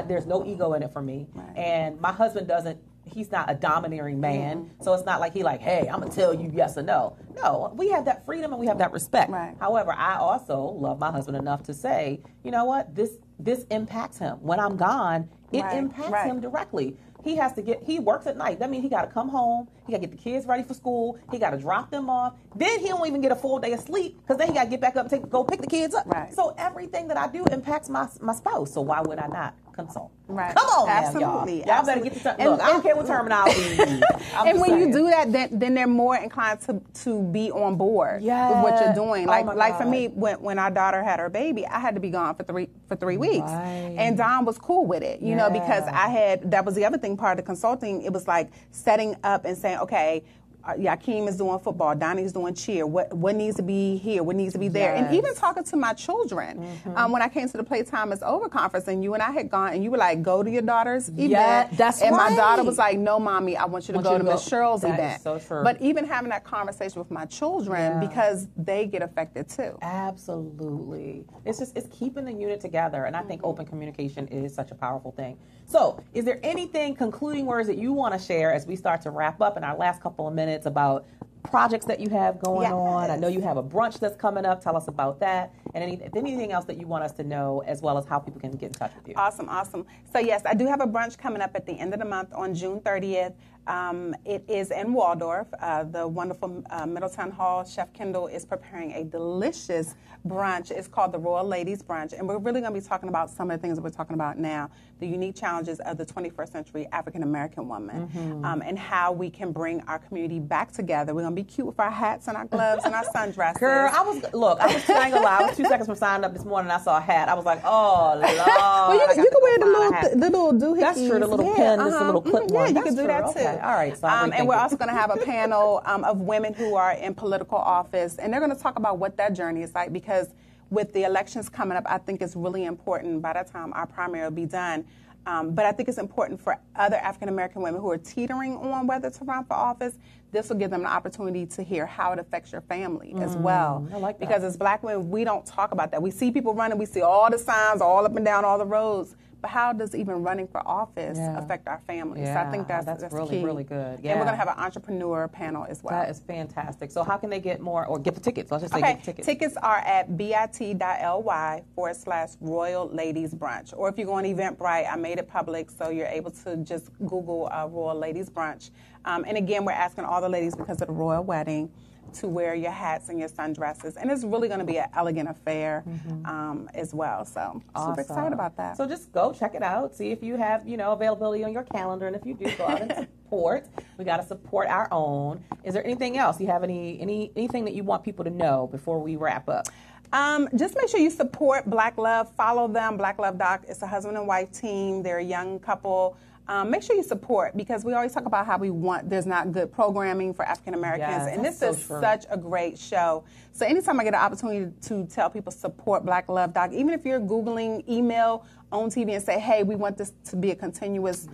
There's no ego in it for me. And my husband he's not a domineering man. So it's not like hey, I'm going to tell you yes or no. No, we have that freedom and we have that respect. However, I also love my husband enough to say, you know what, this impacts him. When I'm gone, it impacts him directly. He works at night. That means he got to come home. He got to get the kids ready for school. He got to drop them off. Then he don't even get a full day of sleep because then he got to get back up and go pick the kids up. So everything that I do impacts my spouse. So why would I not consult? Come on, absolutely. Y'all better get this. Look, I don't care what terminology you use. And when you do that, then they're more inclined to be on board with what you're doing. Like for me, when our daughter had her baby, I had to be gone for three weeks, and Don was cool with it, you know, because that was the other thing. Part of the consulting, it was like setting up and saying, okay, Yakeem is doing football, Donnie's doing cheer, what needs to be here, what needs to be there, and even talking to my children. When I came to the Playtime Is Over conference and you and I had gone and you were like, go to your daughter's event. And my daughter was like, no, mommy, I want you to go to Miss Cheryl's event. So true. But even having that conversation with my children, because they get affected too. Absolutely. It's keeping the unit together, and I think open communication is such a powerful thing. So is there anything, concluding words that you want to share as we start to wrap up in our last couple of minutes about projects that you have going on? I know you have a brunch that's coming up. Tell us about that. And anything else that you want us to know, as well as how people can get in touch with you. Awesome. So yes, I do have a brunch coming up at the end of the month on June 30th. It is in Waldorf. The wonderful Middletown Hall Chef Kendall is preparing a delicious brunch. It's called the Royal Ladies Brunch, and we're really going to be talking about some of the things that we're talking about now, the unique challenges of the 21st century African American woman, and how we can bring our community back together. We're going to be cute with our hats and our gloves and our sundresses. Girl, I was trying to lie. I was 2 seconds from signing up this morning, and I saw a hat. I was like, oh, Lord. Well, you can wear the little doohickeys. That's true, the little pin, this little clip one. Yeah, you can do that too. Okay. All right. So and we're also going to have a panel of women who are in political office, and they're going to talk about what that journey is like, because with the elections coming up, I think it's really important by the time our primary will be done But I think it's important for other African American women who are teetering on whether to run for office. This will give them an opportunity to hear how it affects your family as well. I like that. Because as Black women, we don't talk about that. We see people running, we see all the signs all up and down all the roads. But how does even running for office affect our families? Yeah. So I think that's really, key. really good. Yeah. And we're going to have an entrepreneur panel as well. That is fantastic. So how can they get more, or get the tickets? Let's just say get the tickets. Tickets are at bit.ly/Royal Ladies Brunch. Or if you go on Eventbrite, I made it public, so you're able to just Google Royal Ladies Brunch. And again, we're asking all the ladies, because of the royal wedding, to wear your hats and your sundresses. And it's really going to be an elegant affair as well. So super excited about that. So just go check it out. See if you have, availability on your calendar. And if you do, go out and support. We got to support our own. Is there anything else? You have anything that you want people to know before we wrap up? Just make sure you support Black Love. Follow them, Black Love Doc. It's a husband and wife team. They're a young couple. Make sure you support, because we always talk about how there's not good programming for African Americans, and this is such a great show. So anytime I get an opportunity to tell people support Black Love Doc, even if you're Googling email on TV and say, hey, we want this to be a continuous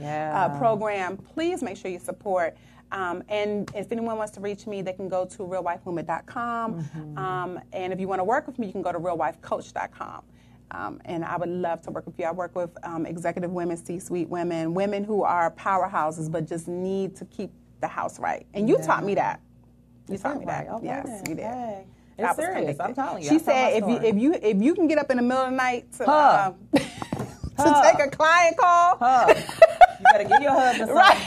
program, please make sure you support. And if anyone wants to reach me, they can go to realwifemovement.com. And if you want to work with me, you can go to realwifecoach.com. And I would love to work with you. I work with executive women, C-suite women, women who are powerhouses but just need to keep the house right. And you taught me that. You taught me that. Okay. Yes, you did. Okay. It's serious. I'm telling you. She said if you can get up in the middle of the night to take a client call, you better give your husband something. Right.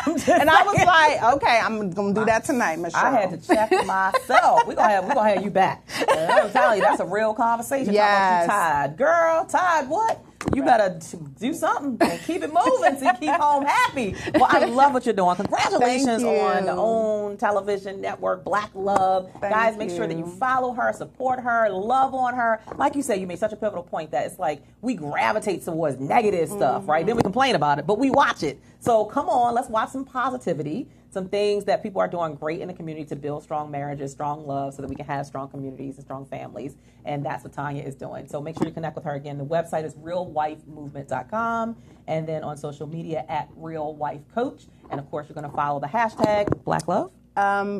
And I was like, okay, I'm gonna do that tonight, Michelle. I had to check myself. We're gonna have you back. I'm telling you, that's a real conversation. Yes. Talking about you tired. Girl, tired what? You better do something and keep it moving so you keep home happy. Well, I love what you're doing. Congratulations on the OWN television network, Black Love. Guys, make sure that you follow her, support her, love on her. Like you said, you made such a pivotal point that it's like we gravitate towards negative stuff, right? Then we complain about it, but we watch it. So come on, let's watch some positivity, some things that people are doing great in the community to build strong marriages, strong love, so that we can have strong communities and strong families. And that's what Tanya is doing. So make sure you connect with her. Again, the website is realwifemovement.com. And then on social media at Real Wife Coach. And of course, you're going to follow the hashtag Black Love.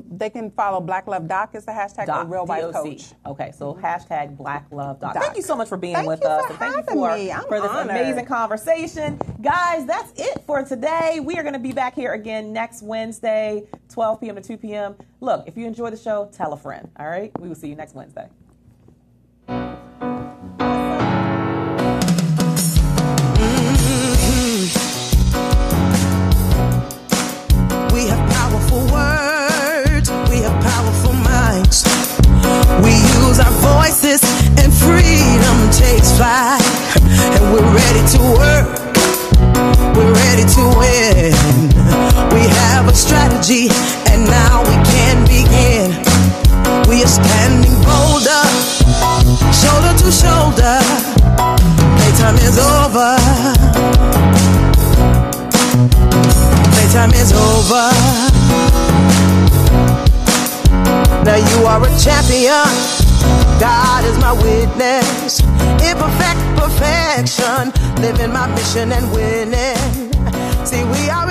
They can follow Black Love Doc is the hashtag, or Real Wife Coach. Okay, so hashtag Black Love Doc. Thank you so much for being with us. Thank you for this amazing conversation. Guys, that's it for today. We are going to be back here again next Wednesday, 12 p.m. to 2 p.m. Look, if you enjoy the show, tell a friend. All right? We will see you next Wednesday. We have powerful words, we have powerful minds. We use our voices and freedom takes flight. And we're ready to work, we're ready to win. We have a strategy and now we can begin. We are standing bolder, shoulder to shoulder. Playtime is over. Playtime is over. Now you are a champion. God is my witness. Imperfect perfection. Living my mission and winning. See, we are